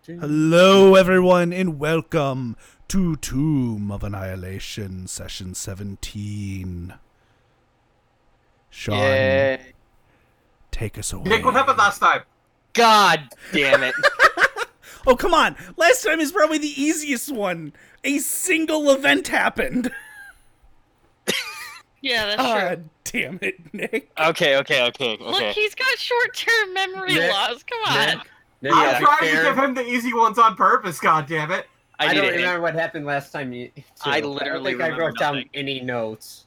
Hello, everyone, and welcome to Tomb of Annihilation, Session 17. Sean, Yay. take us away. Nick, what happened last time? God damn it. Oh, come on. Last time is probably the easiest one. A single event happened. Yeah, that's God damn it, Nick. Okay. Look, he's got short-term memory loss. Come on. Nick, I'm to be trying to fair, give him the easy ones on purpose, goddammit. I don't remember what happened last time. I don't literally think I remember wrote down nothing. any notes.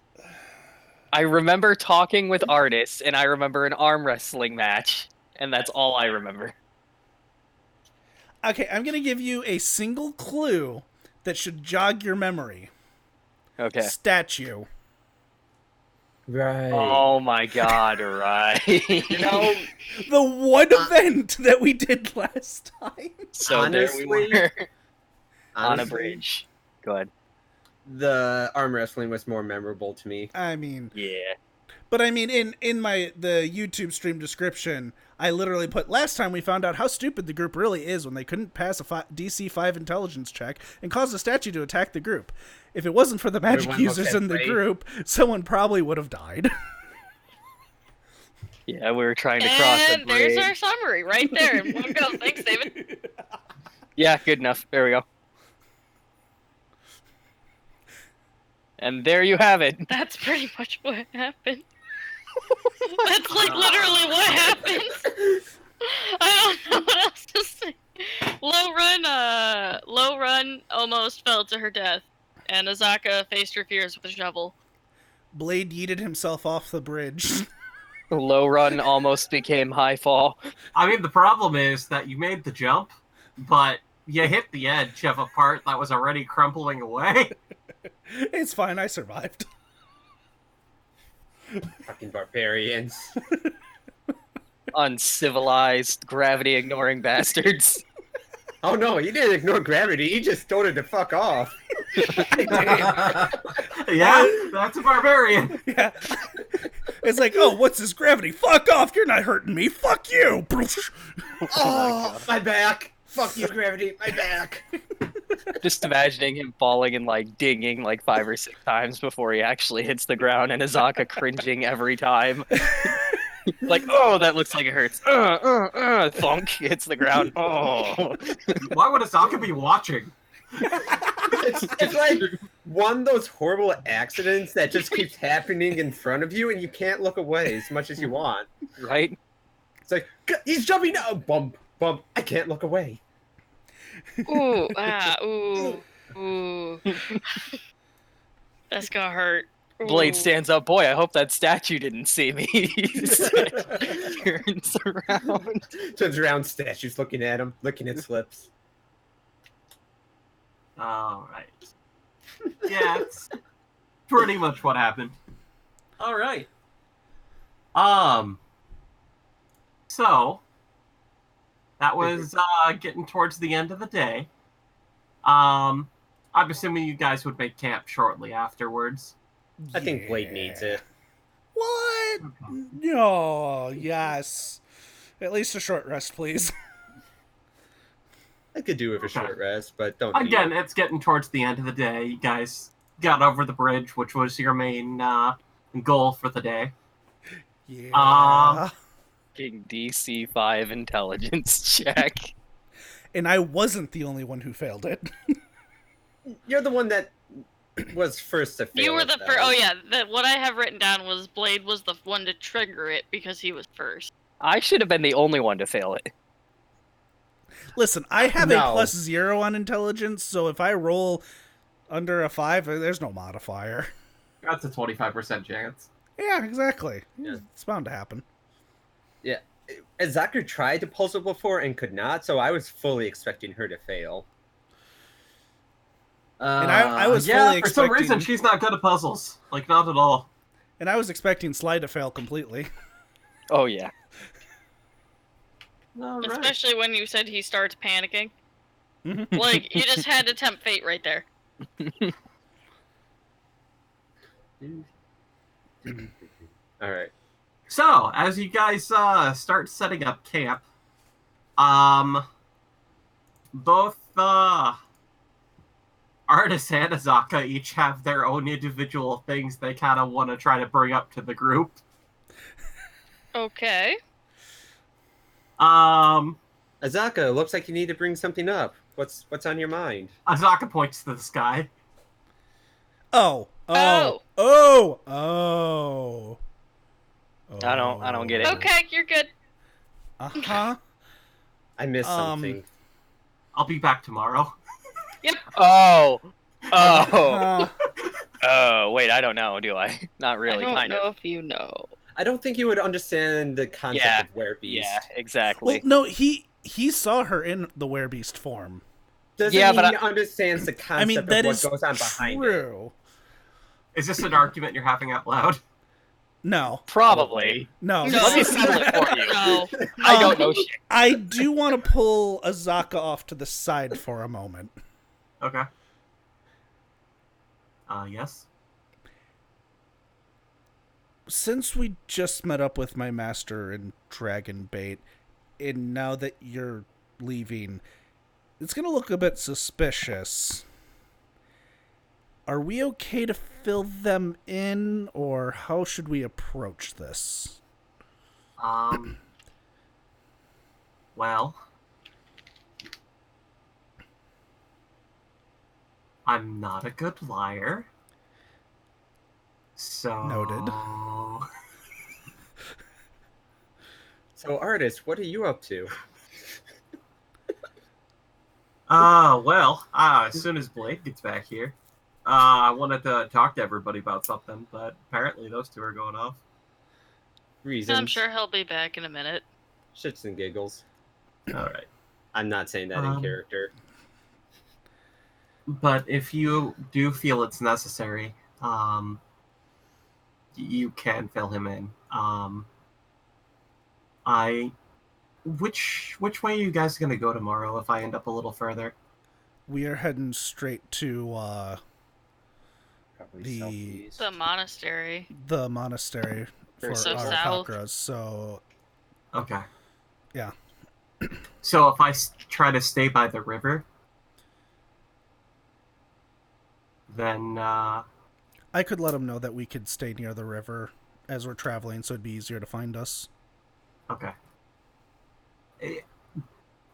I remember talking with artists, and I remember an arm wrestling match, and that's all I remember. Okay, I'm going to give you a single clue that should jog your memory. Okay. Statue. Right. Oh my god, right. You know, The one event that we did last time. So honestly, there we were on a honestly, bridge. Go ahead. the arm wrestling was more memorable to me. I mean, Yeah. but I mean, in the YouTube stream description, I literally put, last time we found out how stupid the group really is when they couldn't pass a DC 5 intelligence check and caused a statue to attack the group. If it wasn't for the magic Everyone looked users at in the Ray. group, someone probably would have died. Yeah, we were trying to cross a And bridge. there's our summary right there. One go. Thanks, David. Yeah, good enough. There we go. And there you have it. That's pretty much what happened. That's like literally what happened. I don't know what else to say. Low run almost fell to her death, and Azaka faced her fears with a shovel. Blade yeeted himself off the bridge. Low run almost became high fall. I mean, the problem is that you made the jump, but you hit the edge of a part that was already crumbling away. It's fine, I survived. Fucking barbarians. Uncivilized, gravity-ignoring bastards. Oh no, he didn't ignore gravity. He just told her to fuck off. Yeah, that's a barbarian. Yeah. It's like, oh, what's this gravity? Fuck off, you're not hurting me. Fuck you. Oh, my back. Fuck you, gravity. My back. Just imagining him falling and like dinging like 5 or 6 times before he actually hits the ground, and Azaka cringing every time. Like, oh, that looks like it hurts. Thunk hits the ground. Oh. Why would Asaka be watching? It's like one of those horrible accidents that just keeps happening in front of you, and you can't look away as much as you want. Right? It's like, he's jumping out. Bump, bump. I can't look away. Ooh, ooh. That's gonna hurt. Ooh. Blade stands up. Boy, I hope that statue didn't see me. Turns around. Turns around, statues looking at him, licking its lips. Alright. Yeah, it's pretty much what happened. Alright. So, that was getting towards the end of the day. I'm assuming you guys would make camp shortly afterwards. I think Blade needs it. What? No, yes. At least a short rest, please. I could do with a short rest, but don't. Again, it's getting towards the end of the day. You guys got over the bridge, which was your main goal for the day. Yeah. King DC 5 intelligence check. And I wasn't the only one who failed it. You're the one that was first to fail. You were it, the though. first. Oh yeah, what I have written down was Blade was the one to trigger it because he was first. I should have been the only one to fail it. Listen, I have a No. +0 on intelligence, so if I roll under a 5, there's no modifier. That's a 25% chance. Yeah, exactly. Yeah. It's bound to happen. Yeah, Azaka tried to puzzle before and could not, so I was fully expecting her to fail. And I was yeah, fully for some expecting- reason she's not good at puzzles. Like, not at all. And I was expecting Sly to fail completely. Oh, yeah. Alright. Especially when you said he starts panicking. All Like, you just had to tempt fate right there. Alright. So, as you guys start setting up camp, both Artis and Azaka each have their own individual things they kind of want to try to bring up to the group. Okay. Azaka, looks like you need to bring something up. What's on your mind? Azaka points to the sky. Oh. Oh. I don't get it. Okay, you're good. Uh-huh. I missed something. I'll be back tomorrow. Oh. Uh, Oh, wait, I don't know, do I? Not really, I don't kind know of. if you know. I don't think you would understand the concept Yeah, of werebeast. Yeah, exactly. well, no, he saw her in the werebeast form. Doesn't Yeah, mean but he understands the concept I mean, that of is what goes on behind it. true. Is this an argument you're having out loud? No. Probably. No. No. Let me settle it for you. No. I don't know shit. I do want to pull Azaka off to the side for a moment. Okay. Yes? Since we just met up with my master in Dragon Bait, and now that you're leaving, it's going to look a bit suspicious. Are we okay to fill them in, or how should we approach this? Well, I'm not a good liar. So... Noted. So, Artis, what are you up to? As soon as Blake gets back here, I wanted to talk to everybody about something, but apparently those two are going off. Reasons. I'm sure he'll be back in a minute. Shits and giggles. Alright. I'm not saying that in character. But if you do feel it's necessary, you can fill him in. Which way are you guys gonna go tomorrow if I end up a little further? We are heading straight to Probably the- southeast. The monastery. the monastery for So our south. chakras. So, Okay. yeah. So if I try to stay by the river, then I could let him know that we could stay near the river as we're traveling, so it'd be easier to find us. okay.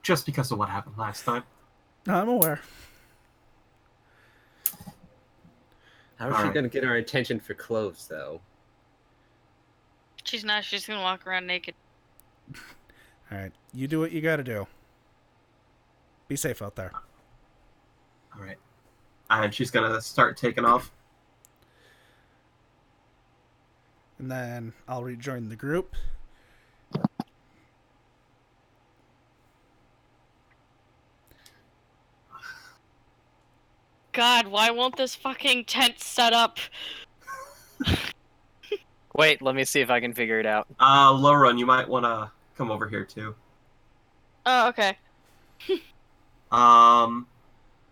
Just because of what happened last time. I'm aware. How is she Alright. going to get our attention for clothes, though? She's not. She's gonna walk around naked. All right, you do what you got to do. Be safe out there. All right. And she's gonna start taking off. And then I'll rejoin the group. God, why won't this fucking tent set up? Wait, let me see if I can figure it out. Lauren, you might want to come over here too. Oh, okay.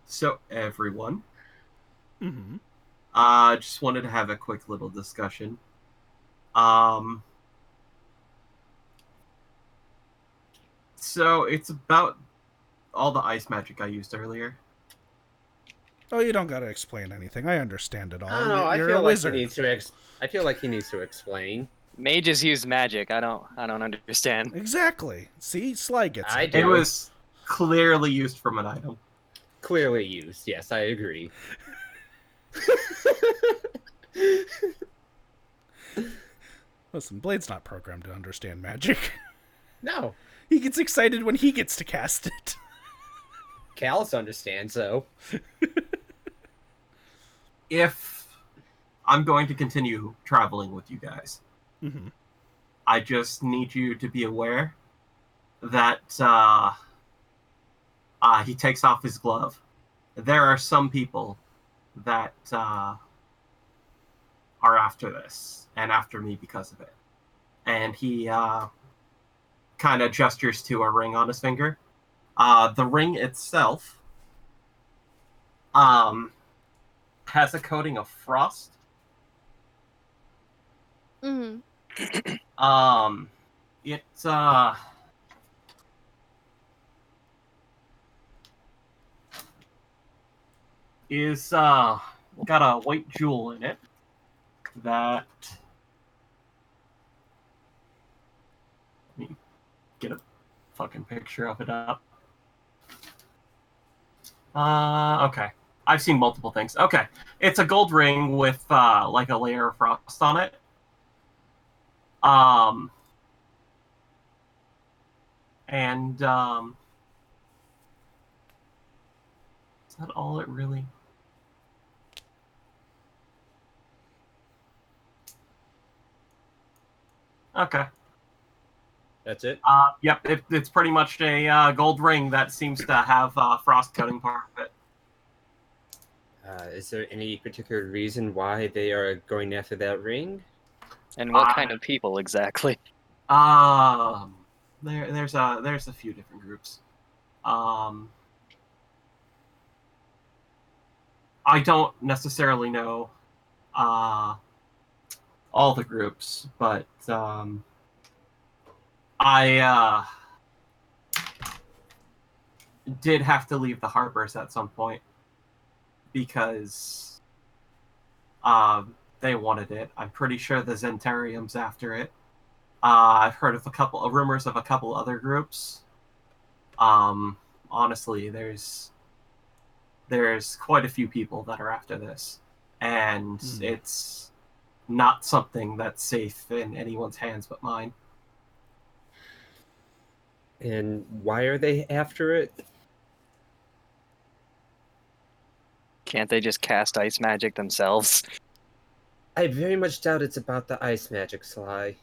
So everyone, Mm-hmm. just wanted to have a quick little discussion. So it's about all the ice magic I used earlier. Oh, you don't got to explain anything. I understand it all. I don't know. I You're feel a like wizard. he needs to. I feel like he needs to explain. Mages use magic. I don't understand. Exactly. See, Sly gets I it. do. It was clearly used from an item. Clearly used. Yes, I agree. Listen, Blade's not programmed to understand magic. No, He gets excited when he gets to cast it. Callus understands though. If I'm going to continue traveling with you guys, Mm-hmm. I just need you to be aware that he takes off his glove. There are some people that are after this and after me because of it. And he kind of gestures to a ring on his finger. The ring itself has a coating of frost. Mm-hmm. is got a white jewel in it that. Let me get a fucking picture of it up. Okay. I've seen multiple things. Okay. It's a gold ring with like a layer of frost on it. And is that all it really? Okay. That's it. Yep, it's pretty much a gold ring that seems to have frost coating part of it. Is there any particular reason why they are going after that ring? And what kind of people exactly? There's a few different groups. I don't necessarily know all the groups, but I did have to leave the harbors at some point because they wanted it. I'm pretty sure the Zentarium's after it. I've heard of rumors of a couple other groups. Honestly, there's quite a few people that are after this, and it's not something that's safe in anyone's hands but mine. And why are they after it? Can't they just cast ice magic themselves? I very much doubt it's about the ice magic, Sly.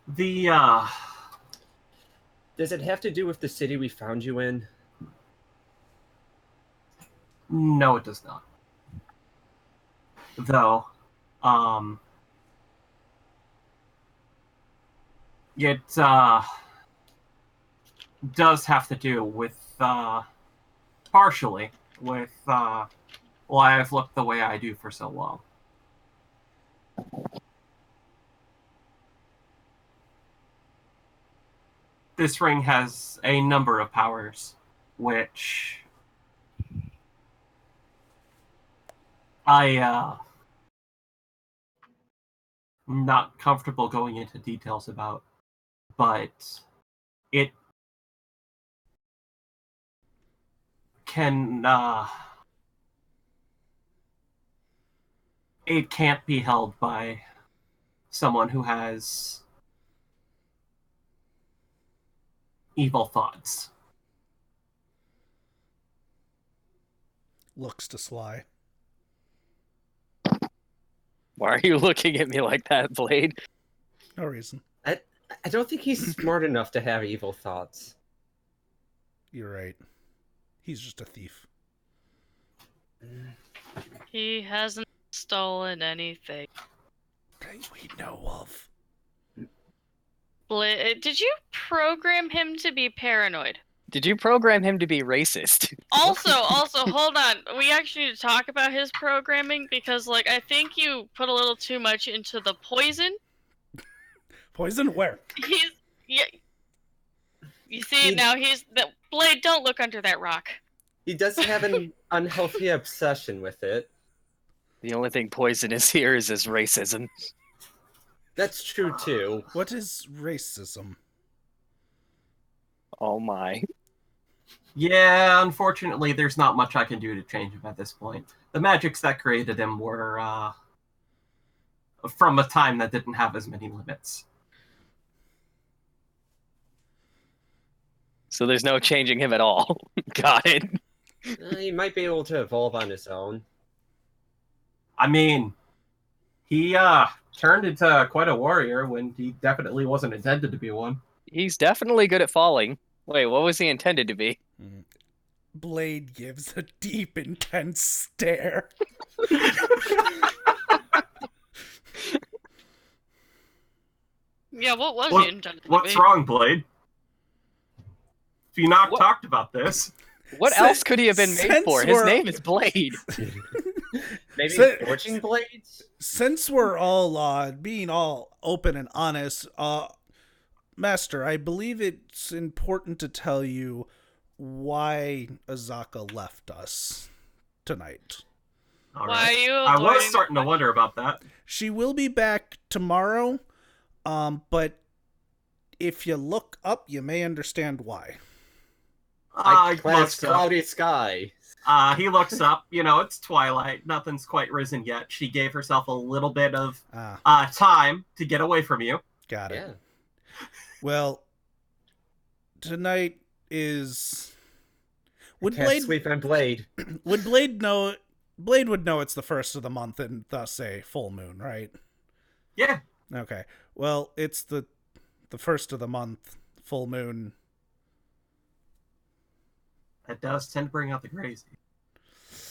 The Does it have to do with the city we found you in? No, it does not. Though, it does have to do with partially with why I've looked the way I do for so long. This ring has a number of powers, which I'm not comfortable going into details about, but it can it can't be held by someone who has evil thoughts. Looks to Sly. Why are you looking at me like that, Blade? No reason. I don't think he's smart enough to have evil thoughts. You're right. He's just a thief. He hasn't stolen anything. That we know of. Did you program him to be paranoid? Did you program him to be racist? Also, hold on. We actually need to talk about his programming because, like, I think you put a little too much into the poison. Poison? Where? Yeah. You see, now Blade, don't look under that rock. He does have an unhealthy obsession with it. The only thing poisonous here is his racism. That's true, too. What is racism? Oh my. Yeah, unfortunately, there's not much I can do to change him at this point. The magics that created him were from a time that didn't have as many limits. So there's no changing him at all. Got it. He might be able to evolve on his own. I mean, he turned into quite a warrior when he definitely wasn't intended to be one. He's definitely good at falling. Wait, what was he intended to be? Blade gives a deep, intense stare. Yeah, what was he intended to be? What's wrong, Blade? Pheenock talked about this. What else could he have been made for? His name is Blade. Maybe forging blades? Since we're all being all open and honest, Master, I believe it's important to tell you why Azaka left us tonight. All Why are you I was avoiding starting to wonder about that. She will be back tomorrow, but if you look up, you may understand why. Like He looks up. cloudy sky. He looks up. You know, it's twilight. Nothing's quite risen yet. She gave herself a little bit of time to get away from you. Got it. Yeah. Well, tonight is... Would Can't Blade sleep on Blade. would Blade know? Blade would know it's the first of the month and thus a full moon, right? Yeah. Okay. Well, it's the first of the month, full moon. That does tend to bring out the crazy.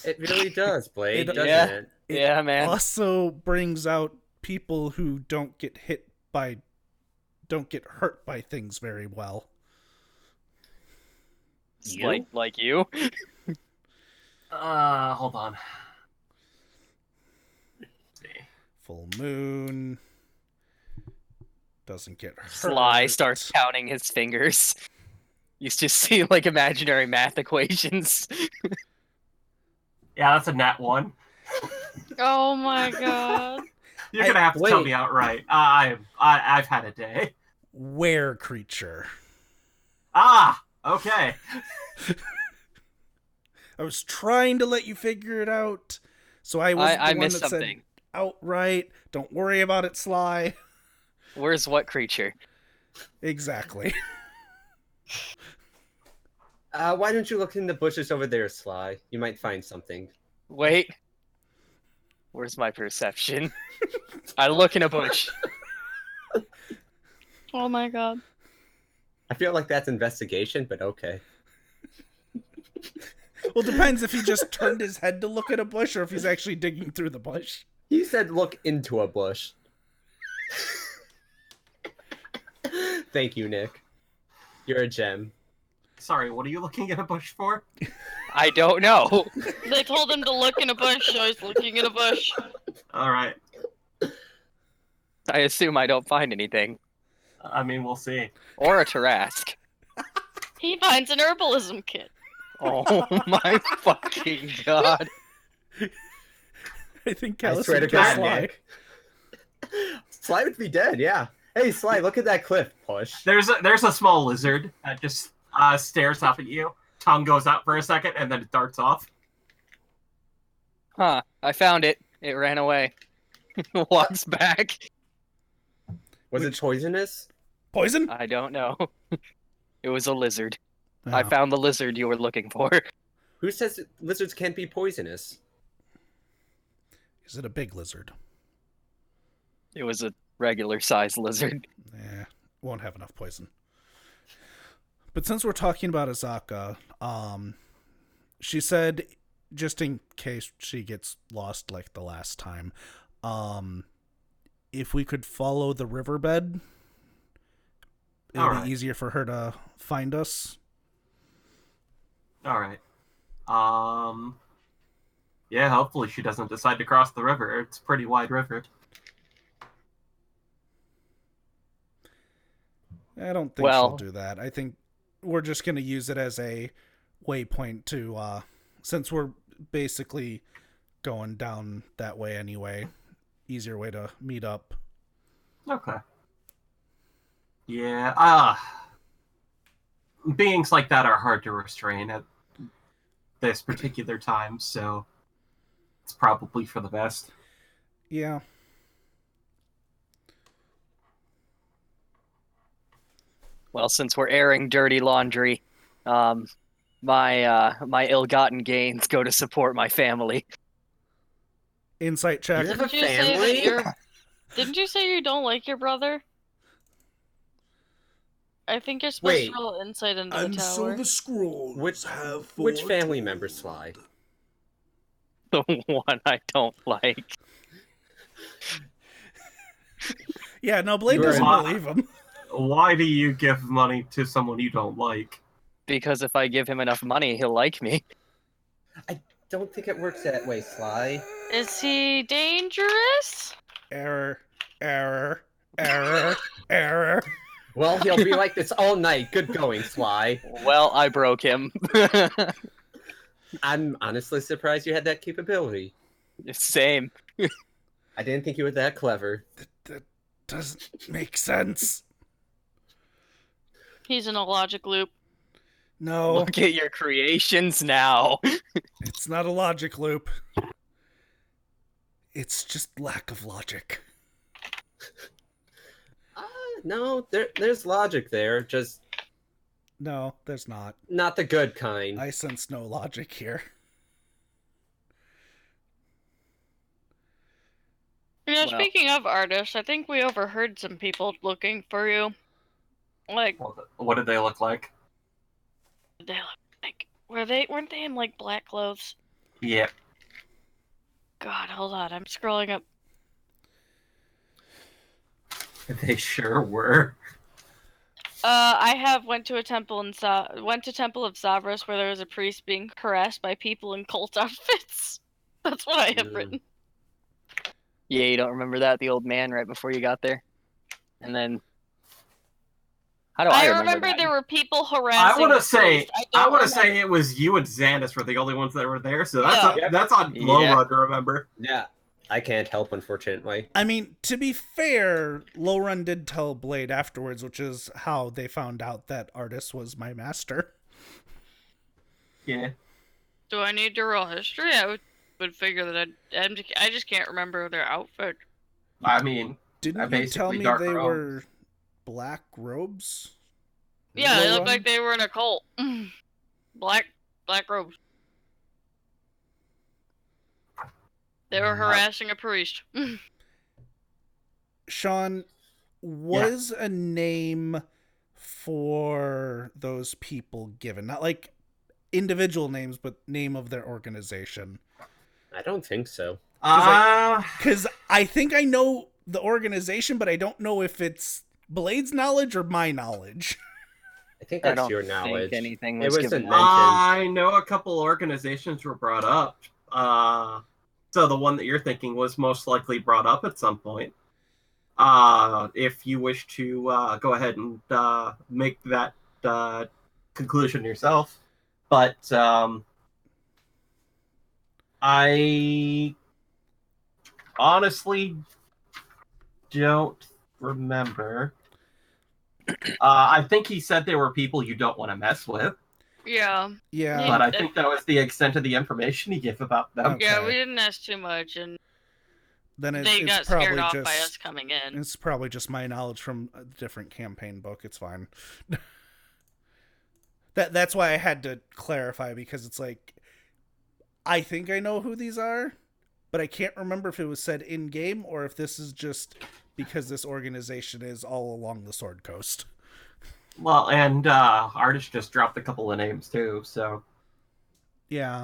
It really does, Blade, It- doesn't yeah. it? Yeah, man. Also brings out people who don't get hurt by things very well. You? Like you? Hold on. Let's see. Full moon doesn't get hurt. Sly starts counting his fingers. You just see like imaginary math equations. Yeah, that's a nat 1. Oh my god. You're gonna have to tell Wait. me outright. I've had a day. Were creature. Ah, okay. I was trying to let you figure it out, so I was the I one missed that something. said outright. Don't worry about it, Sly. Where's what creature? Exactly. Why don't you look in the bushes over there, Sly? You might find something. Wait. Where's my perception? I look in a bush. Oh my god. I feel like that's investigation, but okay. Well, depends if he just turned his head to look at a bush or if he's actually digging through the bush. He said look into a bush. Thank you, Nick. You're a gem. Sorry, what are you looking at a bush for? I don't know. They told him to look in a bush, so he's looking in a bush. All right. I assume I don't find anything. I mean, we'll see. Or a Tarask. He finds an herbalism kit. Oh my fucking god. I think I Callus swear to would kill God, Sly. Nick. Sly would be dead, yeah. Hey, Sly, look at that cliff, Push. There's a small lizard that just stares up at you. Tongue goes out for a second and then it darts off. Huh. I found it. It ran away. Walks back. Was it poisonous? Poison? I don't know. It was a lizard. Oh. I found the lizard you were looking for. Who says lizards can't be poisonous? Is it a big lizard? It was a regular sized lizard. Won't have enough poison. But since we're talking about Azaka, she said, just in case she gets lost like the last time, if we could follow the riverbed, it would be easier for her to find us. All right. Yeah, hopefully she doesn't decide to cross the river. It's a pretty wide river. I don't think she'll do that. I think we're just going to use it as a waypoint to, since we're basically going down that way anyway, easier way to meet up. Okay. Yeah, beings like that are hard to restrain at this particular time, so it's probably for the best. Yeah. Well, since we're airing dirty laundry, my ill-gotten gains go to support my family. Insight check. You have a Didn't you say that family? Didn't you say you don't like your brother? I think you're supposed Wait. to roll insight into the tower. scrolls Which family member, Sly? The one I don't like. Yeah, no, Blade You are doesn't in- believe him. Why do you give money to someone you don't like? Because if I give him enough money, he'll like me. Don't think it works that way, Sly. Is he dangerous? Error, error, error, error. Well, he'll be like this all night. Good going, Sly. Well, I broke him. I'm honestly surprised you had that capability. Same. I didn't think you were that clever. That doesn't make sense. He's in a logic loop. No, Look at your creations now. it's not a logic loop. It's just lack of logic. No, there's logic there, just No, there's not. not the good kind. I sense no logic here. You know, Well. speaking of artists, I think we overheard some people looking for you. Like, What did they look like? they look like weren't they in like black clothes? Yep. God, hold on, I'm scrolling up. They sure were. I went to Temple of Savras where there was a priest being harassed by people in cult outfits. That's what I have Mm. written. Yeah, you don't remember that? The old man right before you got there? And then... How do I remember that? there were people harassing. I want the to say, priest. I don't want to remember- say it was you and Xandus were the only ones that were there, so that's Yeah. that's on low Yeah. run to remember. Yeah, I can't help, unfortunately. I mean, to be fair, Lowrun did tell Blade afterwards, which is how they found out that Artis was my master. Yeah. Do I need to roll history? I would figure that I just can't remember their outfit. I mean, Didn't you tell basically me dark they robes. were black robes? Yeah, they looked Lowrun? like they were in a cult. Black robes. They were harassing a priest. Sean, was a name for those people given? Not like individual names, but name of their organization. I don't think so. Because I think I know the organization, but I don't know if it's Blade's knowledge or my knowledge. I think I that's don't your knowledge. think anything It was wasn't given. mentioned. I know a couple organizations were brought up. So the one that you're thinking was most likely brought up at some point. If you wish to go ahead and make that conclusion yourself, but I honestly don't remember. I think he said there were people you don't want to mess with, Yeah. Yeah. but I think that was the extent of the information he gave about them. Okay. Yeah, we didn't ask too much, and Then they got it's probably scared off just by us coming in. it's probably just my knowledge from a different campaign book. It's fine. That's why I had to clarify, because it's like I think I know who these are, but I can't remember if it was said in game or if this is just because this organization is all along the Sword Coast. Well, and Artist just dropped a couple of names too, so Yeah.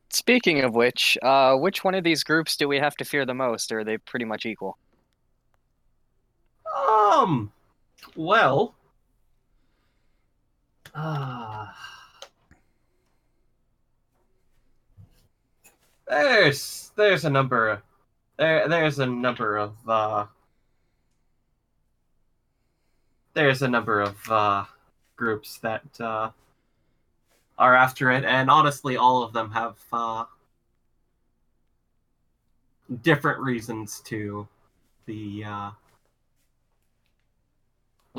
Speaking of which one of these groups do we have to fear the most, or are they pretty much equal? well, there's a number of there's a number of groups that are after it, and honestly, all of them have different reasons to be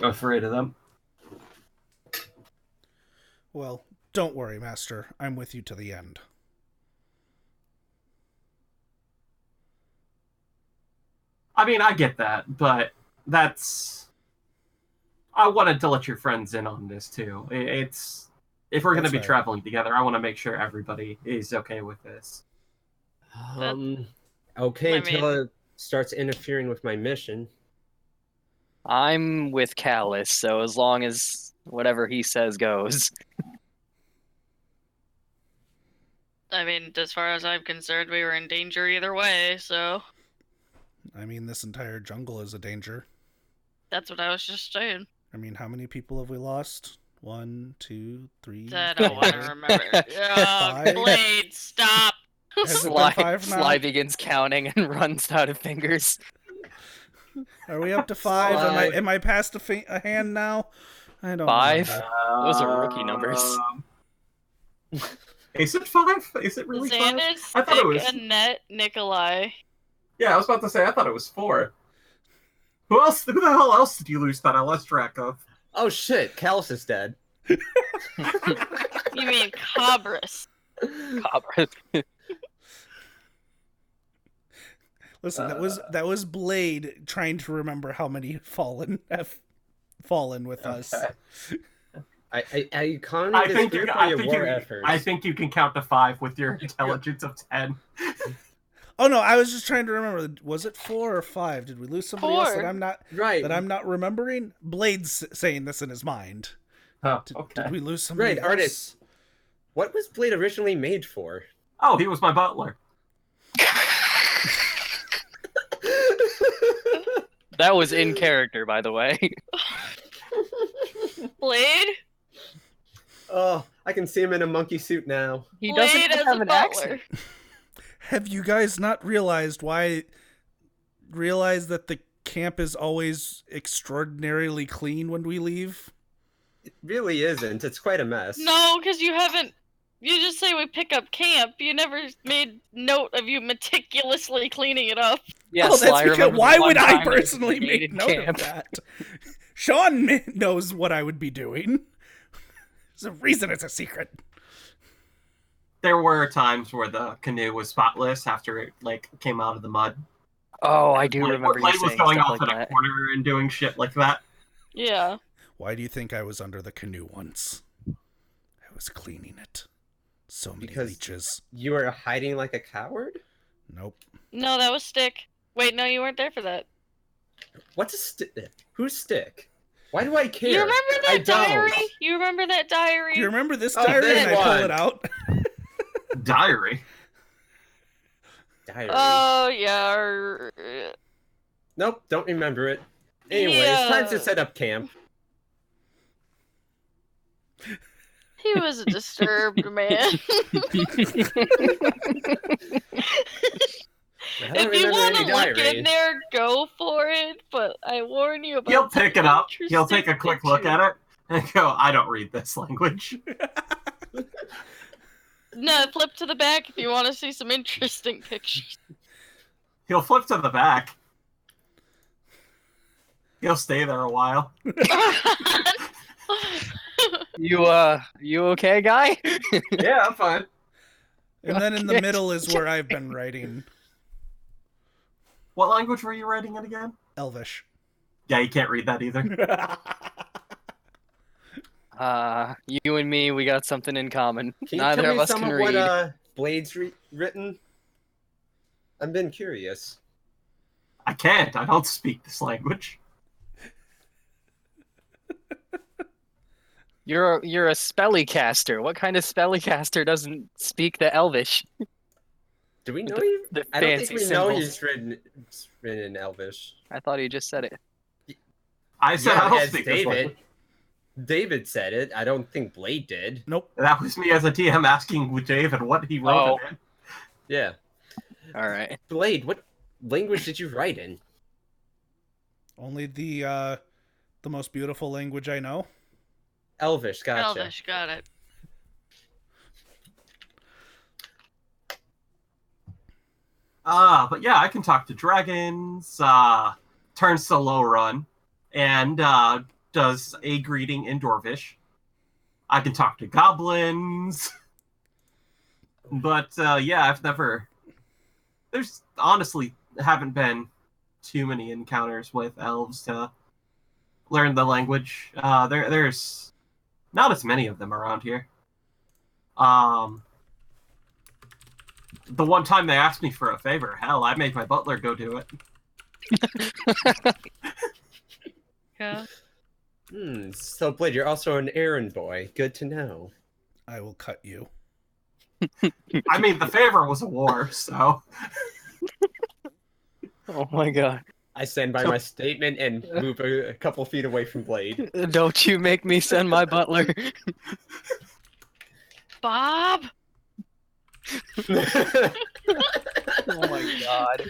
afraid of them. Well, don't worry, Master. I'm with you to the end. I mean, I get that, but that's... I wanted to let your friends in on this, too. It's... If we're going to That's be fair. traveling together, I want to make sure everybody is okay with this. Okay, I until mean- it starts interfering with my mission. I'm with Callus, so as long as whatever he says goes. I mean, as far as I'm concerned, we were in danger either way, so I mean, this entire jungle is a danger. that's what I was just saying. I mean, how many people have we lost? 1, 2, 3. I don't want to four. remember. Five. Blade, stop! Has it been Sly, 5 now? Sly begins counting and runs out of fingers. Are we up to 5? Five. Am I past a hand now? I don't 5? know. Those are rookie numbers. Is it 5? Is it really 5? Xander, I thought it was. Annette, Nikolai. Yeah, I was about to say I thought it was 4. Who else? Who the hell else did you lose that I lost track of? Oh shit, Callus is dead. You mean Cabras? Listen, that was Blade trying to remember how many have fallen with us. I can't I think dispute I your think war you efforts. I think you can count to 5 with your intelligence of 10. Oh no, I was just trying to remember. Was it 4 or 5? Did we lose somebody else 4. that Right. I'm not remembering? Blade's saying this in his mind. Oh, Did we lose somebody else? Artist. What was Blade originally made for? Oh, he was my butler. That was in character, by the way. Blade? Oh, I can see him in a monkey suit now. He Blade doesn't as have a an butler. accent. Have you guys not realized that the camp is always extraordinarily clean when we leave? It really isn't. It's quite a mess. No, because you haven't. You just say we pick up camp. You never made note of you meticulously cleaning it up. Yeah, Oh, that's Sly, because remember the why one would I time we personally make invaded note camp? of that? Sean knows what I would be doing. There's a reason it's a secret. There were times where the canoe was spotless after it came out of the mud. Oh, I do Like, remember you Blade was saying going stuff off like in a that. corner and doing shit like that. Yeah. Why do you think I was under the canoe once? I was cleaning it. So many Because- leeches. You were hiding like a coward? Nope. No, that was Stick. Wait, no, you weren't there for that. What's a stick? Who's Stick? Why do I care? You remember I that don't. diary? You remember that diary? Do you remember this Oh, diary? this And I pull one. it out. Diary. Diary. Oh, yeah. Nope, don't remember it. Anyway, it's time to Yeah. set up camp. He was a disturbed man. I don't If you remember want any to look diary. in there, go for it. But I warn you about. He'll pick it up. He'll interesting take a quick look pictures. at it and go, I don't read this language. No, flip to the back if you want to see some interesting pictures. He'll flip to the back. He'll stay there a while. You okay, guy? Yeah, I'm fine. And then in the Okay. middle is where I've been writing What language were you writing in again? Elvish. Yeah, you can't read that either. You and me, we got something in common. Can you Neither tell of me us some can of read. what Blade's written? I've been curious. I can't. I don't speak this language. You're a spellycaster. What kind of spellycaster doesn't speak the Elvish? Do we know The- you? the I don't fancy think we know symbols. he's written in Elvish. I thought he just said it. I said Yeah, I don't as speak this David. language. David said it. I don't think Blade did. Nope. That was me as a TM asking David what he wrote Oh. it in. Yeah. All right. Blade, what language did you write in? Only the most beautiful language I know. Elvish, gotcha. Elvish, got it. But yeah, I can talk to dragons, turns to low run, and does a greeting in Dwarvish. I can talk to goblins. But yeah, I've never. There's honestly haven't been too many encounters with elves to learn the language. There's not as many of them around here. The one time they asked me for a favor, hell, I made my butler go do it. Yeah. So Blade, you're also an errand boy. Good to know. I will cut you. I mean, the favor was a war, so Oh my god. I stand by my statement and move a couple feet away from Blade. Don't you make me send my butler. Bob. Oh my god.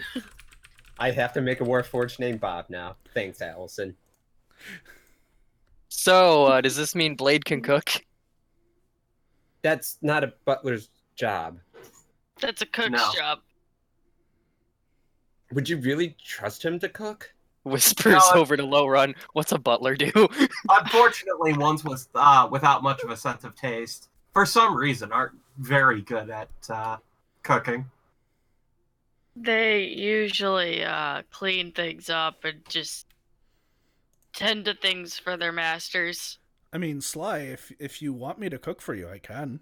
I have to make a Warforged named Bob now. Thanks, Allison. So, does this mean Blade can cook? That's not a butler's job. That's a cook's No. job. Would you really trust him to cook? Whispers No, over to Low Run. What's a butler do? Unfortunately, ones with without much of a sense of taste, for some reason, aren't very good at cooking. They usually clean things up and just tend to things for their masters. I mean, Sly, if you want me to cook for you, I can.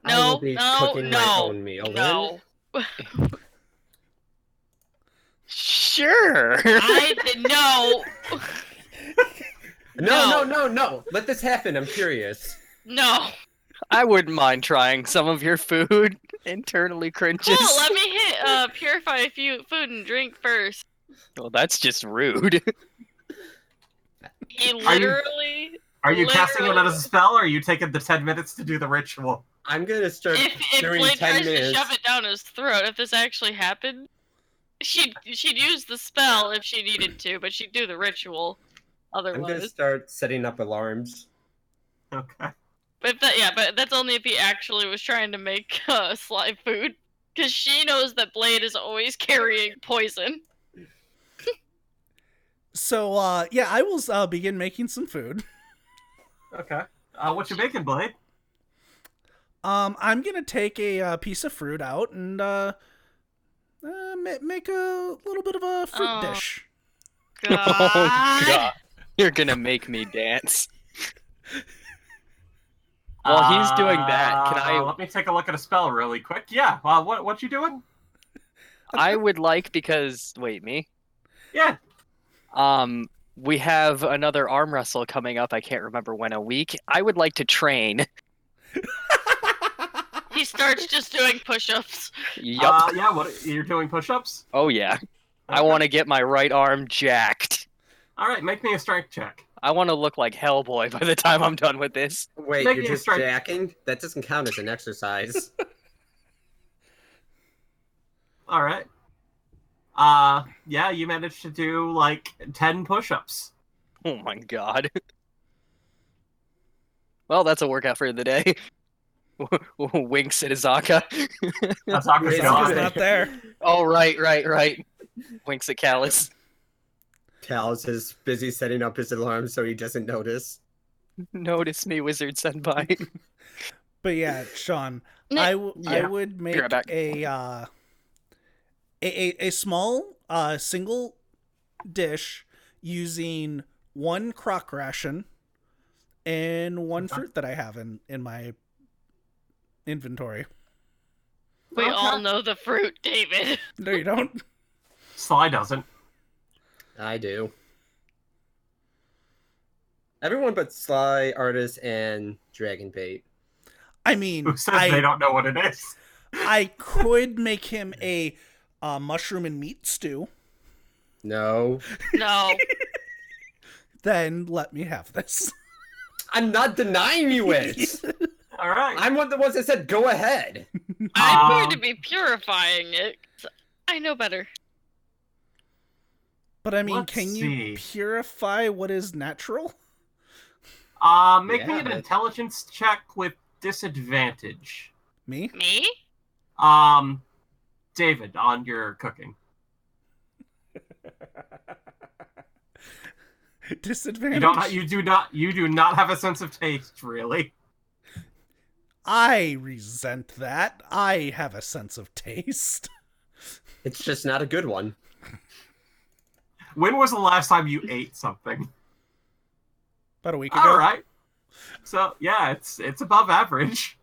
I will be cooking my own meal no. Sure. No. No. Let this happen. I'm curious. No. I wouldn't mind trying some of your food. Internally cringes. Cool, let me purify a few food and drink first. Well, that's just rude. He literally... Are you casting it Literally. as a spell, or are you taking the 10 minutes to do the ritual? I'm gonna start If doing Blade 10 tries minutes. to shove it down his throat, if this actually happened, she'd use the spell if she needed to, but she'd do the ritual I'm gonna otherwise. start setting up alarms. Okay. But that's only if he actually was trying to make Sly food, because she knows that Blade is always carrying poison. So, yeah, I will begin making some food. Okay. What you making, Blade? I'm gonna take a piece of fruit out and make a little bit of a fruit Oh. dish. God. Oh, God. You're gonna make me dance. While he's doing that, can I... Let me take a look at a spell really quick. Yeah. What you doing? I would like, because... Wait, me? Yeah. We have another arm wrestle coming up. I can't remember when, a week. I would like to train. He starts just doing push-ups. Yup. Yeah. What you're doing? Push-ups. Oh, yeah. I want to get my right arm jacked. All right. Make me a strength check. I want to look like Hellboy by the time I'm done with this. Wait, Make you're me a just strength- jacking? That doesn't count as an exercise. All right. Yeah. You managed to do like 10 push-ups. Oh my god. Well, that's a workout for the day. Winks at Izaka. That's awkward. Wait, Gone. It's not there. Oh, right. Winks at Callus. Cal's is busy setting up his alarm so he doesn't notice. Notice me, Wizard Senpai. But yeah, Sean, No. I Yeah. would make right back. a small single dish using one croc ration and one fruit that I have in my inventory. We Okay. all know the fruit, David. No, you don't. Sly doesn't. I do. Everyone but Sly, Artist, and Dragonbait. I mean, Who says they don't know what it is? I could make him a mushroom and meat stew. No. No. Then let me have this. I'm not denying you it! All right. I'm one of the ones that said go ahead. I'm going to be purifying it. I know better. But I mean, Let's can you see. purify what is natural? Make me an Yeah. intelligence check with disadvantage. Me? Me? David, on your cooking. Disadvantage. You do not have a sense of taste, really. I resent that. I have a sense of taste. It's just not a good one. When was the last time you ate something? About a week ago. All right. So yeah, it's above average.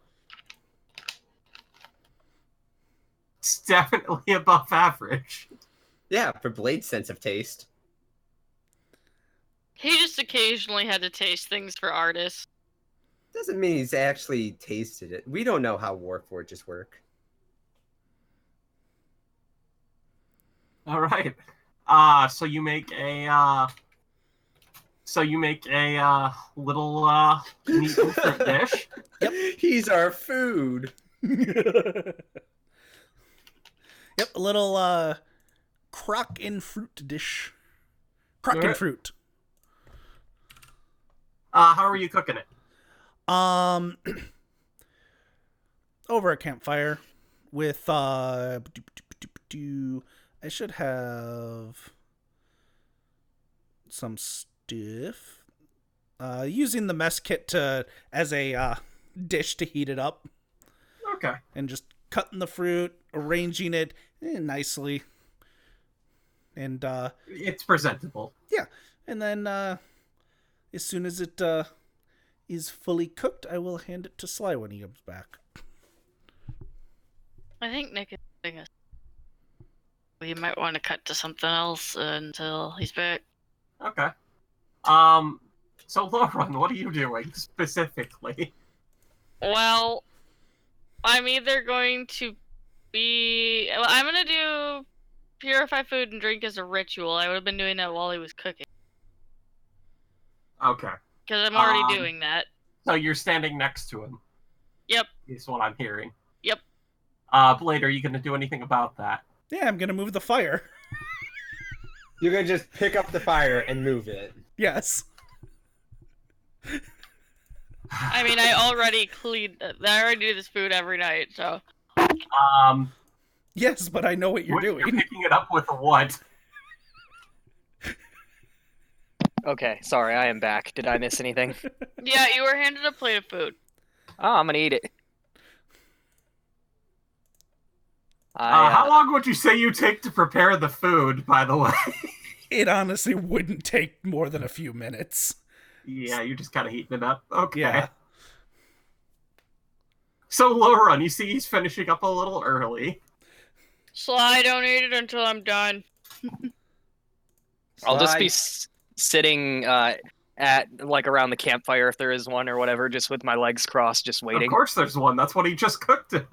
It's definitely above average. Yeah, for Blade's sense of taste. He just occasionally had to taste things for artists. Doesn't mean he's actually tasted it. We don't know how Warforges work. All right. So you make a little meat and fruit dish. He's our food. Yep, a little crock and fruit dish. Crock and Alright. fruit. How are you cooking it? Over a campfire with I should have some stuff. Using the mess kit as a dish to heat it up, Okay. and just cutting the fruit, arranging it nicely, and It's presentable. yeah, and then as soon as it is fully cooked, I will hand it to Sly when he comes back. I think Nick is doing us. We might want to cut to something else until he's back. Okay. So Lauren, what are you doing specifically? Well, I'm either going to be. Well, I'm gonna do purify food and drink as a ritual. I would have been doing that while he was cooking. Okay. Because I'm already Um, doing that. So you're standing next to him. Yep. Is what I'm hearing. Yep. Blade, are you going to do anything about that? Yeah, I'm gonna move the fire. You're gonna just pick up the fire and move it. Yes. I mean, I already cleaned. I already do this food every night, so. Yes, but I know what you're You're doing. picking it up with what? Okay, sorry, I am back. Did I miss anything? Yeah, you were handed a plate of food. Oh, I'm gonna eat it. I, How long would you say you take to prepare the food, by the way? It honestly wouldn't take more than a few minutes. Yeah, you're just kind of heating it up. Okay. Yeah. So, Lauren, you see he's finishing up a little early. Sly, don't eat it until I'm done. I'll just be Sly- sitting at like around the campfire if there is one or whatever, just with my legs crossed, just Of waiting. course there's one. That's what he just cooked it.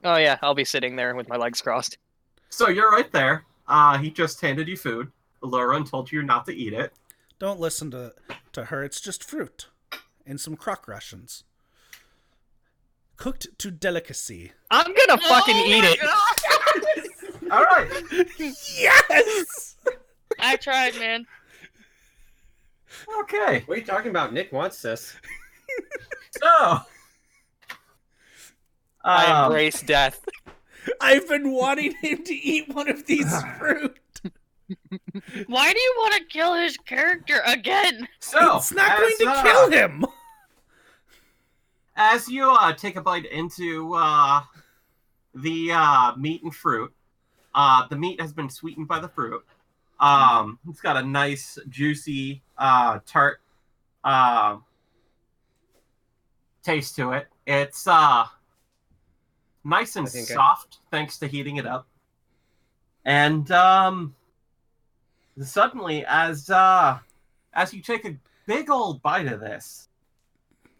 Oh yeah, I'll be sitting there with my legs crossed. So you're right there. He just handed you food. Lauren told you not to eat it. Don't listen to her. It's just fruit and some crock rations. Cooked to delicacy. I'm gonna fucking eat it. All right. Yes! I tried, man. Okay. What are you talking about? Nick wants this. So. I embrace death. I've been wanting him to eat one of these fruit. Why do you want to kill his character again? So It's not going as, to kill him. As you take a bite into the meat and fruit, the meat has been sweetened by the fruit. It's got a nice, juicy, tart taste to it. It's nice and I think soft thanks to heating it up. And suddenly, as you take a big old bite of this,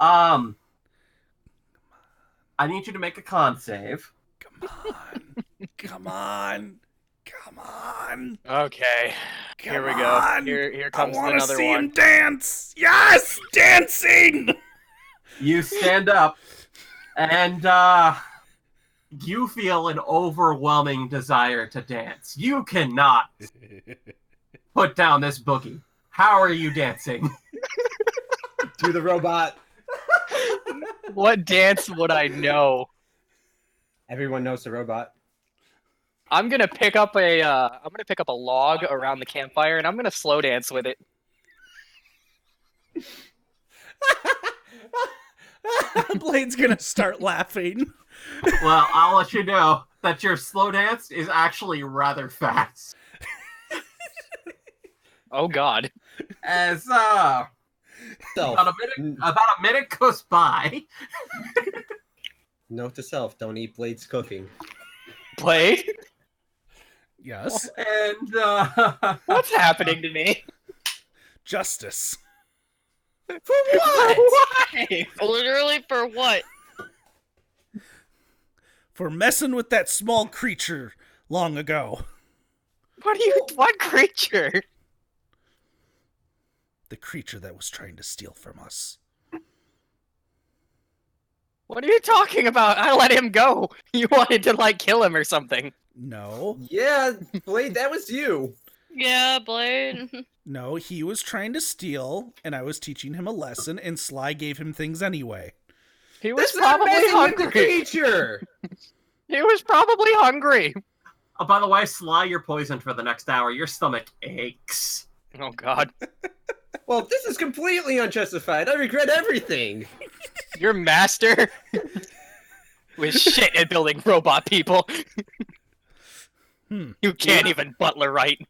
I need you to make a con save. Come on. Come on. Come on. Okay, Come here we go. on. Here I comes want to another see one. him dance. Yes, dancing. You stand up, and you feel an overwhelming desire to dance. You cannot put down this boogie. How are you dancing? Do the robot. What dance would I know? Everyone knows the robot. I'm gonna pick up a log around the campfire and I'm gonna slow dance with it. Blade's gonna start laughing. Well, I'll let you know that your slow dance is actually rather fast. Oh God. As Self. about a minute goes by. Note to self: don't eat Blade's cooking. Play? Yes. And What's happening to me? Justice. For what? Why? Literally for what? For messing with that small creature long ago. What creature? The creature that was trying to steal from us. What are you talking about? I let him go. You wanted to like kill him or something. No. Yeah, Blade, that was you. Yeah, Blade. No, he was trying to steal, and I was teaching him a lesson, and Sly gave him things anyway. He was That's not probably messing with the hungry. creature. He was probably hungry. Oh, by the way, Sly, you're poisoned for the next hour. Your stomach aches. Oh God. Well, this is completely unjustified. I regret everything. Your master was shit at building robot people. You can't even butler right.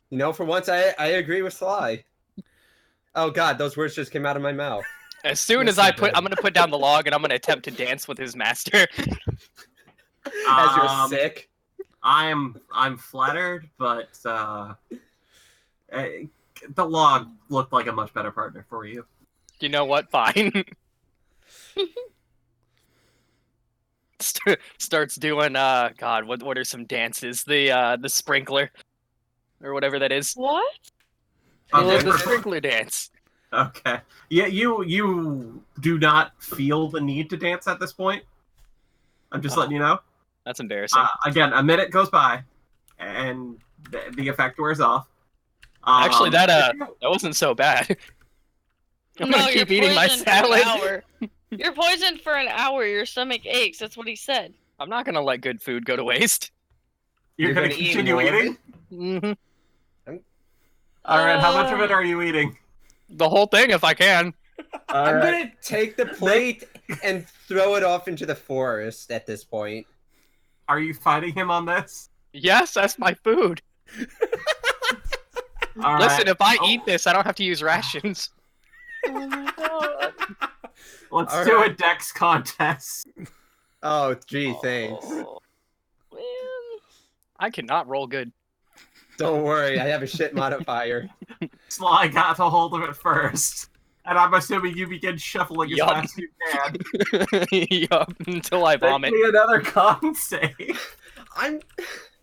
You know, for once, I agree with Sly. Oh God, those words just came out of my mouth. As soon Yes, as they did. I'm gonna put down the log and I'm gonna attempt to dance with his master. As you're sick. I'm flattered, but the log looked like a much better partner for you. You know what? Fine. Starts doing God, what are some dances? The sprinkler or whatever that is. What? Okay. The sprinkler dance. Okay. Yeah, you do not feel the need to dance at this point. I'm just letting you know. That's embarrassing. Again, a minute goes by, and the effect wears off. Actually, that wasn't so bad. I'm gonna keep eating my salad. You're poisoned for an hour. Your stomach aches. That's what he said. I'm not gonna let good food go to waste. You're gonna eat continue more of eating? Mm-hmm. All right, how much of it are you eating? The whole thing, if I can. I'm gonna take the plate and throw it off into the forest at this point. Are you fighting him on this? Yes, that's my food. All right. Listen, if I eat this, I don't have to use rations. Oh my god. Let's All do a right. dex contest. Oh, gee, thanks. Oh, man. I cannot roll good. Don't worry, I have a shit modifier. Sly got a hold of it first. And I'm assuming you begin shuffling as Yup. fast as you can. Yup, until I Make vomit. me another con save. I'm.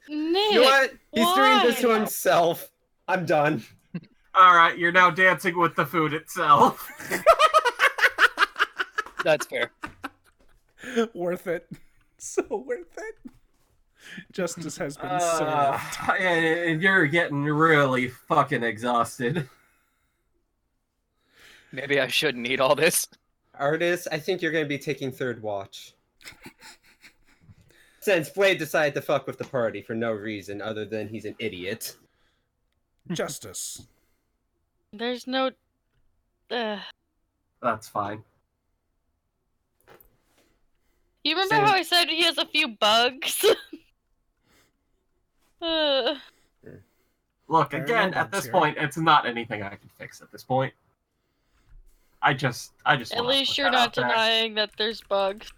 Nick, You know what? He's doing this to why? himself. I'm done. Alright, you're now dancing with the food itself. That's fair. Worth it. So worth it. Justice has been served. And you're getting really fucking exhausted. Maybe I shouldn't eat all this. Artist, I think you're gonna be taking third watch. Since Blade decided to fuck with the party for no reason other than he's an idiot. Justice. There's no. That's fine. You remember Same. how I said he has a few bugs? Look, There are again, no at bugs this here. point, it's not anything I can fix at this point. I just At wanna least put you're that not out there. denying that there's bugs.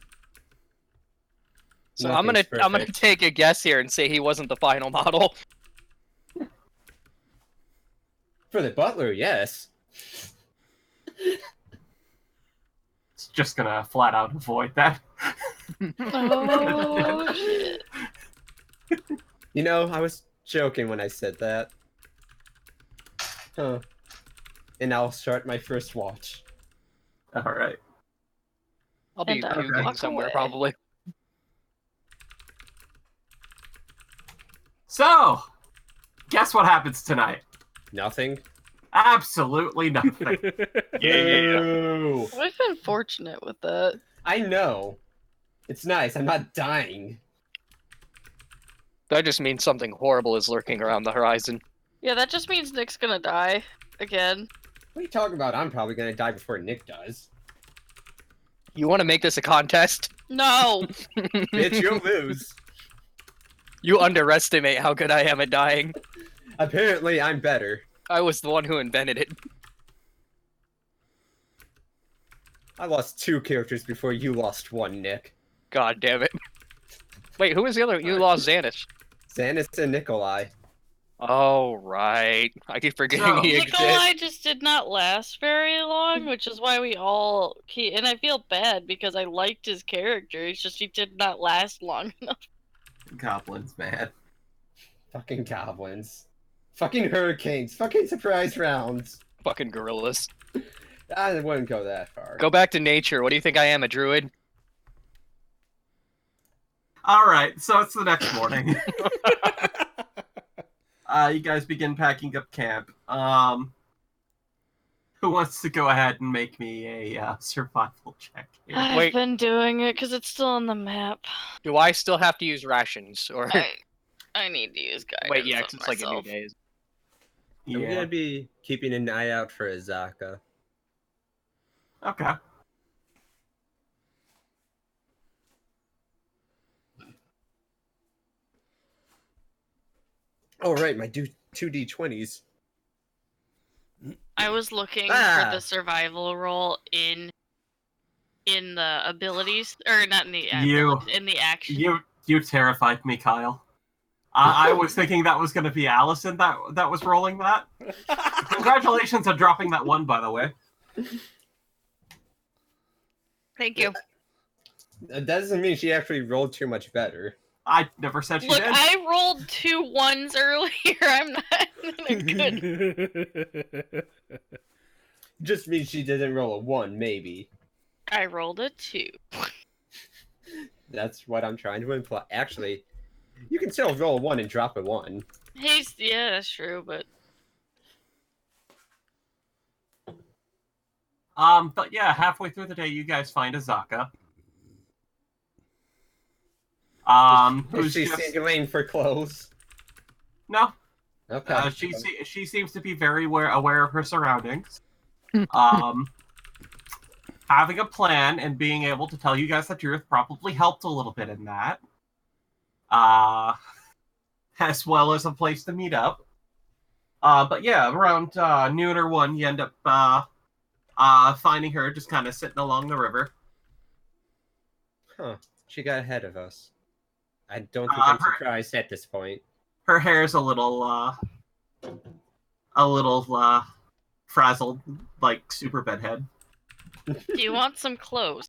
So I'm gonna Nothing's take a guess here and say he wasn't the final model. For the butler, yes. It's just gonna flat out avoid that. Oh shit. You know, I was joking when I said that. Huh. And I'll start my first watch. Alright. I'll be And I puking walk somewhere away. probably. So, guess what happens tonight? Nothing? Absolutely nothing. Yeah. We've been fortunate with that. I know. It's nice. I'm not dying. That just means something horrible is lurking around the horizon. Yeah, that just means Nick's gonna die. Again. What are you talking about? I'm probably gonna die before Nick does. You want to make this a contest? No! Bitch, you'll lose. You underestimate how good I am at dying. Apparently, I'm better. I was the one who invented it. I lost 2 characters before you lost 1, Nick. God damn it. Wait, who was the other? You lost Xanis. Xanis and Nikolai. Oh, right. I keep forgetting No. he exists. Nikolai just did not last very long, which is why we all and I feel bad because I liked his character. It's just he did not last long enough. Goblins, man. Fucking goblins. Fucking hurricanes. Fucking surprise rounds. Fucking gorillas. I wouldn't go that far. Go back to nature. What do you think I am, a druid? All right, so it's the next morning. You guys begin packing up camp. Who wants to go ahead and make me a survival check here? I've Wait. been doing it because it's still on the map. Do I still have to use rations? Or I need to use guidance. wait, yeah, on 'cause it's like a new myself. day. I'm Yeah. gonna be keeping an eye out for Azaka. Okay. Oh right, my 2d20s. I was looking Ah. for the survival roll in the abilities, or not in the You- abilities, in the action. You terrified me, Kyle. I was thinking that was going to be Allison that was rolling that. Congratulations on dropping that one, by the way. Thank you. That doesn't mean she actually rolled too much better. I never said she Look, did. I rolled 2 1s earlier. I'm not good. Just means she didn't roll a 1, maybe. I rolled a 2. That's what I'm trying to imply. Actually, you can still roll a 1 and drop a 1. Yeah, that's true, but But yeah, halfway through the day, you guys find Azaka. Is Who's she just... signaling for clothes? No, Okay. she seems to be very aware of her surroundings. Having a plan and being able to tell you guys the truth probably helped a little bit in that. As well as a place to meet up. But yeah, around noon or 1, you end up finding her just kind of sitting along the river. Huh. She got ahead of us. I don't think I'm surprised at this point. Her hair's a little frazzled, like super bedhead. do you want some clothes?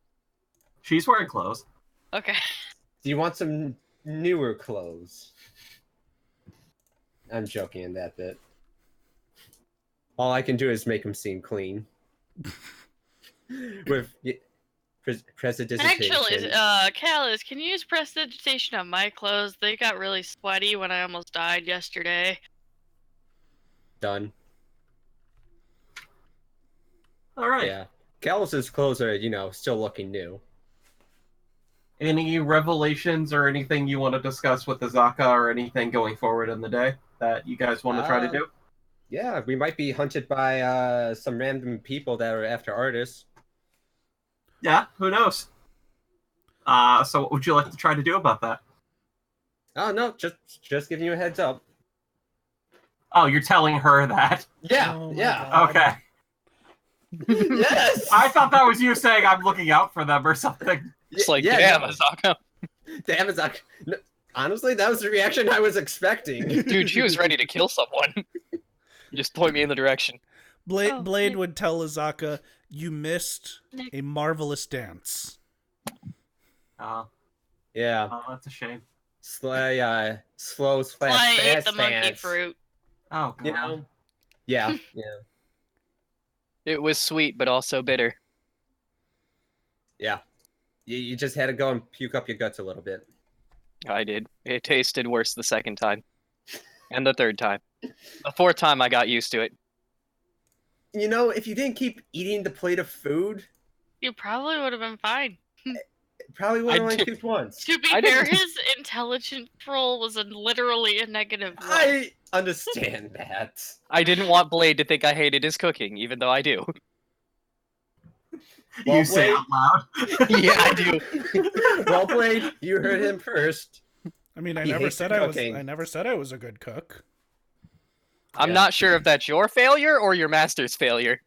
She's wearing clothes. Okay. Do you want some newer clothes? I'm joking in that bit. All I can do is make them seem clean. With prestidigitation. Actually, Callis, can you use prestidigitation on my clothes? They got really sweaty when I almost died yesterday. Done. All right. Yeah. Callus's clothes are, still looking new. Any revelations or anything you want to discuss with Azaka or anything going forward in the day that you guys want to try to do? Yeah, we might be hunted by some random people that are after artists. Yeah, who knows? So what would you like to try to do about that? Oh no, just giving you a heads up. Oh, you're telling her that? Yeah, Oh my yeah. God. Okay. Yes. I thought that was you saying I'm looking out for them or something. It's like, yeah, damn, no. Azaka. Damn, Azaka. No, honestly, that was the reaction I was expecting. Dude, she was ready to kill someone. Just point me in the direction. Blade Oh, Blade Nick. would tell Azaka, "You missed Nick. a marvelous dance." Yeah, That's a shame. slow slash I ate fast the monkey dance. fruit. Oh, God. You know? Yeah, yeah, It was sweet, but also bitter. yeah. You just had to go and puke up your guts a little bit. I did. It tasted worse the second time. And the third time. The fourth time, I got used to it. If you didn't keep eating the plate of food, You probably would have been fine. it probably would have I only did- puked once. To be I fair, didn't- his intelligence roll was literally a -1. I understand that. I didn't want Blade to think I hated his cooking, even though I do. You Well say played. out loud. Yeah, I do. Well played. You heard him first. I mean, I He never hates said cooking. I never said I was a good cook. I'm Yeah. not sure if that's your failure or your master's failure.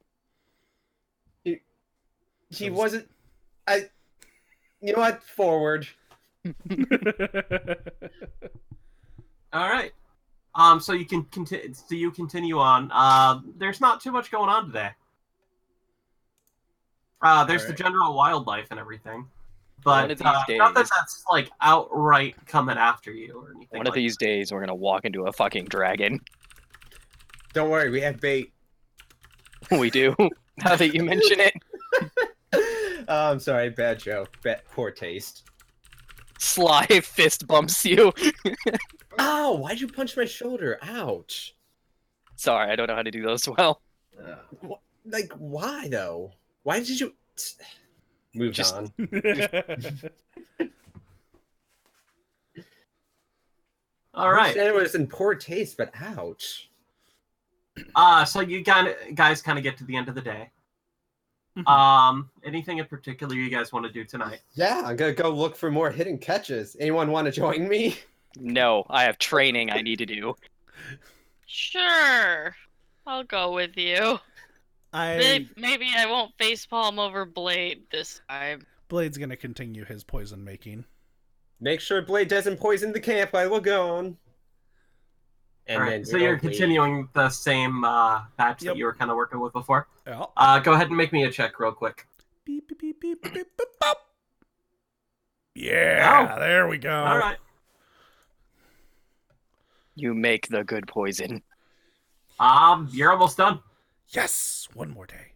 He wasn't. You know what? Forward. All right. So you can continue on. There's not too much going on today. There's the Alright. general wildlife and everything, One but of these not that days- that's like outright coming after you or anything. One of these days, we're gonna walk into a fucking dragon. Don't worry, we have bait. We do. Now that you mention it. I'm sorry, bad joke. Poor taste. Sly fist bumps you. Ow! Why'd you punch my shoulder? Ouch. Sorry, I don't know how to do those well. Like, why though? Why did you? Moved Just- on. All right. It was in poor taste, but ouch. So you guys kind of get to the end of the day. Anything in particular you guys want to do tonight? Yeah, I'm gonna go look for more hidden catches. Anyone want to join me? No, I have training I need to do. Sure. I'll go with you. Maybe I won't facepalm over Blade this time. Blade's gonna continue his poison making. Make sure Blade doesn't poison the camp while we're gone. And All right. then So you're continuing the same batch Yep. that you were kind of working with before. Yeah. Go ahead and make me a check real quick. Beep, beep, beep, beep, beep, beep, bop. Yeah, there we go. All right. You make the good poison. You're almost done. Yes, one more day.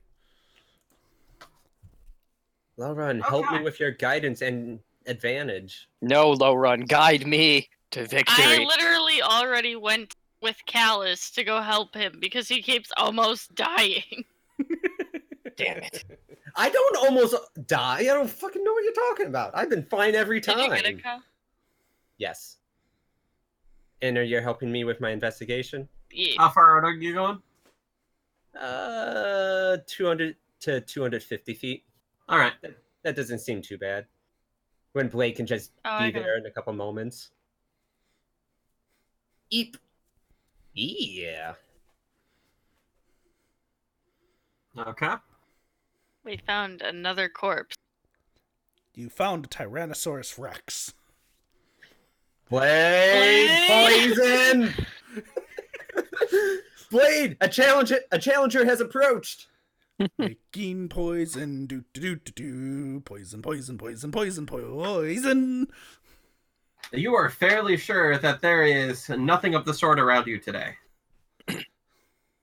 Lauren, help me Okay. with your guidance and advantage. No, low run, guide me to I victory. literally already went with Callus to go help him because he keeps almost dying. Damn it. I don't almost die. I don't fucking know what you're talking about. I've been fine every Did time. you get it, Kyle? Yes. And are you helping me with my investigation? Yeah. How far out are you going? 200 to 250 feet. All right. That doesn't seem too bad. When Blake can just Oh, be I got there in a couple moments. Eep. Yeah. Okay. We found another corpse. You found a Tyrannosaurus Rex. Blade poison. Blade, a challenger has approached. Making poison, do do do do do. Poison, poison, poison, poison, poison. You are fairly sure that there is nothing of the sort around you today.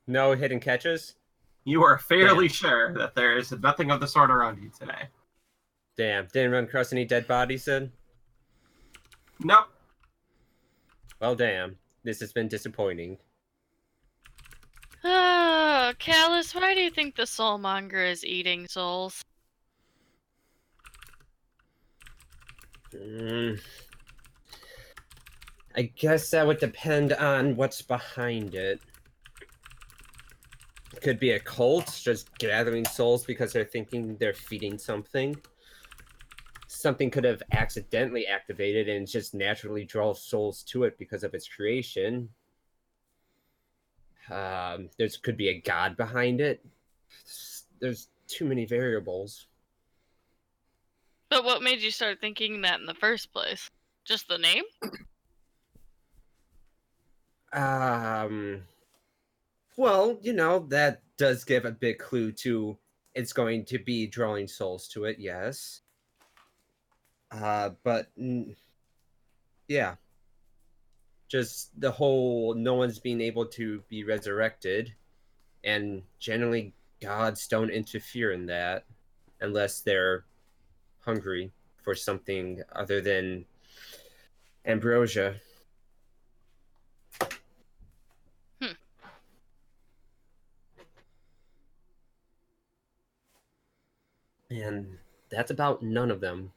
No hidden catches? You are fairly sure that there is nothing of the sort around you today. Damn, didn't run across any dead bodies then? Nope. Well, damn. This has been disappointing. Oh, Callus, why do you think the soulmonger is eating souls? I guess that would depend on what's behind it. It could be a cult just gathering souls because they're thinking they're feeding something. Something could have accidentally activated and just naturally draws souls to it because of its creation. There could be a god behind it. There's too many variables. But what made you start thinking that in the first place? Just the name? Well, that does give a big clue to it's going to be drawing souls to it, yes. Yeah. Just the whole no one's being able to be resurrected, and generally gods don't interfere in that unless they're hungry for something other than ambrosia. And that's about none of them.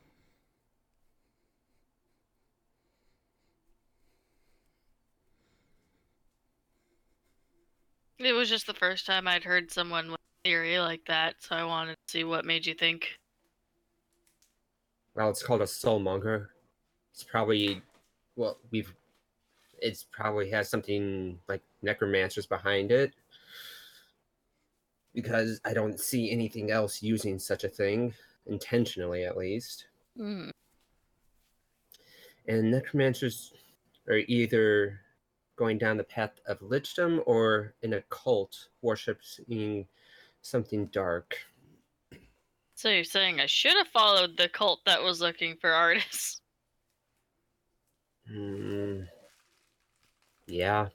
It was just the first time I'd heard someone with a theory like that, so I wanted to see what made you think. Well, it's called a soulmonger. It's probably, it's probably has something like necromancers behind it. Because I don't see anything else using such a thing, intentionally at least. Mm. And necromancers are either going down the path of lichdom or in a cult worshipping something dark. So you're saying I should have followed the cult that was looking for artists? Yeah.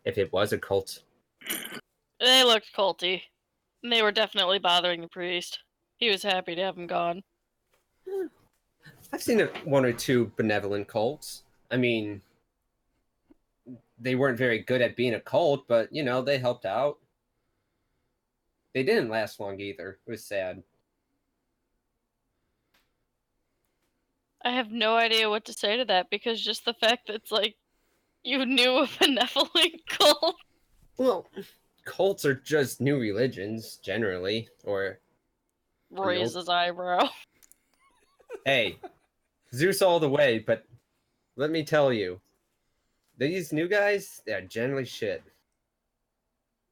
If it was a cult. They looked culty. And they were definitely bothering the priest. He was happy to have him gone. I've seen one or two benevolent cults. I mean, they weren't very good at being a cult, but you know, they helped out. They didn't last long either. It was sad. I have no idea what to say to that because just the fact that it's like you knew a benevolent cult. Well, cults are just new religions generally, or Raise his eyebrow. hey, Zeus all the way, but let me tell you, these new guys, they're generally shit.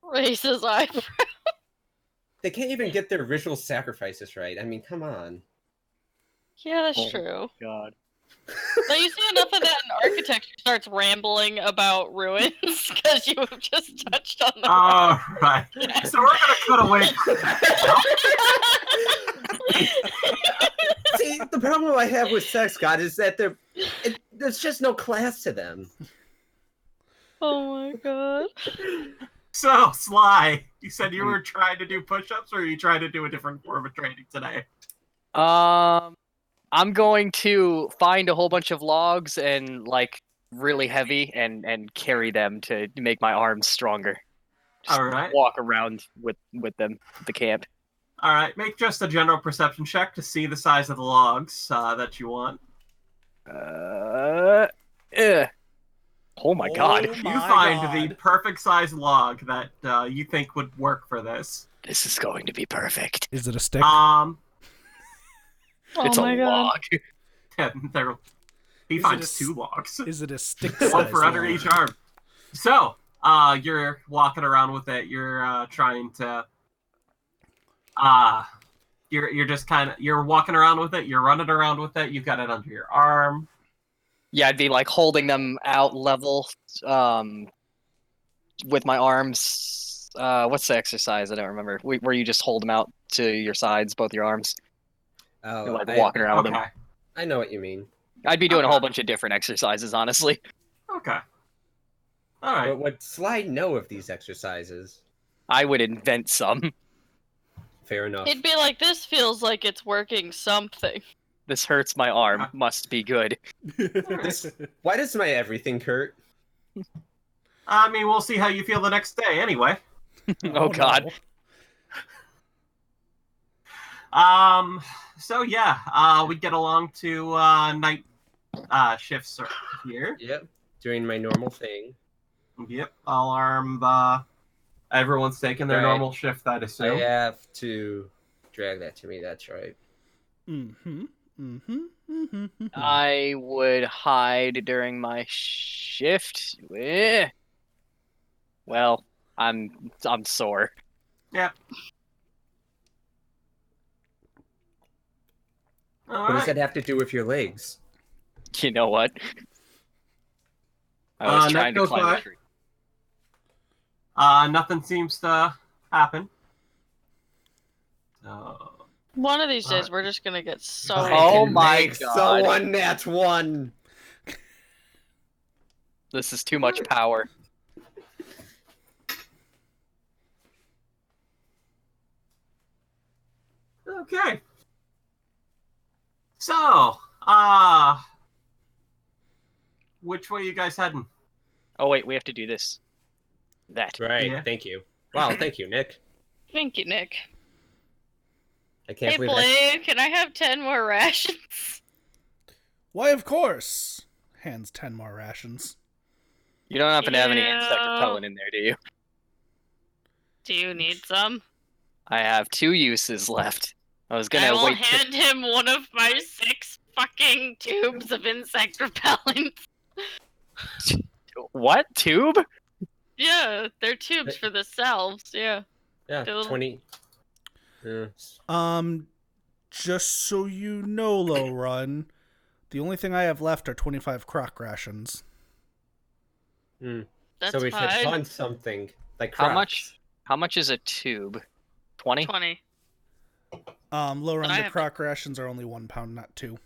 Raise his eyebrow. They can't even get their ritual sacrifices right. I mean, come on. Yeah, that's Oh. true. God. Now you see enough of that in architecture starts rambling about ruins because you have just touched on the All right. So we're gonna cut away. See, the problem I have with sex god is that there's just no class to them. Oh my god. So Sly, you said you were trying to do push-ups, or are you trying to do a different form of training today? I'm going to find a whole bunch of logs and like really heavy and carry them to make my arms stronger. Just All right. walk around with them at the camp. All right. Make just a general perception check to see the size of the logs that you want. Oh my god. Oh You my find God. the perfect size log that you think would work for this. This is going to be perfect. Is it a stick? It's Oh a my god. log. He Is finds it a 2 logs. Is it a stick? One size for under log? each arm. So, you're walking around with it. You're trying to. You're just kind of you're walking around with it. You're running around with it. You've got it under your arm. Yeah, I'd be like holding them out level, with my arms. What's the exercise? I don't remember. Where you just hold them out to your sides, both your arms. Oh, You're like walking around with them. Okay. I know what you mean. I'd be doing a Okay. whole bunch of different exercises, honestly. Okay. All right. But would Sly know of these exercises? I would invent some. Fair enough. It'd be like, this feels like it's working something. This hurts my arm. Must be good. Why does my everything hurt? I mean, we'll see how you feel the next day, anyway. Oh, God. No. So yeah, we get along to night shifts here. Yep. Doing my normal thing. Yep. All arm. Everyone's taking their Right. normal shift, I'd I assume. have to drag that to me, that's right. Mm-hmm. Mm-hmm. Mm-hmm. I would hide during my shift. Well, I'm sore. All What does right. that have to do with your legs? You know what? I was Night trying to goes climb by. a tree. Nothing seems to happen. So, One of these days, we're just gonna get so. I Oh can my make God. Someone that's one. This is too much power. okay. So, which way you guys heading? Oh wait, we have to do this. That. Right, Yeah. thank you. Wow, thank you, Nick. Thank you, Nick. I can't Hey, believe Blade, can I have 10 more rations? Why, of course. Hands 10 more rations. You don't happen to have any insect Yeah. repellent in there, do you? Do you need some? I have 2 uses left. I was gonna I will wait. to- hand him one of my 6 fucking tubes of insect repellent. What tube? Yeah, they're tubes for the cells, yeah. Yeah, Cool. 20. Just so you know, Low Run, the only thing I have left are 25 croc rations. That's So we should fine. hunt something. Like How crocs. much? How much is a tube? 20? 20. Low Run, I the have- croc rations are only 1 pound, not 2.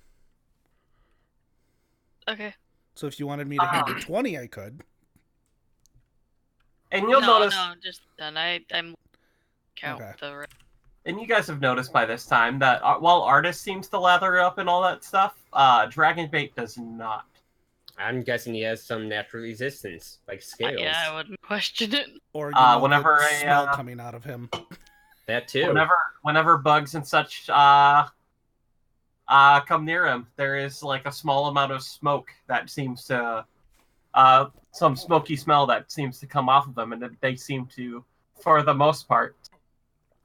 Okay. So if you wanted me to hand you 20, I could. And you'll no, notice. no, just then. I'm count Okay. the. And you guys have noticed by this time that while Artist seems to lather up and all that stuff, Dragonbait does not. I'm guessing he has some natural resistance, like scales. Yeah, I wouldn't question it. Or whenever the a, smell coming out of him. That too. Whenever bugs and such come near him, there is like a small amount of smoke that seems to some smoky smell that seems to come off of them, and they seem to, for the most part,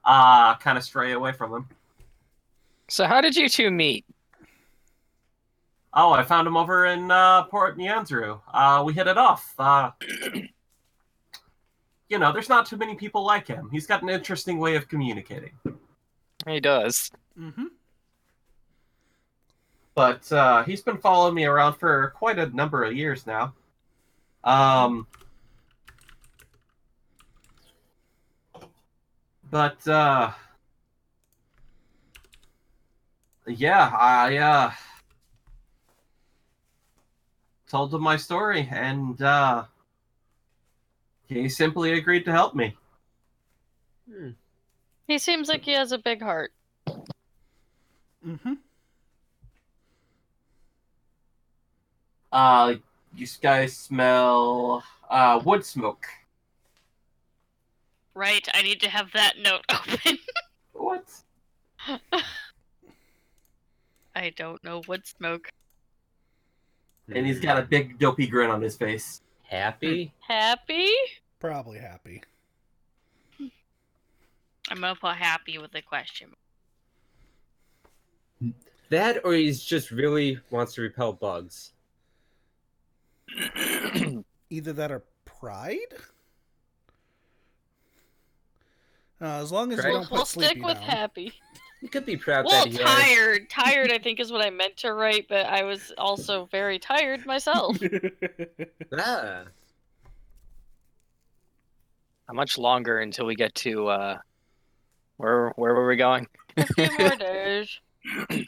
kind of stray away from him. So how did you two meet? Oh, I found him over in Port Nyanzaru. We hit it off. There's not too many people like him. He's got an interesting way of communicating. He does. Mm-hmm. But he's been following me around for quite a number of years now. Yeah, I told him my story, and he simply agreed to help me. He seems like he has a big heart. Mm-hmm. You guys smell wood smoke. Right, I need to have that note open. What? I don't know wood smoke. And he's got a big dopey grin on his face. Happy? Happy? Probably happy. I'm gonna put happy with a question. That, or he's just really wants to repel bugs. Either that or pride? As long as you don't We'll put sleepy stick with down. happy. He could be proud Well, that he tired. Tired, I think, is what I meant to write, but I was also very tired myself. Ah. How much longer until we get to where were we going? A few more days. And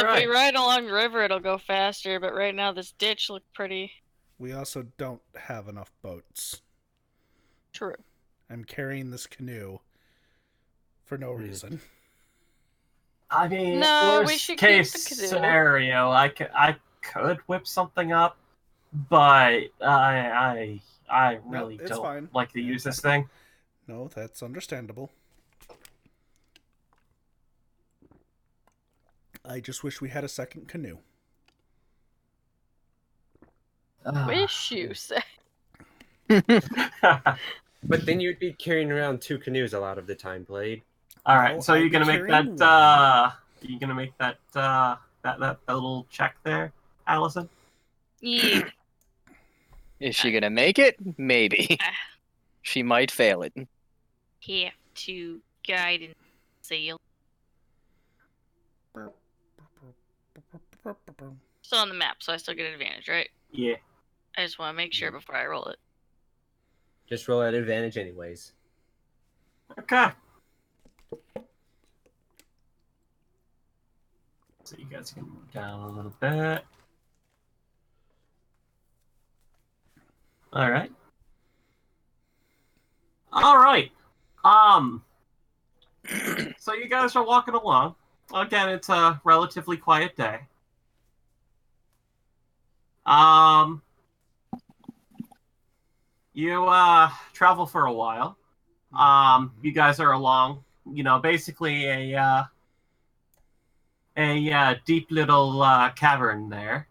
if we ride along the river, it'll go faster, but right now this ditch looks pretty. We also don't have enough boats. True. I'm carrying this canoe for no reason. I mean, No, we worst should keep case the canoe. scenario, I could whip something up, but I really it's don't fine. like to use this thing. No, that's understandable. I just wish we had a second canoe. Wish you say. But then you'd be carrying around 2 canoes a lot of the time, Blade. All right, No, so I'd you're be gonna make carrying that. You gonna make that that little check there, Allison? Yeah. Is she gonna make it? Maybe. She might fail it. Have to guide and sail. Still on the map, so I still get an advantage, right? Yeah. I just want to make sure before I roll it. Just roll at advantage anyways. Okay. So you guys can move down a little bit. All right. All right. So you guys are walking along. Again, it's a relatively quiet day. You travel for a while. You guys are along, basically a deep little cavern there,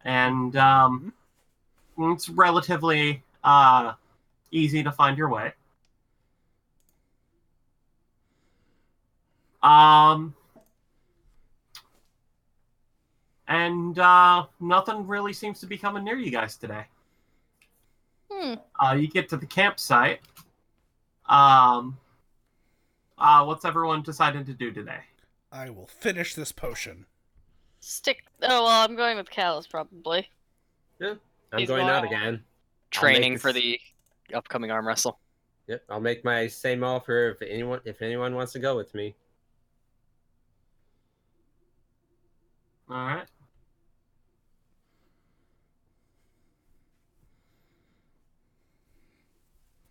and it's relatively easy to find your way. And nothing really seems to be coming near you guys today. You get to the campsite. What's everyone deciding to do today? I will finish this potion. Oh, well, I'm going with Callus, probably. Yeah, I'm He's going out going- again. Training for the upcoming arm wrestle. Yep, I'll make my same offer if anyone wants to go with me. All right.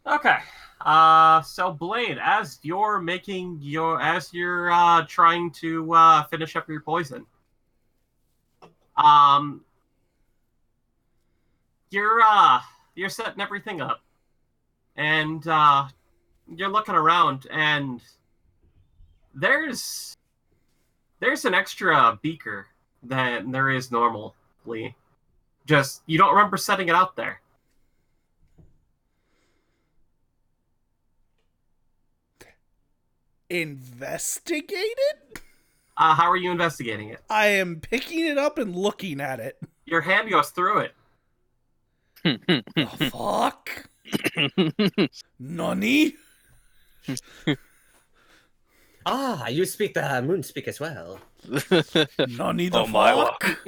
Okay. So Blade, as you're trying to finish up your poison, um, you're setting everything up, and you're looking around, and there's an extra beaker than there is normally. Just you don't remember setting it out there. Investigated? How are you investigating it? I am picking it up and looking at it. Your hand goes through it. The fuck? Nani? Ah, you speak the moon speak as well. Nani the Oh my fuck?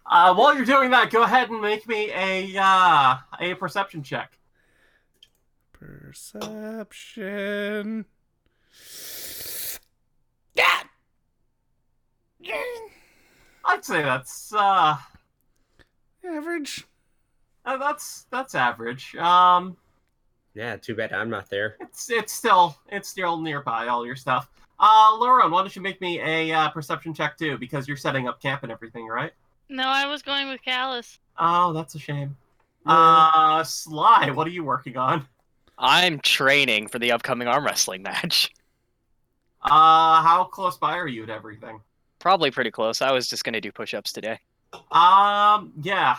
While you're doing that, go ahead and make me a perception check. Perception. Yeah. I'd say that's Average. that's average. Yeah, too bad I'm not there. It's still nearby all your stuff. Lauren, why don't you make me a perception check too, because you're setting up camp and everything, right? No, I was going with Callus. Oh, that's a shame. Yeah. Sly, what are you working on? I'm training for the upcoming arm wrestling match. How close by are you to everything? Probably pretty close. I was just gonna do push-ups today. Yeah.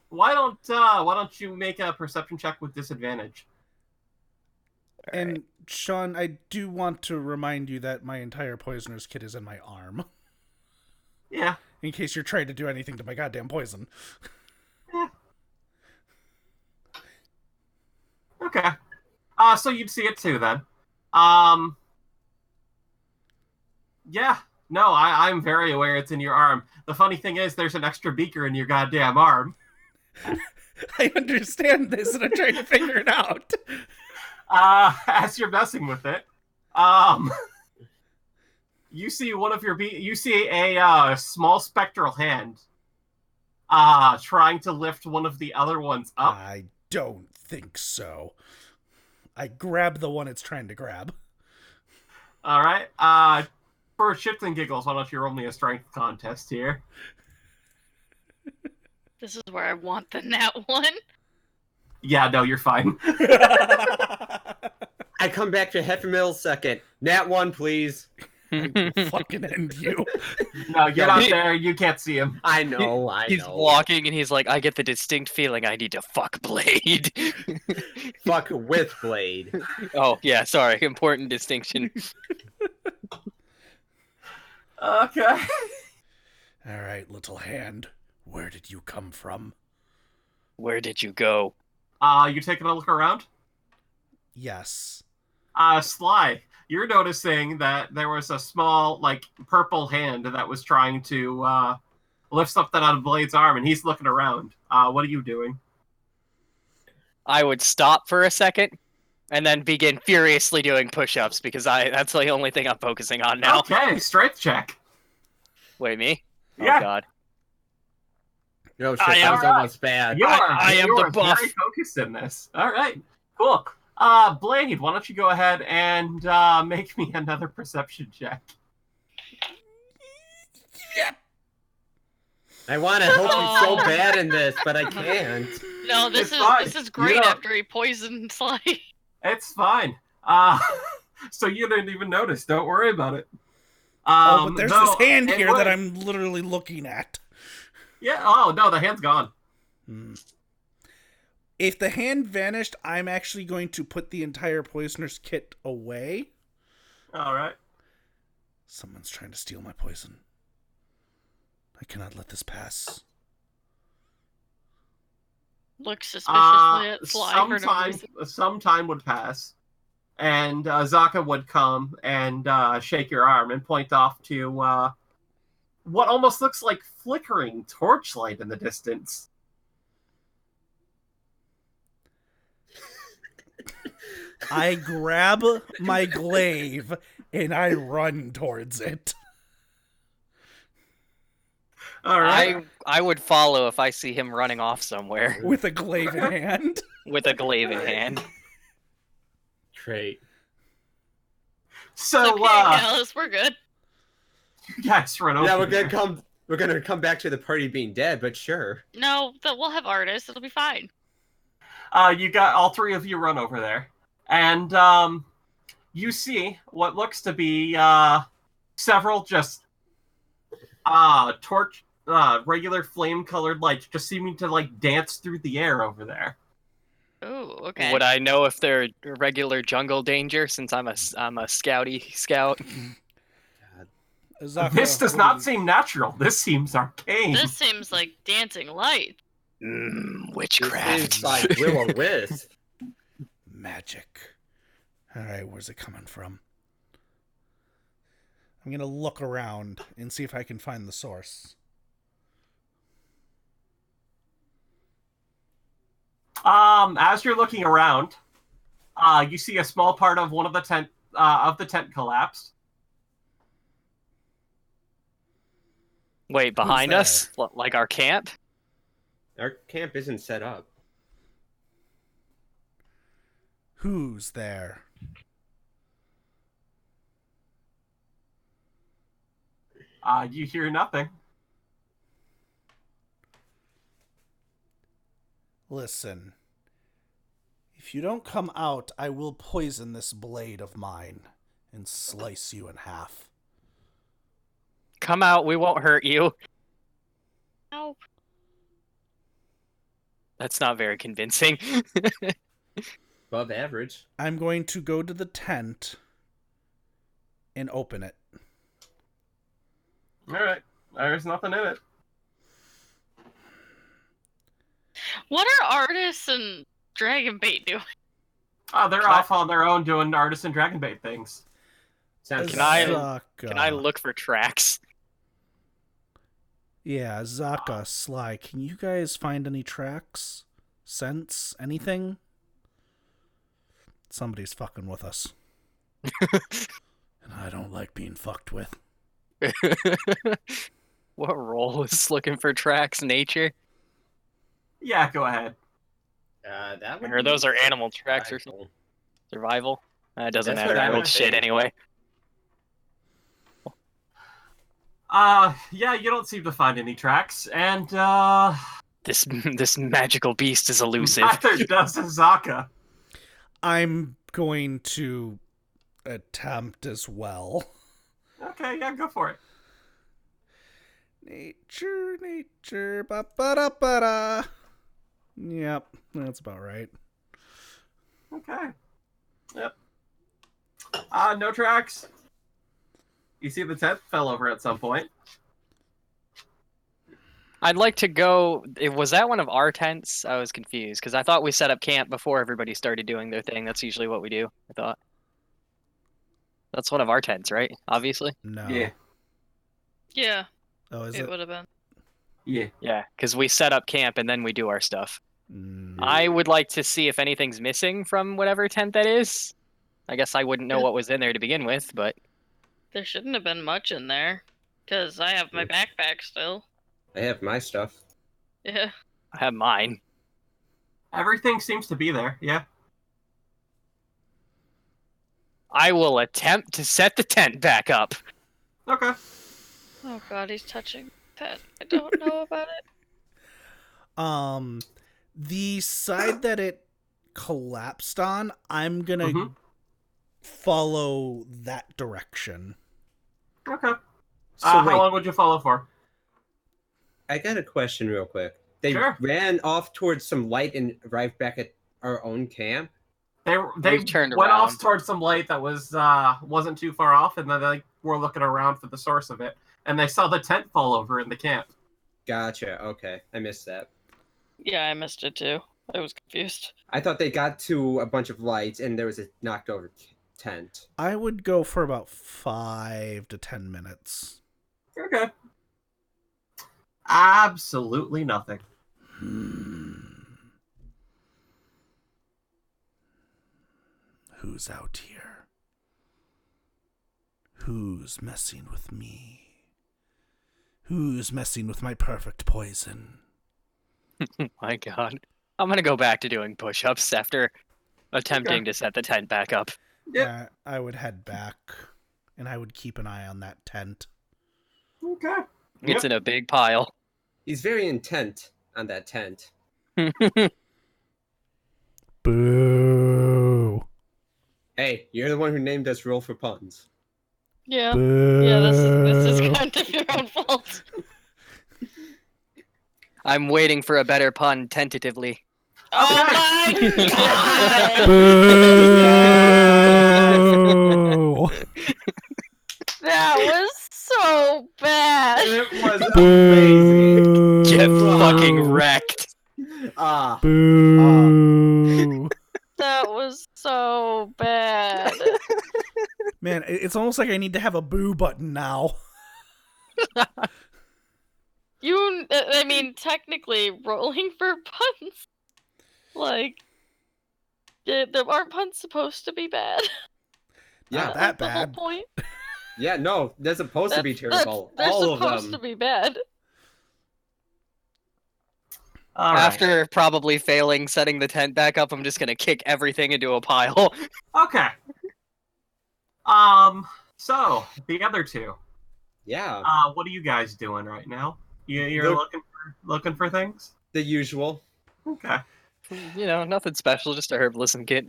Why don't you make a perception check with disadvantage? And Sean, I do want to remind you that my entire poisoner's kit is in my arm. Yeah. In case you're trying to do anything to my goddamn poison. Okay. So you'd see it too then. Yeah. No, I'm very aware it's in your arm. The funny thing is there's an extra beaker in your goddamn arm. I understand this and I'm trying to figure it out. As you're messing with it, you see you see a small spectral hand trying to lift one of the other ones up. I don't think so. I grab the one it's trying to grab. All right. For shits and giggles, why don't you roll me a strength contest here? This is where I want the nat one. Yeah, no, you're fine. I come back to half a millisecond. Nat 1, please. Fucking end you. No, get out there. You can't see him. I know. He's walking and he's like, I get the distinct feeling I need to fuck Blade. Fuck with Blade. Oh, yeah, sorry. Important distinction. Okay. All right, little hand. Where did you come from? Where did you go? You taking a look around? Yes. Sly, you're noticing that there was a small, like, purple hand that was trying to lift something out of Blade's arm, and he's looking around. What are you doing? I would stop for a second and then begin furiously doing push-ups because that's the only thing I'm focusing on now. Okay, strength check. Wait, me? Yeah. Oh, God. No shit, I that am- was almost bad. I am the You're buff. very focused in this. All right, cool. Blade, why don't you go ahead and make me another perception check? I want to help you so bad in this, but I can't. No, It's fine. this is great You know- after he poisoned Sly. It's fine. So you didn't even notice. Don't worry about it. Oh, but there's no, this hand it here would- that I'm literally looking at. Yeah. Oh no, the hand's gone. If the hand vanished, I'm actually going to put the entire poisoner's kit away. All right. Someone's trying to steal my poison. I cannot let this pass. Look suspiciously at Sly for no sometime, reason. some time would pass, and Zaka would come and shake your arm and point off to what almost looks like flickering torchlight in the distance. I grab my glaive and I run towards it. All right. I would follow if I see him running off somewhere With a glaive in hand. with a glaive in hand. Great. So, It's okay, Alice, we're good. you guys run over. Yeah, we're there. gonna come back to the party being dead, but sure. No, we'll have artists. It'll be fine. You got all three of you run over there, and you see what looks to be several just torch, regular flame-colored lights just seeming to like dance through the air over there. Ooh, okay. Would I know if they're regular jungle danger since I'm a scouty scout? Zaka, This does what not do you- seem natural. This seems arcane. This seems like dancing light. This Witchcraft. is like will-o-wisp. magic. All right, where's it coming from? I'm gonna look around and see if I can find the source. As you're looking around, you see a small part of one of the tent collapsed. Wait, behind there? us? Like our camp? Our camp isn't set up. Who's there? You hear nothing. Listen. If you don't come out, I will poison this blade of mine and slice you in half. Come out, we won't hurt you. No. That's not very convincing. Above average. I'm going to go to the tent and open it. All right, there's nothing in it. What are artists and dragon bait doing? They're off on their own doing artist and dragon bait things. Sounds Can I- Zaka. Can I look for tracks? Yeah, Zaka, Sly, can you guys find any tracks? Scents? Anything? Somebody's fucking with us. And I don't like being fucked with. What role is looking for tracks? Nature? Yeah, go ahead. That would Or those be are animal tracks or something? Survival? That doesn't That's matter. what I I would rolled shit think. anyway. Yeah, you don't seem to find any tracks, and This magical beast is elusive. neither does Azaka. I'm going to attempt as well. Okay, yeah, go for it. Nature, ba-ba-da-ba-da. Yep, that's about right. Okay. Yep. No tracks. You see the tent fell over at some point. I'd like to go. Was that one of our tents? I was confused because I thought we set up camp before everybody started doing their thing. That's usually what we do. I thought. That's one of our tents, right? Obviously. No. Yeah. Yeah, Oh, is it it? would have been. Yeah. Yeah, because we set up camp and then we do our stuff. Mm, I would like to see if anything's missing from whatever tent that is. I guess I wouldn't know what was in there to begin with, but There shouldn't have been much in there, because I have my backpack still. I have my stuff. Yeah. I have mine. Everything seems to be there. Yeah. I will attempt to set the tent back up. Okay. Oh god, he's touching that. I don't know about it. The side that it collapsed on, I'm gonna Mhm. follow that direction. Okay. So How wait, long would you follow for? I got a question real quick. They Sure. ran off towards some light and arrived back at our own camp. They We've turned went around. off towards some light that wasn't too far off, and then they were looking around for the source of it, and they saw the tent fall over in the camp. Gotcha. Okay, I missed that. Yeah, I missed it too. I was confused. I thought they got to a bunch of lights and there was a knocked over tent. I would go for about 5 to 10 minutes. Okay. Absolutely nothing. Who's out here? Who's messing with me? Who's messing with my perfect poison? My God. I'm gonna go back to doing push-ups after attempting to set the tent back up. Yep. I would head back, and I would keep an eye on that tent. Okay. It's Yep. in a big pile. He's very intent on that tent. Boo. Hey, you're the one who named us Role4Puns. Yeah. Boo. Yeah, this is kind of your own fault. I'm waiting for a better pun tentatively. Oh my god! Boo. That was so bad. It was Boo. Get fucking wrecked. Ah, Boo. That was so bad. Man, it's almost like I need to have a boo button now. I mean, technically, rolling for puns. Like, there aren't puns supposed to be bad. Not yeah, that The whole bad. point. yeah. No, they're supposed to be terrible. They're All of supposed them. to be bad. All right. After probably failing setting the tent back up, I'm just gonna kick everything into a pile. Okay. So the other two. Yeah, What are you guys doing right now? You're Look- looking for things. the usual. Okay. You know, nothing special, just a herbalist kit.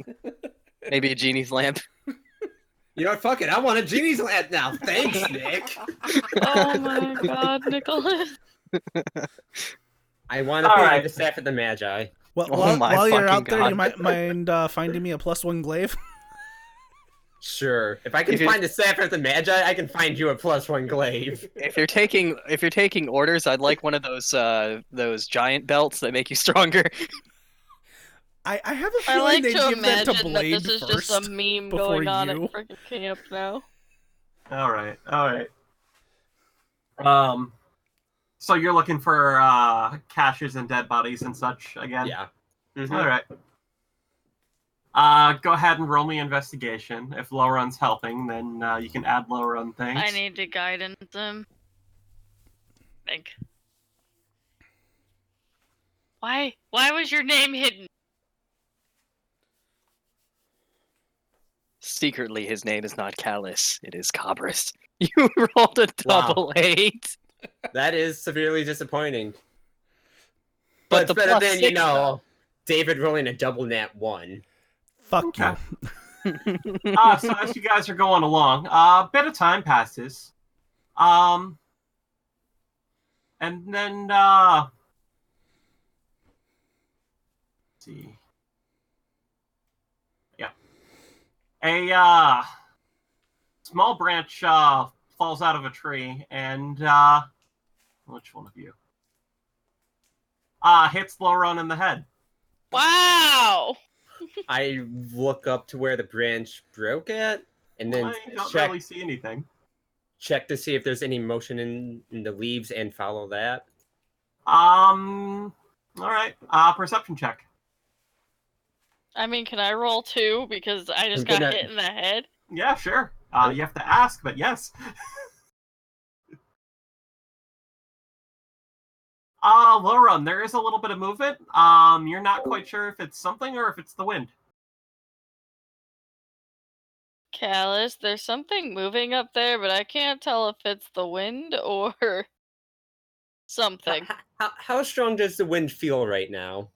Maybe a genie's lamp. You know what? Fuck it. I want a genie's lamp now. Thanks, Nick. Oh my god, Nicholas. I want to All be right. the staff of the Magi. Well, Oh my while you're fucking out there, God. you might mind finding me a +1 glaive. Sure. If I can If you- find the staff of the Magi, I can find you a +1 glaive. If you're taking orders, I'd like one of those giant belts that make you stronger. I have a I feeling like they to give that to imagine that Blade this is first. just a meme before going on you. at freaking camp now. All right. So you're looking for caches and dead bodies and such again? Yeah. Mhm. All right. Go ahead and roll me investigation. If low run's helping, then you can add low run things. I need to guidance him. Think. Why was your name hidden? Secretly, his name is not Callus. It is Cabris. You rolled a Wow. double 8. That is severely disappointing. But But the it's better plus than, 6, though. David rolling a double nat 1. Fuck Okay. you. So as you guys are going along, a bit of time passes. And then let's see. Yeah. A small branch falls out of a tree and which one of you? Hits Loron in the head. Wow! I look up to where the branch broke at, and then You don't check really see anything. check to see if there's any motion in the leaves and follow that. All right. Perception check. I mean, can I roll too? Because I just I'm got gonna- hit in the head. Yeah, sure. You have to ask, but yes. Loran, there is a little bit of movement. You're not quite sure if it's something or if it's the wind. Callus, there's something moving up there, but I can't tell if it's the wind or something. How strong does the wind feel right now?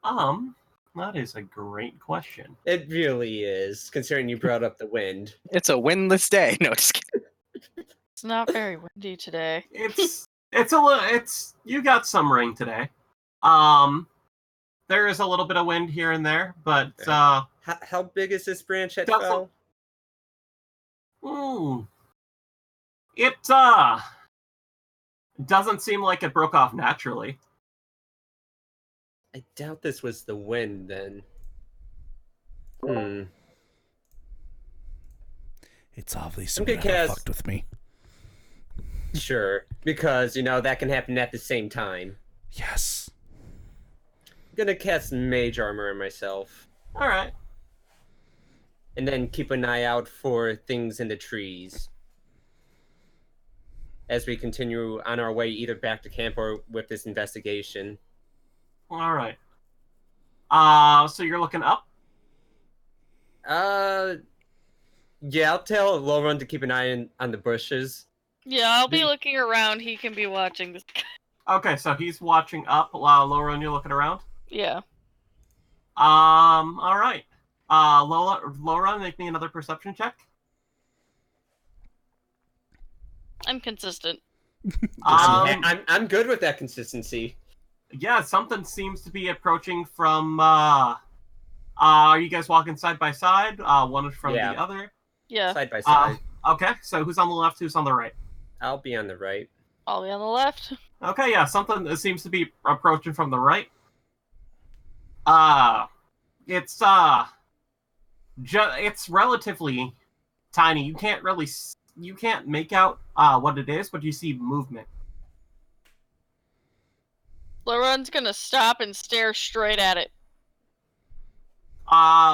That is a great question. It really is, considering you brought up the wind. It's a windless day. No, just kidding. It's not very windy today. It's you got some rain today. There is a little bit of wind here and there, but How big is this branch that Doesn't- fell? it doesn't seem like it broke off naturally. I doubt this was the wind then. Hmm. It's obviously Okay, Kaz. fucked with me. Sure. Because, that can happen at the same time. Yes. I'm gonna cast mage armor on myself. All right. And then keep an eye out for things in the trees. as we continue on our way either back to camp or with this investigation. All right. So you're looking up? Yeah, I'll tell Lauren to keep an eye on the bushes. Yeah, I'll be looking around. He can be watching this. Okay, so he's watching up while Lauren, you're looking around? Yeah. All right. Laura, make me another perception check. I'm consistent. I'm good with that consistency. Yeah, something seems to be approaching from, are you guys walking side by side? One is from the other? Yeah. Side by side. Okay, so who's on the left, who's on the right? I'll be on the right. I'll be on the left. Okay, yeah, something that seems to be approaching from the right. It's relatively tiny. You can't make out what it is, but you see movement. Lauren's gonna stop and stare straight at it.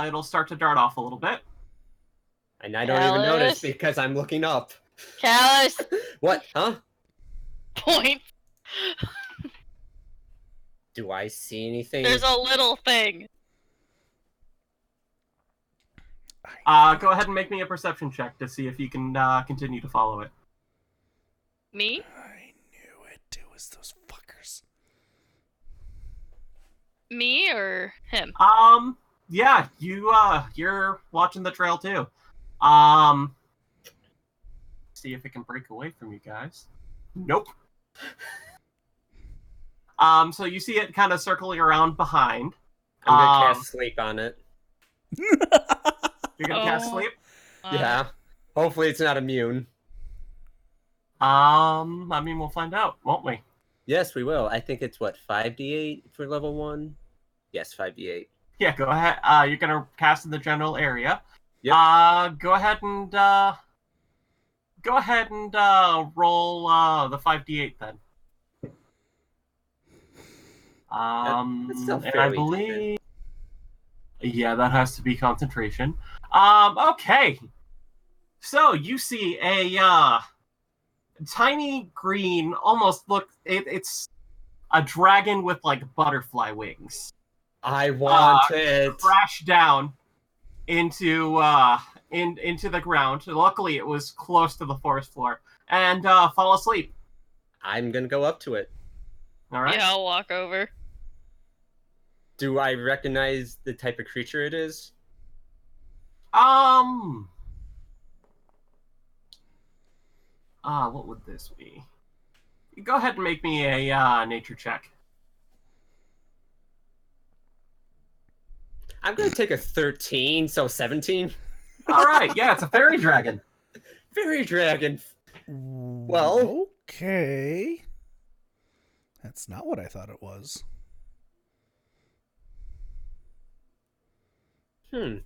It'll start to dart off a little bit. And I don't even Callus? notice because I'm looking up. Callus! What? Huh? Point. Do I see anything? There's a little thing. Go ahead and make me a perception check to see if you can continue to follow it. Me? I knew it. It was those fuckers. Me or him? Yeah, you're watching the trail too. See if it can break away from you guys. Nope. So you see it kind of circling around behind. I'm gonna cast sleep on it. You're gonna cast sleep? Yeah. Hopefully it's not immune. I mean, we'll find out, won't we? Yes, we will. I think it's what, 5d8 for level 1? Yes, 5d8. Yeah, go ahead. You're gonna cast in the general area. Yep. Go ahead and roll the 5d8 then. That's still and I fairly believe, yeah, that has to be concentration. Okay. So you see a tiny green, almost it's a dragon with like butterfly wings. I want it. Crash down into into the ground. Luckily, it was close to the forest floor, and fall asleep. I'm gonna go up to it. All right. Yeah, I'll walk over. Do I recognize the type of creature it is? What would this be? Go ahead and make me a nature check. I'm gonna take a 13, so 17. All right. Yeah, it's a fairy dragon. Fairy dragon. Well, okay. That's not what I thought it was. I've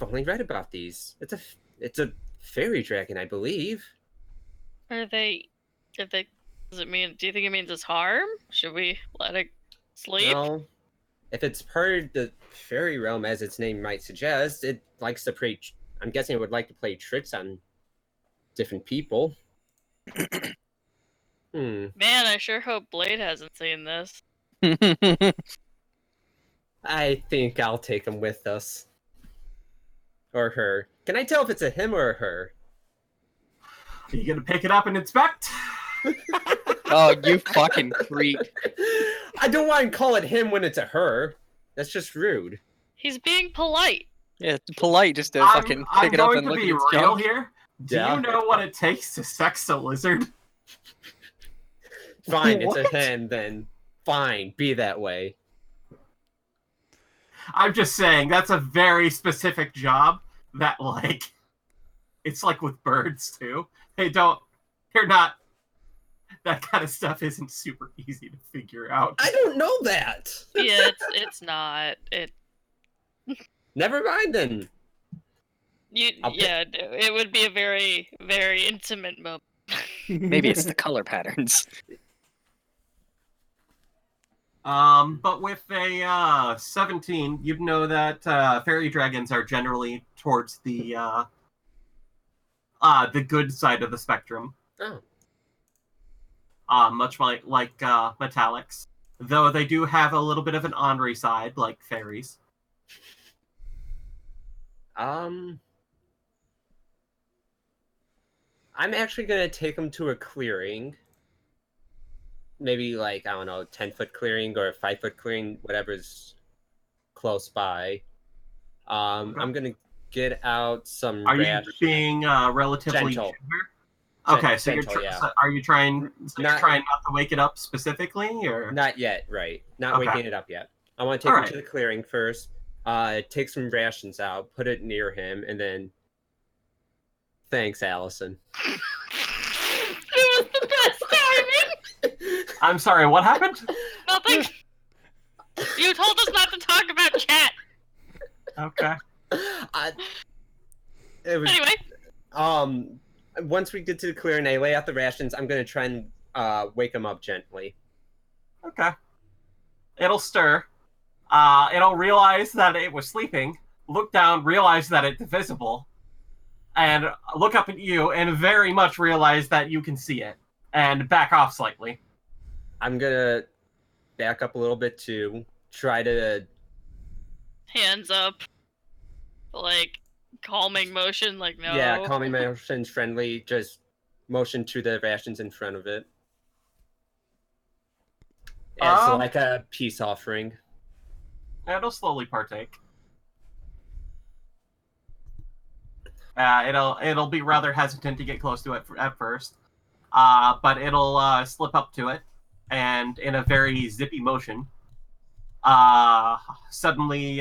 only read about these. It's a fairy dragon, I believe. Does it mean, do you think it means it's harm? Should we let it sleep? No. If it's part of the fairy realm, as its name might suggest, it likes to play. I'm guessing it would like to play tricks on different people. Man, I sure hope Blade hasn't seen this. I think I'll take him with us. Or her. Can I tell if it's a him or a her? Are you gonna pick it up and inspect? Oh, you fucking creep. I don't want to call it him when it's a her. That's just rude. He's being polite. Yeah, it's polite just to fucking pick it up and look at its I'm going to be real junk. here. Do Yeah. you know what it takes to sex a lizard? Fine, it's a What? hen then. Fine, be that way. I'm just saying, that's a very specific job that, like, it's like with birds, too. They're not, that kind of stuff isn't super easy to figure out. I don't know that. Yeah, it's not. Never mind then. It would be a very, very intimate moment. Maybe it's the color patterns. But with a 17, you'd know that fairy dragons are generally towards the good side of the spectrum. Oh. Much like metallics, though they do have a little bit of an ornery side, like fairies. I'm actually gonna take him to a clearing. Maybe like, I don't know, 10-foot clearing or a 5-foot clearing, whatever's close by. Okay. I'm gonna get out some Are you rash. being relatively Gentle. Okay, so Gentle, yeah. so are you trying? So Not- you're trying not to wake it up specifically, or Not yet, right? Not Okay. waking it up yet. I want to take him Alright. to the clearing first. Take some rations out, put it near him, and then. Thanks, Allison. It was the best timing. I'm sorry, what happened? Nothing. You told us not to talk about chat. Okay. It was, Anyway, once we get to the clearing, I lay out the rations. I'm gonna try and wake him up gently. Okay. It'll stir. It'll realize that it was sleeping, look down, realize that it's visible, and look up at you, and very much realize that you can see it, and back off slightly. I'm gonna back up a little bit too. Try to. hands up. Like, calming motion, like, no. Yeah, calming motions, friendly. Just motion to the rations in front of it. As like a peace offering. It'll slowly partake. It'll be rather hesitant to get close to it at first, but it'll slip up to it, and in a very zippy motion, suddenly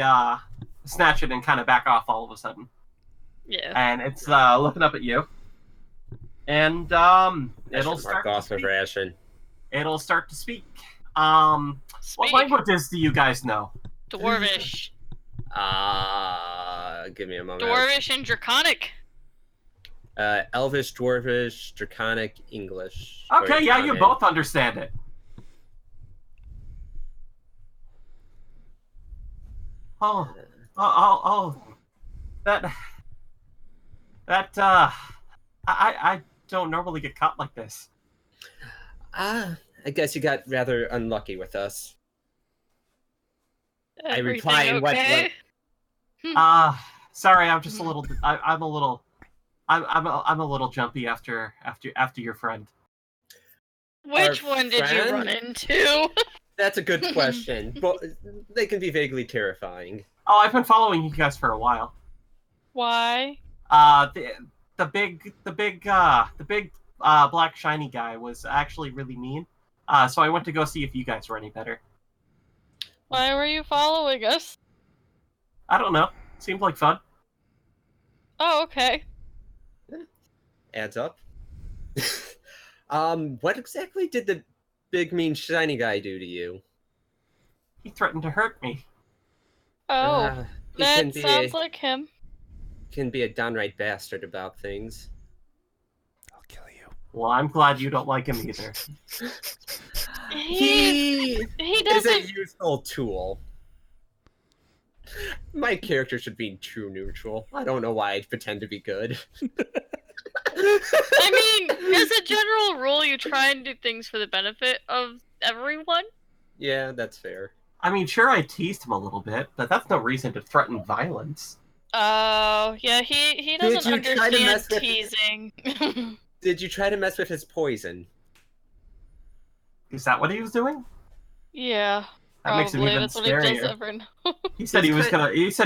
snatch it and kind of back off all of a sudden. Yeah. And it's looking up at you, and it'll start off to the speak. ration. It'll start to speak. What Speak. languages do you guys know? Dwarvish. Give me a moment. Dwarvish and Draconic. Elvish, Dwarvish, Draconic, English. Okay, or yeah, you Common. both understand it. Oh, I don't normally get caught like this. I guess you got rather unlucky with us. I Everything reply in what- okay? Sorry, I'm just a little. I'm a little jumpy after your friend. Which Our one did you friend? run into? That's a good question. Well, they can be vaguely terrifying. Oh, I've been following you guys for a while. Why? The big black shiny guy was actually really mean. So I went to go see if you guys were any better. Why were you following us? I don't know. Seemed like fun. Oh, okay. Adds up. What exactly did the big mean shiny guy do to you? He threatened to hurt me. Oh, He can that be sounds like him. can be a downright bastard about things. I'll kill you. Well, I'm glad you don't like him either. He Is a doesn't. useful tool. My character should be true neutral. I don't know why I'd pretend to be good. I mean, as a general rule, you try and do things for the benefit of everyone. Yeah, that's fair. I mean, sure, I teased him a little bit, but that's no reason to threaten violence. Oh, yeah, he Did doesn't you try to understand mess with- teasing. Did you try to mess with his poison? Is that what he was doing? Yeah, That makes him probably. even That's what he does scarier. every now. He said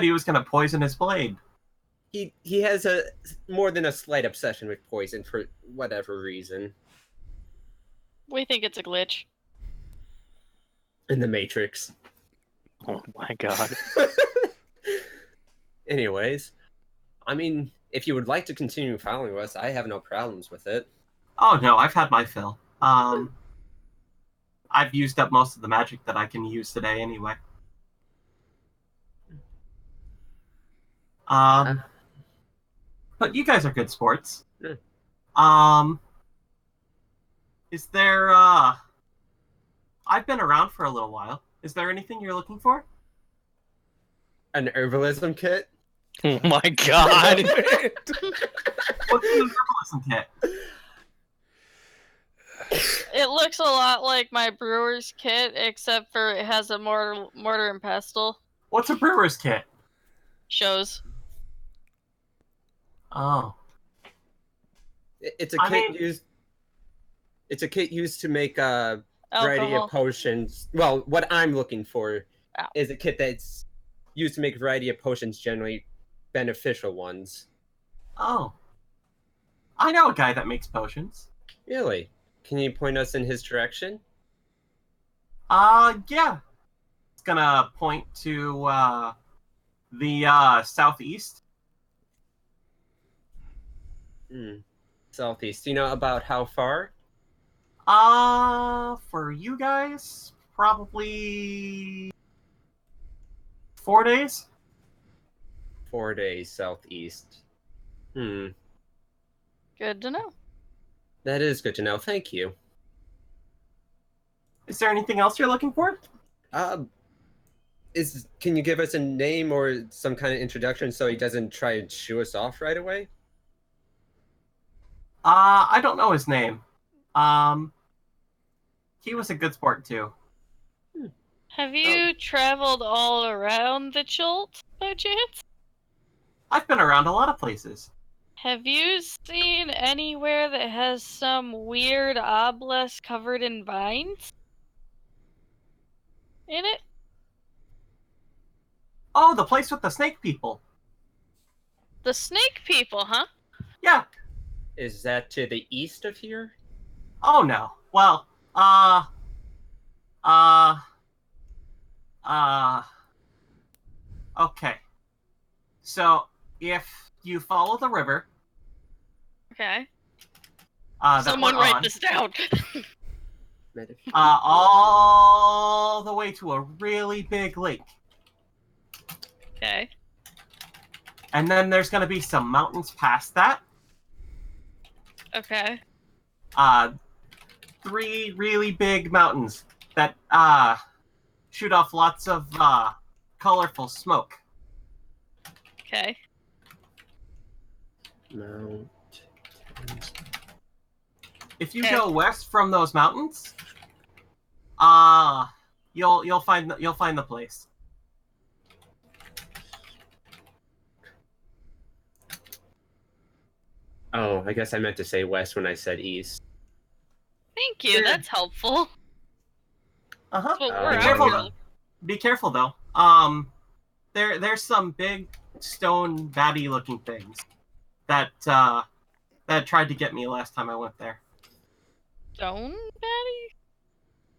he was gonna poison his blade. He has a more than a slight obsession with poison for whatever reason. We think it's a glitch. In the Matrix. Oh my god. Anyways, I mean, if you would like to continue following us, I have no problems with it. Oh no, I've had my fill. I've used up most of the magic that I can use today anyway. But you guys are good sports. Yeah. Is there I've been around for a little while. Is there anything you're looking for? An herbalism kit? Oh my god. What's the herbalism kit? It looks a lot like my brewer's kit, except for it has a mortar and pestle. What's a brewer's kit? Shows. Oh. It's a I kit mean- used. It's a kit used to make a variety Alcohol. of potions. Well, what I'm looking for Oh. is a kit that's used to make a variety of potions, generally beneficial ones. Oh. I know a guy that makes potions. Really? Can you point us in his direction? Yeah. It's gonna point to the southeast. Southeast. Do you know about how far? For you guys, probably 4 days. 4 days southeast. Good to know. That is good to know. Thank you. Is there anything else you're looking for? Can you give us a name or some kind of introduction so he doesn't try and shoo us off right away? I don't know his name. He was a good sport too. Have you traveled all around the Chult by chance? I've been around a lot of places. Have you seen anywhere that has some weird obelisk covered in vines in it? Oh, the place with the snake people. The snake people, huh? Yeah. Is that to the east of here? Oh no. Well, uh, okay. So if you follow the river, Okay. that Someone we're write on, this down. all the way to a really big lake, Okay. and then there's gonna be some mountains past that. Okay. 3 really big mountains that shoot off lots of colorful smoke. Okay. Mount. If you Okay. go west from those mountains, you'll find the place. Oh, I guess I meant to say west when I said east. Thank you. Yeah. That's helpful. Uh huh. That's what Oh, we're Be out careful. here. Be careful though. There's some big stone batty looking things that tried to get me last time I went there. Stone Daddy?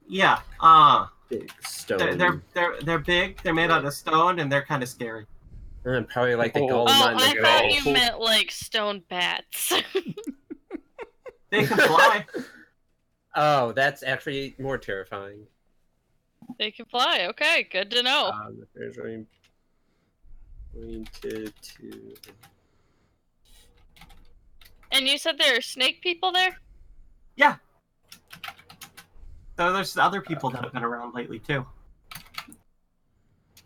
Yeah. Big stone. They're big. They're made out of stone and they're kind of scary. Probably like the Oh. golem Oh, on the I go. thought you meant like stone bats. They can fly. Oh, that's actually more terrifying. They can fly. Okay, good to know. There's only pointed to. And you said there are snake people there? Yeah. Though there's other people that have been around lately too.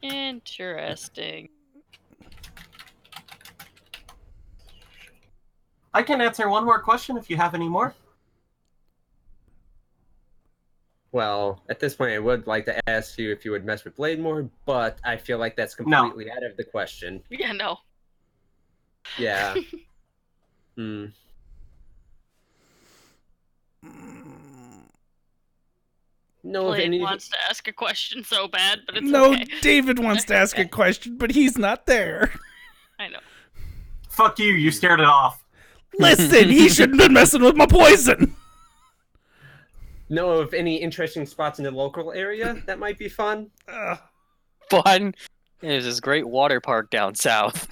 Interesting. I can answer one more question if you have any more. Well, at this point, I would like to ask you if you would mess with Blade more, but I feel like that's No. completely out of the question. Yeah, no. Yeah. Hmm. No, if Blade any. wants to ask a question so bad, but it's No, okay. David wants to ask a question, but he's not there. I know. Fuck you, you scared it off. Listen, he shouldn't have been messing with my poison. Know of any interesting spots in the local area that might be fun? Fun. There's this great water park down south.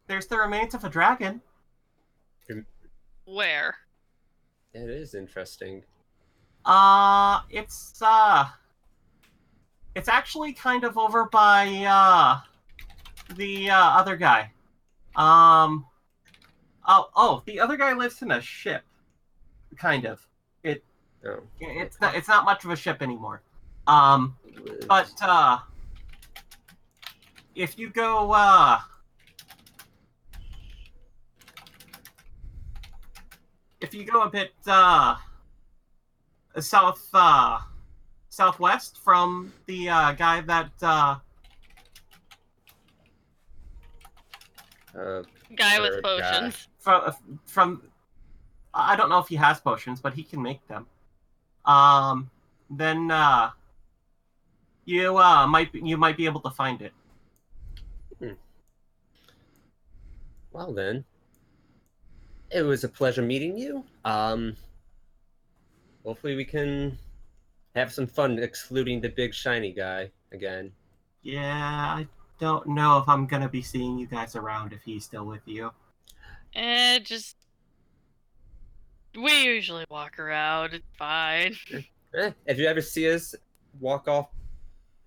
There's the remains of a dragon. Where? That is interesting. It's actually kind of over by the other guy. The other guy lives in a ship. Kind of. Oh. It's not much of a ship anymore. But if you go if you go a bit southwest from the guy that Guy with Third guy. potions. from I don't know if he has potions, but he can make them. Then you might be able to find it. Well then, it was a pleasure meeting you. Hopefully we can have some fun excluding the big shiny guy again. Yeah, I don't know if I'm gonna be seeing you guys around if he's still with you. Just we usually walk around. It's fine. If you ever see us walk off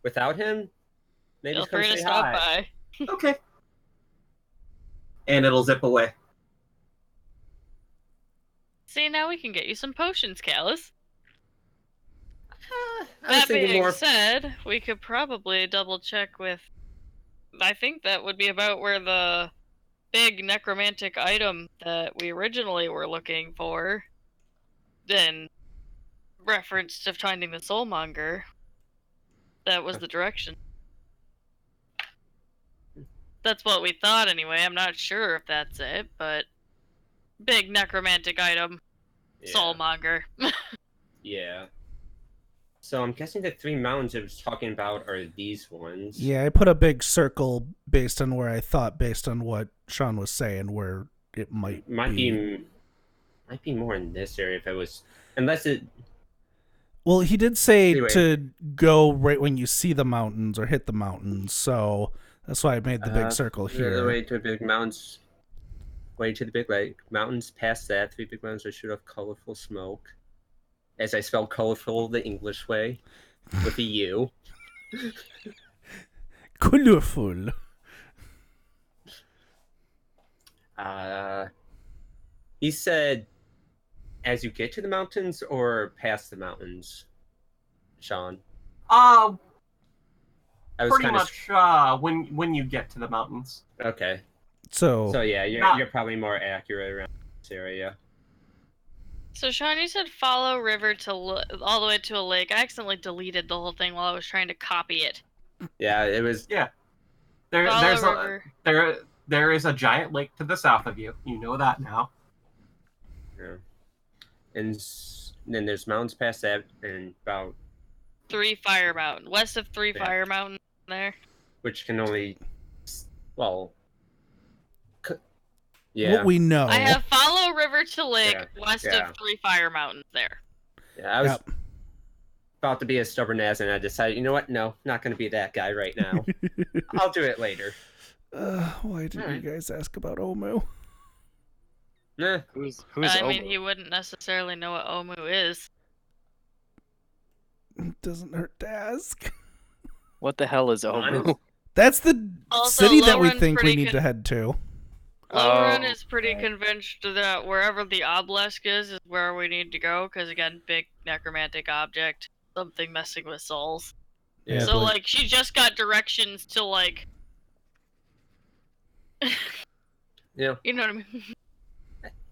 without him, maybe Feel come free to say stop hi. by. Okay. And it'll zip away. See, now we can get you some potions, Callus. I was That thinking being more. said, we could probably double check with. I think that would be about where the big necromantic item that we originally were looking for, then reference to finding the soulmonger. That was the direction. That's what we thought anyway. I'm not sure if that's it, but big necromantic item, soulmonger. Yeah. So I'm guessing the 3 mountains I was talking about are these ones. Yeah, I put a big circle based on where I thought, based on what Sean was saying, where it might be. Might be more in this area if I was, unless it. Well, he did say Anyway. to go right when you see the mountains or hit the mountains, so that's why I made the big circle The here. way to the big mountains. Way to the big like mountains. Past that, 3 big mountains are shoot off colorful smoke. As I spell colorful the English way, with a U. Colorful. He said, as you get to the mountains or past the mountains, Sean. I was Pretty kinda... much when you get to the mountains. Okay. So Yeah, you're probably more accurate around this area. So Sean, you said follow river to all the way to a lake. I accidentally deleted the whole thing while I was trying to copy it. Yeah, it was. Yeah. Follow river. There is a giant lake to the south of you. You know that now. Yeah. And then there's mountains past that, and about 3 Fire Mountain. West of 3 Yeah. Fire Mountain there. which can only, well, yeah. what we know. I have follow river to lake west Yeah. of 3 Fire Mountains there. Yeah, I was about to be as stubborn as, and I decided, you know what? No, not going to be that guy right now. I'll do it later. Why didn't you guys ask about Omu? Nah. Who's I Omu? mean, he wouldn't necessarily know what Omu is. It doesn't hurt to ask. What the hell is Omu? That's the Also, city that we Lowrun's think we pretty need to head to. Lowrun is pretty convinced that wherever the obelisk is where we need to go, because again, big necromantic object, something messing with souls. Yeah. So, like, she just got directions to, like... Yeah. You know what I mean?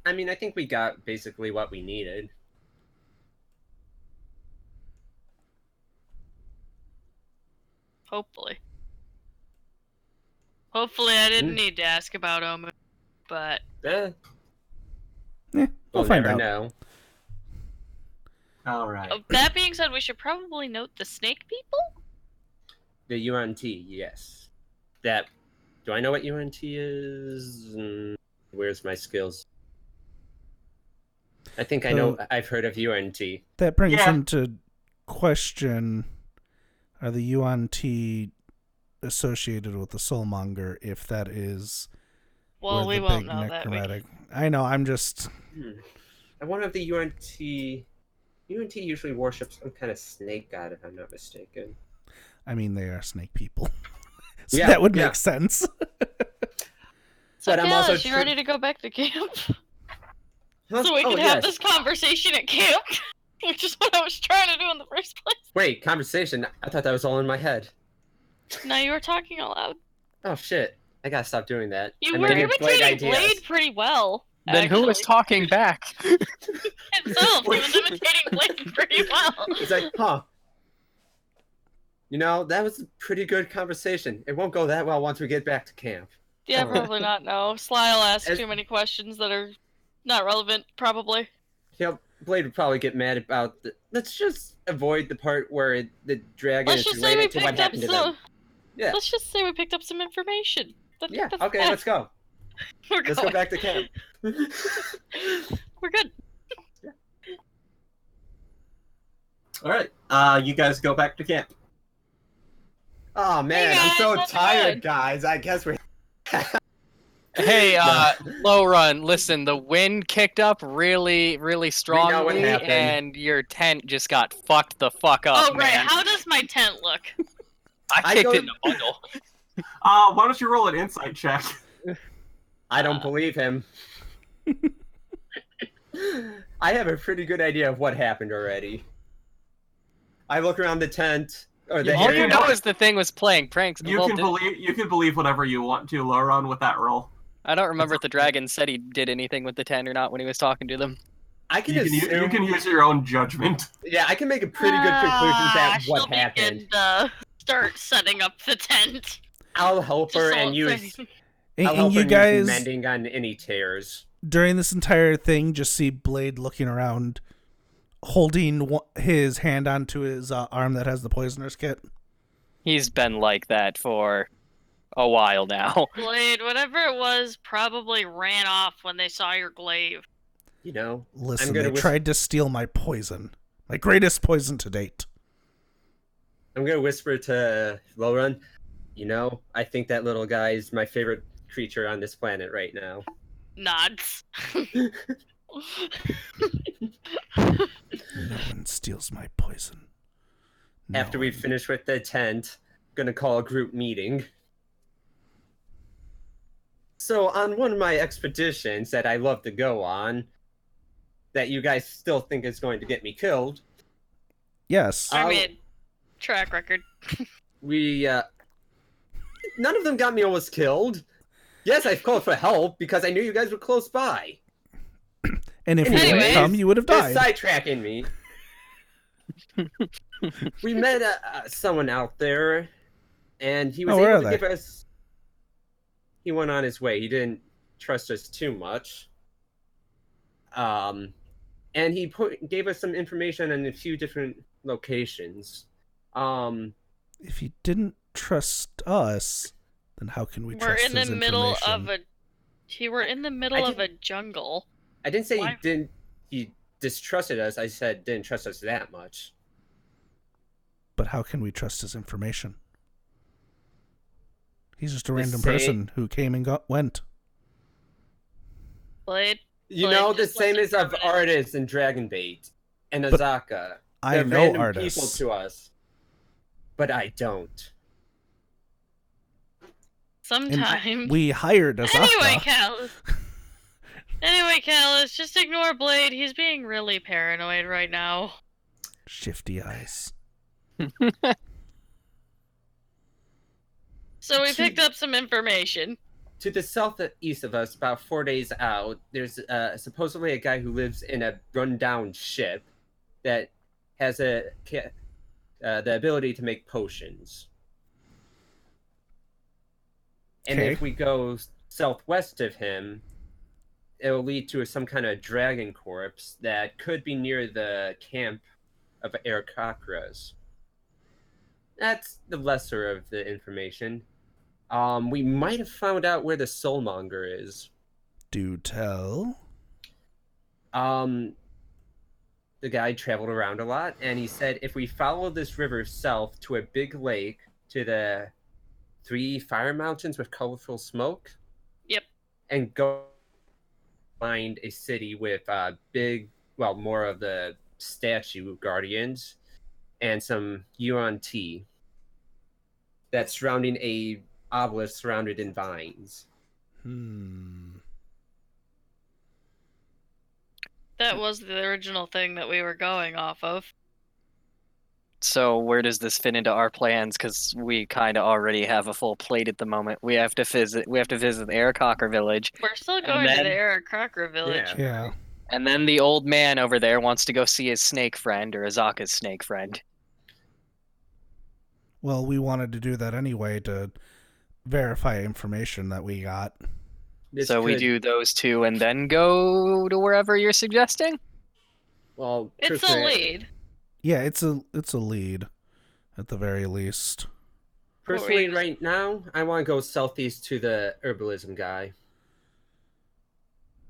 I mean, I think we got basically what we needed. Hopefully. Hopefully I didn't need to ask about Omu, but... We'll We'll find never out. know. Alright. That being said, we should probably note the snake people? The UNT, yes. That. Do I know what UNT is? Where's my skills? I think I know. I've heard of UNT. That brings into question: are the UNT associated with the Soulmonger? If that is, well, we won't know that. I know. I'm just. I wonder if the UNT. UNT usually worships some kind of snake god, if I'm not mistaken. I mean, they are snake people, so Yeah, that would make sense. So, But I'm also you ready to go back to camp? Huh? So we can Oh, have yes. this conversation at camp? Which is what I was trying to do in the first place. Wait, conversation? I thought that was all in my head. No, you were talking aloud. Oh shit! I gotta stop doing that. You I'm were getting great imitating ideas. Blade pretty well. Then who was Actually. talking back? Himself, he was imitating Blade pretty well. It's like, huh. You know, that was a pretty good conversation. It won't go that well once we get back to camp. Yeah, Oh. probably not. No, Sly will ask As- too many questions that are not relevant. Probably. You know, Blade would probably get mad about the... Let's just avoid the part where the dragon Let's is just say we related to what picked up happened to them. some. Yeah. Let's just say we picked up some information. Yeah, okay, let's go. We're Let's going. go back to camp. We're good. All right. You guys go back to camp. Oh man, Hey, I'm guys, so how's it tired, going? guys. I guess we're... Hey, No. Low Run, listen, the wind kicked up really, really strongly, happened. and your tent just got fucked the fuck up, Oh, right. man. How does my tent look? I I kicked go- it in a bundle. Why don't you roll an insight check? I don't believe him. I have a pretty good idea of what happened already. I look around the tent, or the Yeah, All area. you know is the thing was playing pranks. You Well, can believe whatever you want to, Lauron, with that roll. I don't remember if the dragon said he did anything with the tent or not when he was talking to them. I can You assume. can use your own judgment. Yeah, I can make a pretty good conclusion that she'll what be happened. good to start setting up the tent. I'll help her Just and all use. saying. I'll And help you her use guys, mending on any tears. during this entire thing, just see Blade looking around, holding his hand onto his arm that has the poisoner's kit. He's been like that for a while now. Blade, whatever it was, probably ran off when they saw your glaive. You know, Listen, gonna they tried to steal my poison. My greatest poison to date. I'm gonna whisper to Lorun. You know, I think that little guy is my favorite creature on this planet right now. Nods. No one steals my poison. No After we one. finish with the tent, gonna call a group meeting. So on one of my expeditions that I love to go on, that you guys still think is going to get me killed, Yes. I mean, track record. we none of them got me almost killed. Yes, I called for help because I knew you guys were close by. And if we Anyways, didn't come, you would have They're died. sidetracking me. We met someone out there, and he was where able are to they? give us. He went on his way. He didn't trust us too much. And he gave us some information on a few different locations. If he didn't trust us, then how can we We're trust in the his middle information? of a. We're in the middle I of a jungle. I didn't say Why? he distrusted us. I said didn't trust us that much. But how can we trust his information? He's just a The random same- person who came and went. Blade. You Well, know, it the just same wasn't as of permanent. Artists and Dragonbait and But Azaka. I They're know random artists. people to us, but I don't. Sometimes. We hired Azaka. Anyway, Callus, just ignore Blade. He's being really paranoid right now. Shifty eyes. So we picked up some information. To the southeast of us, about 4 days out, there's supposedly a guy who lives in a rundown ship that has the ability to make potions. And Okay. if we go southwest of him, it will lead to some kind of dragon corpse that could be near the camp of Arakakras. That's the lesser of the information. We might have found out where the soulmonger is. Do tell. The guy traveled around a lot, and he said if we follow this river south to a big lake, to the 3 fire mountains with colorful smoke. Yep. And go find a city with more of the statue guardians and some yuan tea that's surrounding a obelisk surrounded in vines. That was the original thing that we were going off of. So where does this fit into our plans? Because we kind of already have a full plate at the moment. We have to visit. We have to visit the Aarakocra village, We're still And going to then- the Aarakocra village. Yeah. Yeah. and then the old man over there wants to go see his snake friend or Azaka's snake friend. Well, we wanted to do that anyway to verify information that we got. This So we could- do those two and then go to wherever you're suggesting. Well, It's a truthfully- lead. Yeah, it's a lead, at the very least. Personally, you- right now, I want to go southeast to the herbalism guy.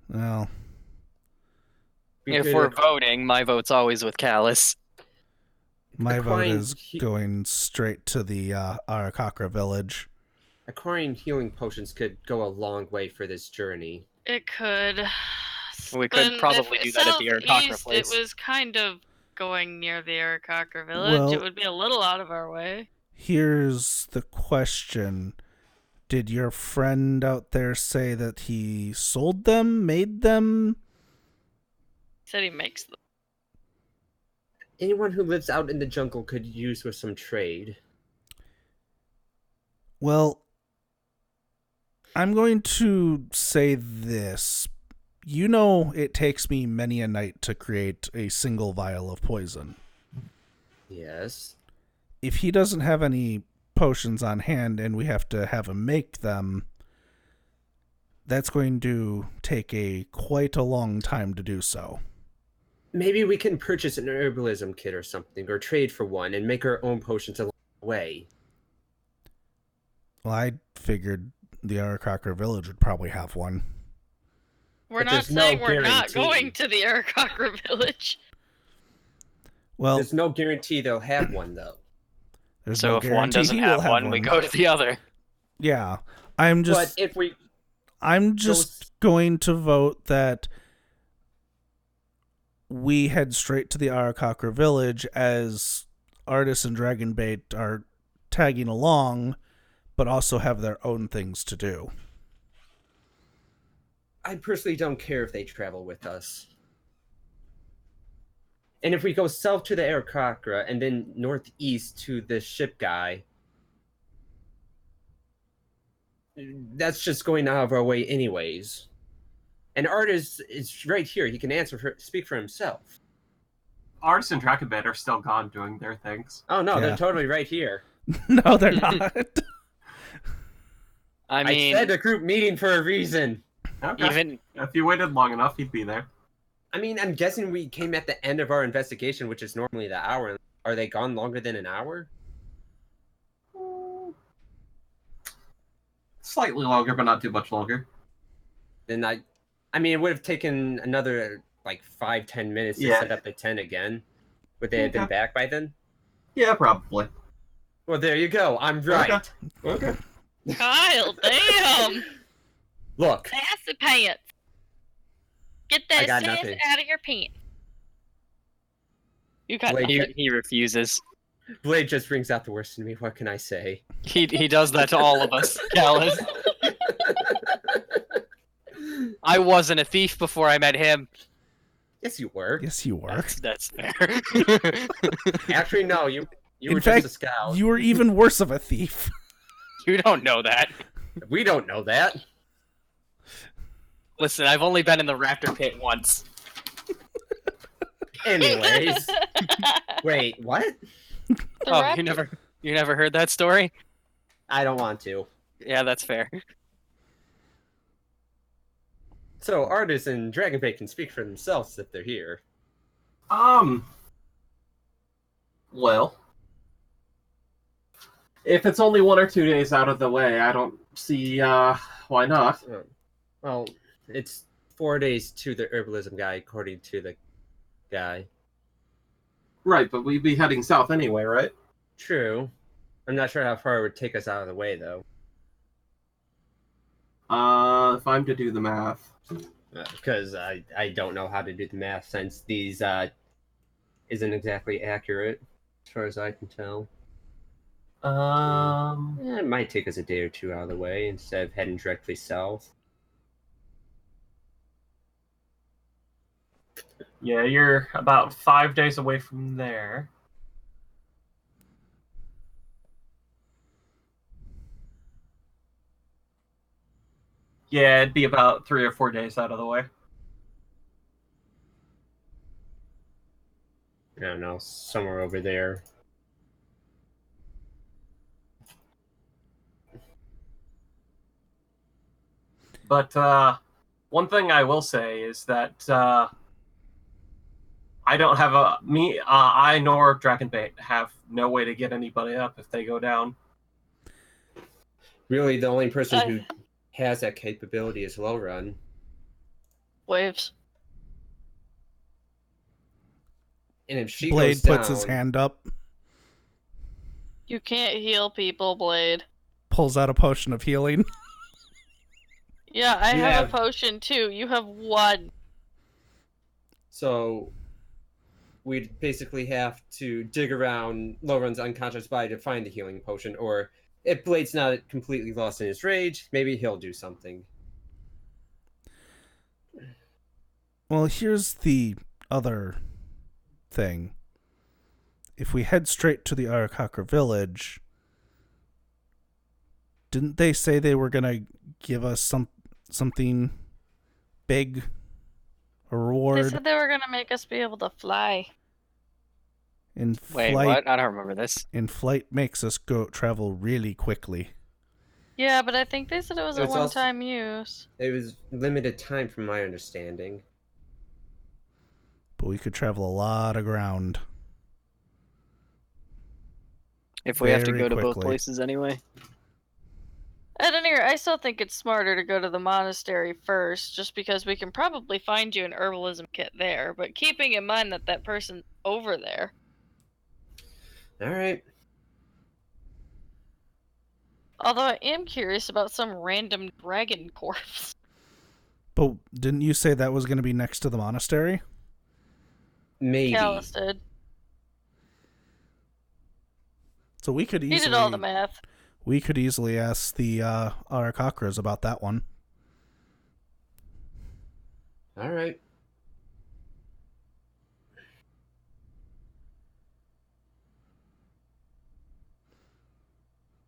Well, If Because we're voting, my vote's always with Callus. my vote Acquiring is going straight to the Aarakocra village. acquiring healing potions could go a long way for this journey. It could. We could But probably if do that at the Aarakocra southeast, place. It was kind of going near the Aarakocra village. Well- It would be a little out of our way. Here's the question. Did your friend out there say that he sold them, made them? Said he makes them. Anyone who lives out in the jungle could use with some trade. Well, I'm going to say this. You know, it takes me many a night to create a single vial of poison. Yes. If he doesn't have any potions on hand and we have to have him make them, that's going to take quite a long time to do so. Maybe we can purchase an herbalism kit or something, or trade for one, and make our own potions along the way. Well, I figured the Aarakocra village would probably have one. We're But not there's no saying we're not guarantee. going to the Aarakocra village. Well, There's no guarantee they'll have one, though. there's So no if one guarantee doesn't he will have one, we go to the other. Yeah, I'm just But if we I'm just going to vote that we head straight to the Aarakocra village as Artis and Dragonbait are tagging along, but also have their own things to do. I personally don't care if they travel with us. And if we go south to the Aarakocra and then northeast to the ship guy, that's just going out of our way anyways. And Artis is right here. He can speak for himself. Artis and Dracobed are still gone doing their things. Oh no, Yeah. they're totally right here. No, they're not. I mean, I said a group meeting for a reason. Okay. even If you waited long enough, he'd be there. I mean, I'm guessing we came at the end of our investigation, which is normally the hour. Are they gone longer than an hour? Slightly longer, but not too much longer. Then I mean, it would have taken another like 5-10 minutes to Yeah. set up the tent again. Would they have been Okay. back by then? Yeah, probably. Well, there you go. I'm right. Okay. Kyle, damn! Look, Pass the pants. Get I that got sass nothing. out of your pants. You got Wait, nothing. he refuses. Blade just brings out the worst in me. What can I say? He does that to all of us, Callus. I wasn't a thief before I met him. Yes, you were. Yes, you were. That's fair. Actually, no. You In were fact, just a scout. You were even worse of a thief. You don't know that. We don't know that. Listen, I've only been in the raptor pit once. Anyways, wait, what? The Oh, raptor- you never heard that story? I don't want to. Yeah, that's fair. So, Artis and Dragonbait can speak for themselves if they're here. Well, if it's only 1 or 2 days out of the way, I don't see why not. Well, it's 4 days to the herbalism guy, according to the guy. Right, but we'd be heading south anyway, right? True. I'm not sure how far it would take us out of the way, though. If I'm to do the math. Because I don't know how to do the math since these isn't exactly accurate, as far as I can tell. It might take us a day or two out of the way instead of heading directly south. Yeah, you're about 5 days away from there. Yeah, it'd be about 3 or 4 days out of the way. I don't know, somewhere over there. But one thing I will say is that I don't have I nor Dragonbait have no way to get anybody up if they go down. Really, the only person who has that capability is Low Run. Waves. And if she Blade goes down, puts his hand up, You can't heal people, Blade. pulls out a potion of healing. Yeah, I You have have- a potion too. You have one. So we'd basically have to dig around Lauren's unconscious body to find the healing potion, or if Blade's not completely lost in his rage, maybe he'll do something. Well, here's the other thing. If we head straight to the Arakakra village, didn't they say they were gonna give us something big, a They reward said they were gonna make us be able to fly. in Wait, flight? what? I don't remember this. In flight makes us go travel really quickly. Yeah, but I think they said it was It a was also- one-time use. It was limited time from my understanding. But we could travel a lot of ground. If we have to Very go to both quickly. places anyway. At any rate, I still think it's smarter to go to the monastery first, just because we can probably find you an herbalism kit there, but keeping in mind that that person's over there. All right. Although I am curious about some random dragon corpse. But didn't you say that was going to be next to the monastery? Maybe. Callus did. So we could He easily did all the math. we could easily ask the Arakakras about that one. All right.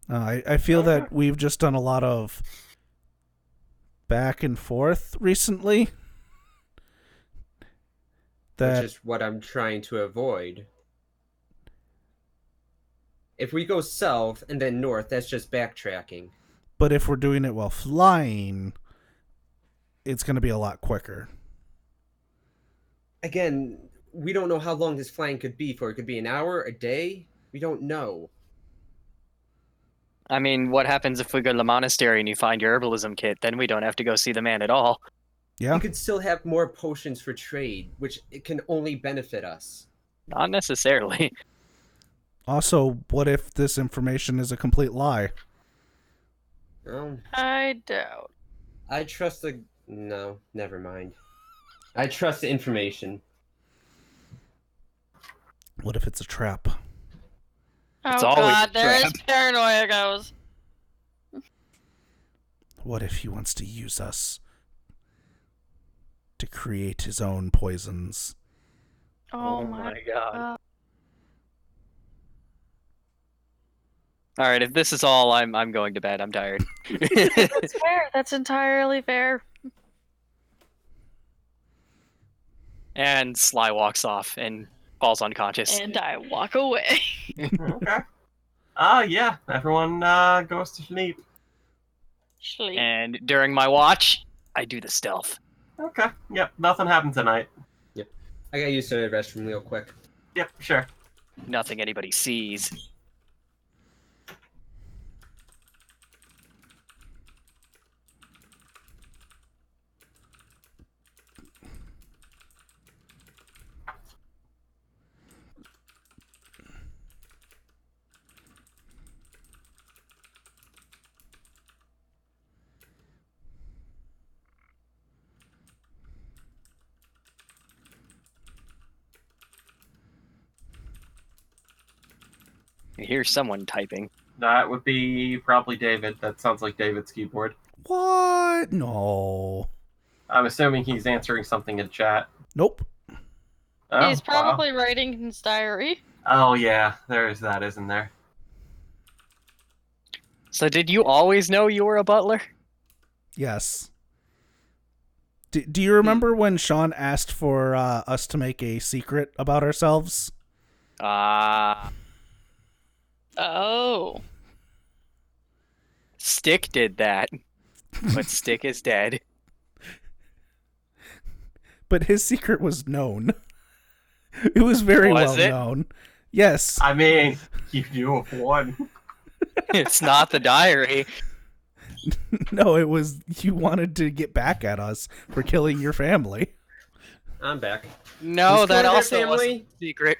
I feel that we've just done a lot of back and forth recently. That Which is what I'm trying to avoid. If we go south and then north, that's just backtracking. but if we're doing it while flying, it's going to be a lot quicker. Again, we don't know how long this flying could be for. It could be an hour, a day. We don't know. I mean, what happens if we go to the monastery and you find your herbalism kit? Then we don't have to go see the man at all. Yeah. We could still have more potions for trade, which it can only benefit us. Not necessarily. Also, what if this information is a complete lie? I doubt. I trust the... No, never mind. I trust the information. What if it's a trap? It's Oh always god, a there trap. is paranoia goes. What if he wants to use us to create his own poisons? Oh, my god. All right, if this is all, I'm going to bed. I'm tired. That's fair. That's entirely fair. And Sly walks off and falls unconscious. And I walk away. Okay. Yeah. Everyone goes to sleep. Sleep. And during my watch, I do the stealth. Okay. Yep. Nothing happened tonight. I gotta use the restroom real quick. Yep. Sure. Nothing anybody sees. I hear someone typing. That would be probably David. That sounds like David's keyboard. What? No. I'm assuming he's answering something in chat. Nope. Oh, He's probably writing in his diary. Wow. Oh yeah, there is that, isn't there? So did you always know you were a butler? Yes. Do you remember when Sean asked for us to make a secret about ourselves? Oh. Stick did that, but Stick is dead. But his secret was known. It was very Was well it? known. Yes. I mean, you knew of one. It's not the diary. No, it was you wanted to get back at us for killing your family. I'm back. No, Who's that killing their also family? wasn't a secret.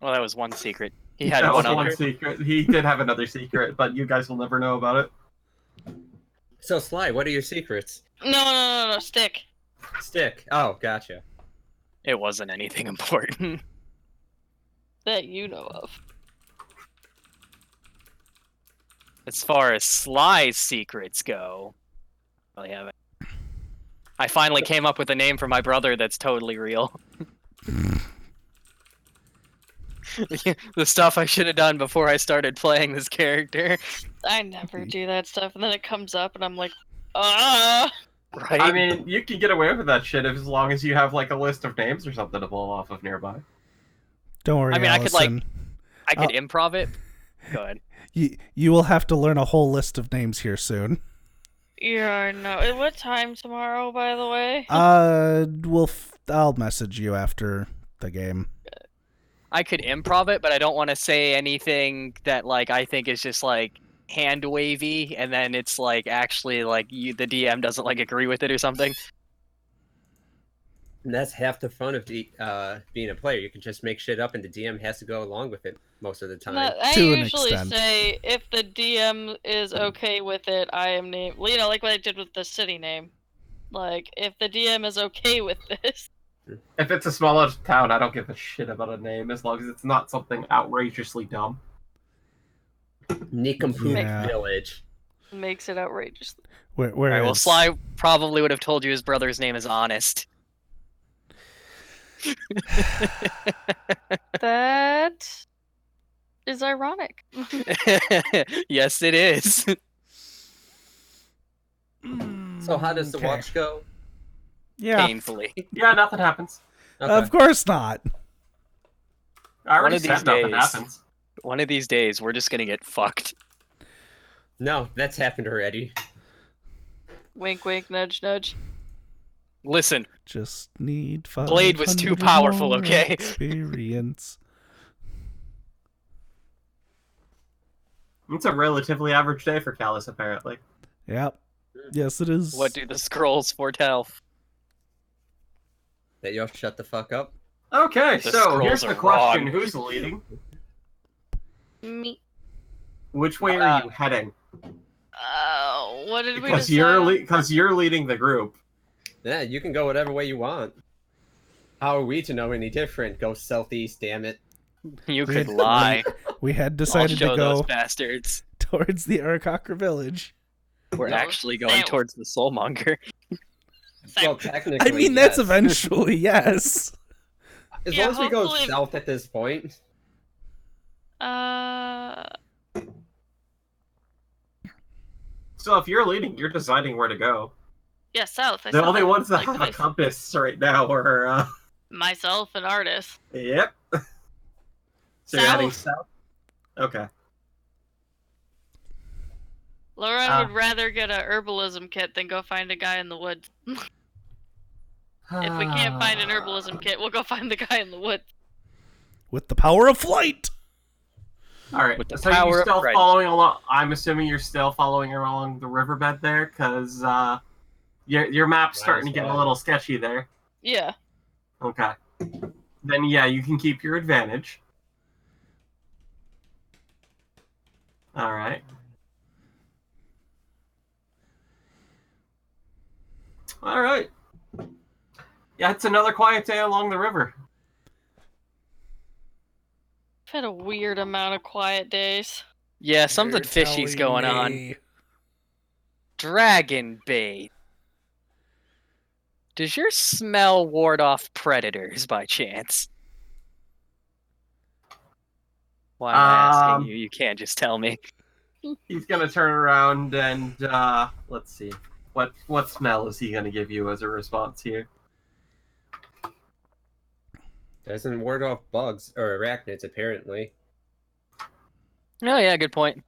Well, that was one secret. He had That one was one other. secret. He did have another secret, but you guys will never know about it. So, Sly, what are your secrets? No, Stick. Stick. Oh, gotcha. It wasn't anything important. That you know of. As far as Sly's secrets go, well, yeah, I finally came up with a name for my brother that's totally real. The stuff I should have done before I started playing this character. I never do that stuff, and then it comes up, and I'm like, ah. Right? I mean, you can get away with that shit as long as you have like a list of names or something to pull off of nearby. Don't worry, I mean, I could, like- Allison. I could improv it. Go ahead. You will have to learn a whole list of names here soon. Yeah, no. At what time tomorrow, by the way? I'll message you after the game. I could improv it, but I don't want to say anything that like I think is just like hand wavy, and then it's like actually like the DM doesn't like agree with it or something. And that's half the fun of being a player. You can just make shit up, and the DM has to go along with it most of the time. No, I To an usually extent. say if the DM is okay with it, I am named. You know, like what I did with the city name. Like, if the DM is okay with this. If it's a small enough town, I don't give a shit about a name as long as it's not something outrageously dumb. Nincompoop Yeah. Village. Makes it outrageous. Where Alright, well, Sly probably would have told you his brother's name is Honest. That is ironic. Yes, it is. So how does the Okay. watch go? Yeah, Painfully. Yeah, nothing happens. Okay. of course not. I already One of said these nothing days. happens. One of these days, we're just gonna get fucked. No, that's happened already. Wink, wink, nudge, nudge. Listen, Just need Blade was too 500 powerful, more okay? Experience. It's a relatively average day for Callus, apparently. Yep. Yes, it is. what do the scrolls foretell? That you'll shut the fuck up. Okay, The so here's scrolls the are question: wrong. who's leading? Me. Which way are you heading? What did we Because decide? you're leading the group. Yeah, you can go whatever way you want. How are we to know any different? Go southeast, damn it. You could lie. We had I'll decided show to those go bastards. towards the Arakocra village. We're No, actually going no. towards the Soulmonger. Well, technically, I mean, that's yes. eventually, yes. As Yeah, long as we go hopefully- south at this point. So if you're leading, you're deciding where to go. Yeah, south. I The said only that. ones that Like, have a compass right now are, myself and Artis. yep. So you're heading south? Okay. Lauren would rather get a herbalism kit than go find a guy in the woods. If we can't find an herbalism kit, we'll go find the guy in the woods. With the power of flight. Alright, With the so power you're of still Christ. following along. I'm assuming you're still following along the riverbed there, because your map's Might starting to as get a well. little sketchy there. Yeah. Okay. Then, yeah, you can keep your advantage. Alright. Alright. Yeah, it's another quiet day along the river. I've had a weird amount of quiet days. Yeah, something You're fishy's telling going on. me. Dragon bait. Does your smell ward off predators by chance? Why am I asking you? You can't just tell me. He's gonna turn around and, let's see. What smell is he going to give you as a response here? Doesn't ward off bugs or arachnids, apparently. Oh yeah, good point.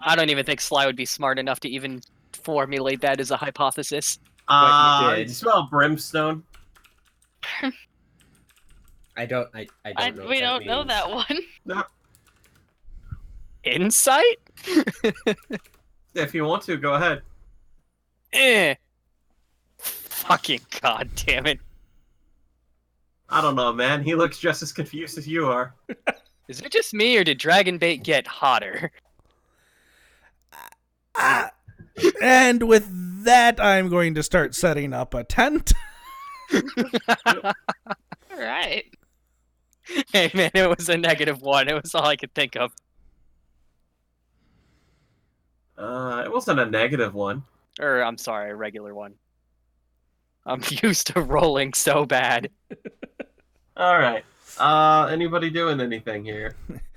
I don't even think Sly would be smart enough to even formulate that as a hypothesis. But you did. You smell brimstone. I don't know. We what don't know means. that one. No, Insight? if you want to, go ahead. Fucking god damn it. I don't know, man. He looks just as confused as you are. Is it just me, or did Dragon Bait get hotter? And with that, I'm going to start setting up a tent. All right. Hey man, it was a -1. It was all I could think of. It wasn't a negative one. Or, I'm sorry, a regular one. I'm used to rolling so bad. All right. Anybody doing anything here?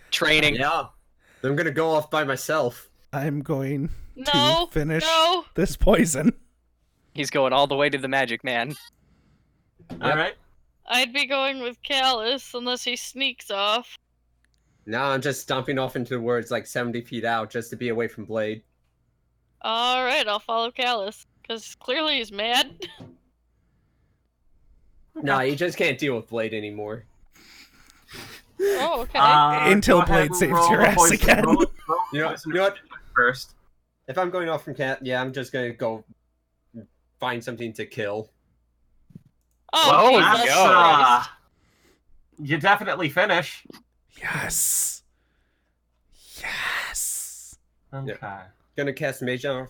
Training. Yeah. I'm gonna go off by myself. I'm going No. to finish No. this poison. He's going all the way to the Magic Man. All right. I'd be going with Callus unless he sneaks off. Now I'm just stomping off into the woods like 70 feet out just to be away from Blade. All right, I'll follow Callus because clearly he's mad. No, you just can't deal with Blade anymore. Oh, okay. Until go ahead Blade and saves roll your the ass poison- again. roll You know- poison you know what? First. If I'm going off from Cat, yeah, I'm just gonna go find something to kill. Oh, Well, Jesus go. Christ. You definitely finish. Yes. Yes. Okay. Gonna cast Mage Armor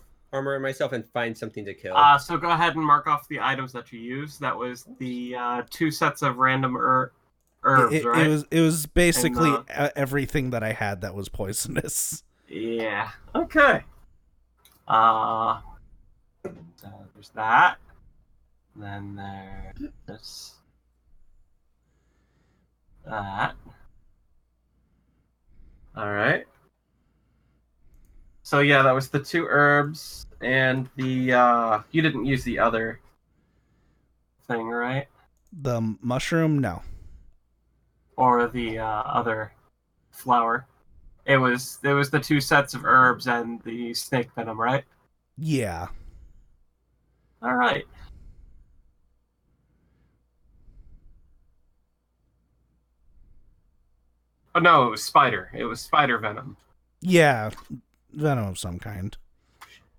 on myself and find something to kill. So go ahead and mark off the items that you used. That was the 2 sets of random herbs, right? It was basically And, everything that I had that was poisonous. Yeah. Okay. So there's that. Then there's that. All right. So yeah, that was the 2 herbs and the you didn't use the other thing, right? The mushroom, no. Or the other flower. It was the 2 sets of herbs and the snake venom, right? Yeah. All right. Oh no, it was spider. It was spider venom. Yeah. Venom of some kind.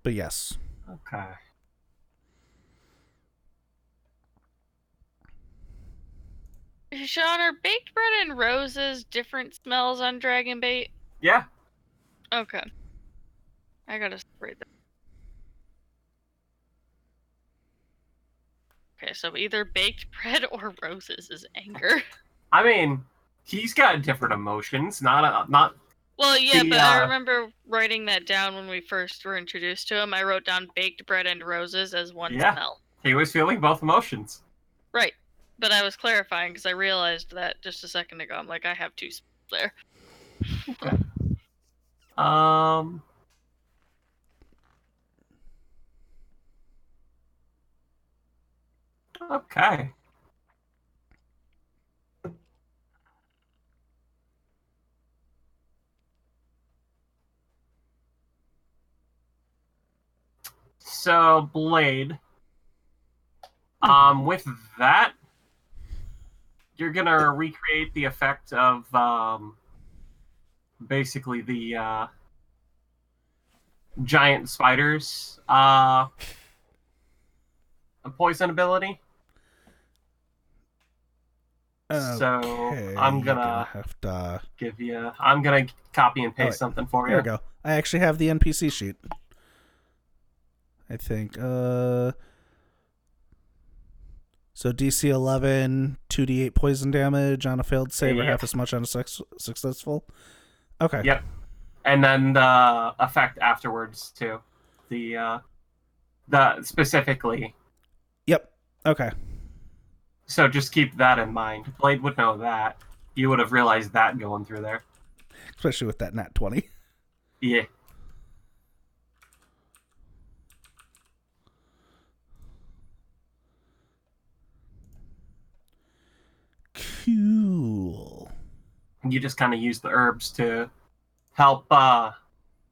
But yes. Okay. Sean, are baked bread and roses different smells on Dragon Bait? Yeah. Okay. I gotta separate them. Okay, so either baked bread or roses is anger. I mean, he's got different emotions. Not. Well, yeah, The, but I remember writing that down when we first were introduced to him. I wrote down baked bread and roses as one Yeah. smell. He was feeling both emotions. Right. But I was clarifying because I realized that just a second ago. I'm like, I have 2 smells there. Okay. So Blade. With that, you're gonna recreate the effect of basically the giant spiders poison ability. So Okay, I'm you're gonna have to. give you. I'm gonna copy and paste Alright, something for Here you. we go. I actually have the NPC sheet. I think. So DC 11, 2d8 poison damage on a failed save, or Yep. half as much on a successful. Okay. Yep. And then the effect afterwards too. The specifically. Yep. Okay. So just keep that in mind. Blade would know that. You would have realized that going through there. Especially with that nat 20. Yeah. You just kind of use the herbs to help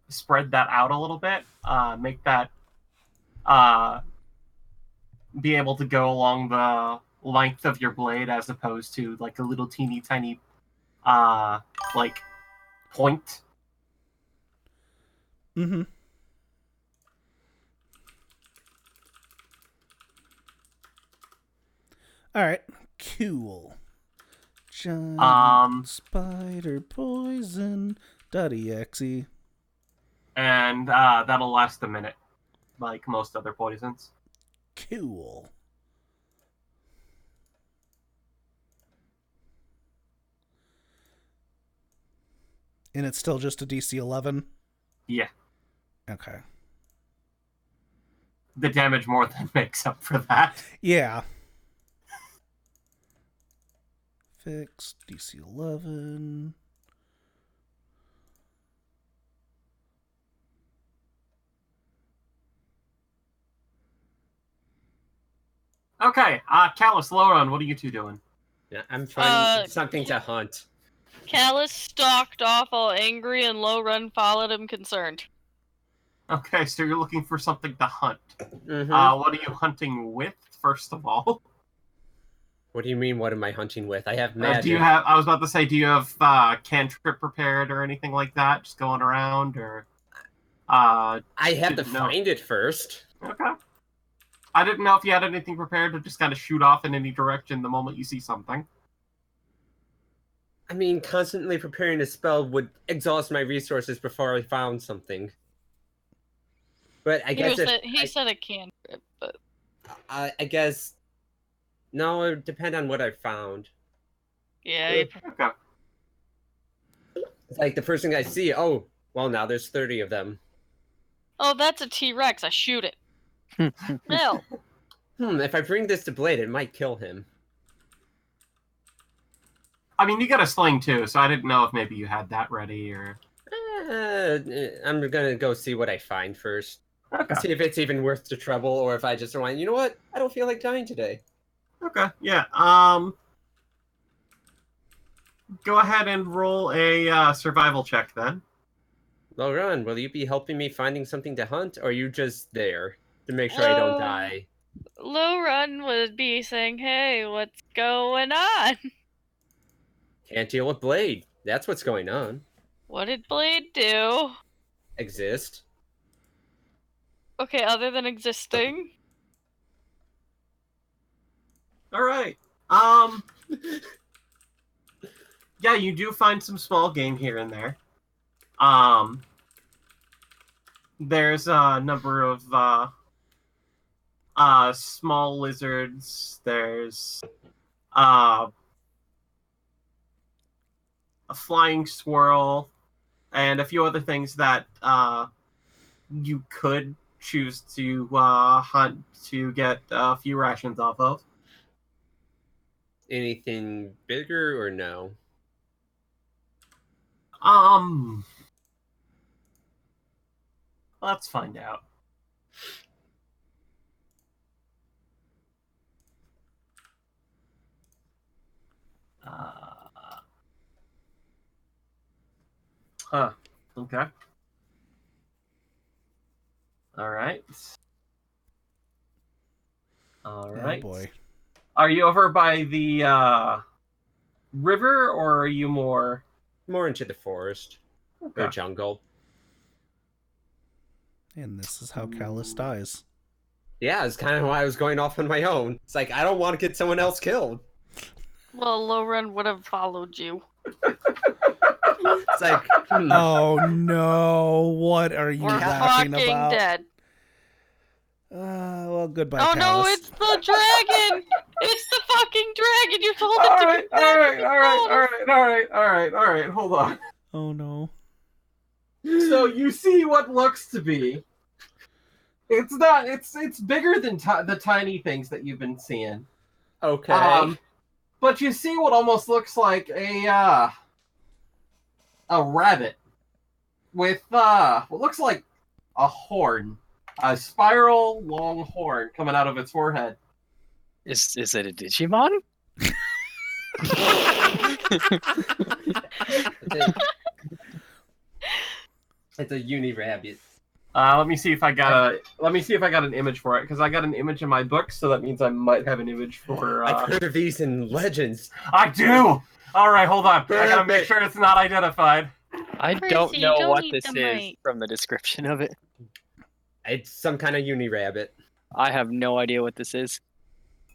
spread that out a little bit, make that be able to go along the length of your blade as opposed to like a little teeny tiny like point. Mm-hmm. All right. Cool. Giant spider poison. .exe. And that'll last a minute, like most other poisons. Cool. And it's still just a DC 11? Yeah. Okay. The damage more than makes up for that. Yeah. Fix DC 11. Okay, Callus, Lauren, what are you two doing? Yeah, I'm finding something to yeah. hunt. Callus stalked off all angry, and Low Run followed him concerned. Okay, so you're looking for something to hunt. Mm-hmm. What are you hunting with, first of all? What do you mean, what am I hunting with? I have magic. Do you have, I was about to say, do you have cantrip prepared or anything like that? Just going around, or... I have to didn't know. find it first. Okay. I didn't know if you had anything prepared to just kind of shoot off in any direction the moment you see something. I mean, constantly preparing a spell would exhaust my resources before I found something. But I guess He said a cantrip, but... I guess... No, it would depend on what I found. Yeah. Okay. It's like the first thing I see, oh, well, now there's 30 of them. Oh, that's a T-Rex. I shoot it. No. If I bring this to Blade, it might kill him. I mean, you got a sling too, so I didn't know if maybe you had that ready, or... I'm gonna go see what I find first. Okay. See if it's even worth the trouble, or if I just want, you know what? I don't feel like dying today. Okay, yeah. Go ahead and roll a survival check then. Lauren, will you be helping me finding something to hunt, or are you just there to make sure I don't die? Low Run would be saying, hey, what's going on? Can't deal with Blade. That's what's going on. What did Blade do? Exist. Okay, other than existing. All right. Yeah, you do find some small game here and there. There's a number of small lizards. There's a flying squirrel, and a few other things that you could choose to hunt to get a few rations off of. Anything bigger or no? Let's find out. Okay. All right. All right. Oh boy. Are you over by the river, or are you more into the forest or jungle? And this is how Callus dies. Yeah, it's kind of why I was going off on my own. It's like, I don't want to get someone else killed. Well, Low Run would have followed you. It's like, Oh no! What are you We're laughing fucking about? dead. Well, goodbye, Oh Callus. no, it's the dragon! It's the fucking dragon! You told it All to right, be back. all right. Hold on. Oh no. So you see what looks to be. It's not. It's bigger than the tiny things that you've been seeing. okay. But you see what almost looks like a rabbit with what looks like a horn, a spiral long horn coming out of its forehead. Is it a Digimon? It's a uni rabbit. Let me see if I got an image for it, because I got an image in my book, so that means I might have an image for. I've heard of these in legends. I do. All right, hold on. I gotta make Perfect. sure it's not identified. I Percy, don't know don't what eat this the is mic. from the description of it. It's some kind of uni rabbit. I have no idea what this is.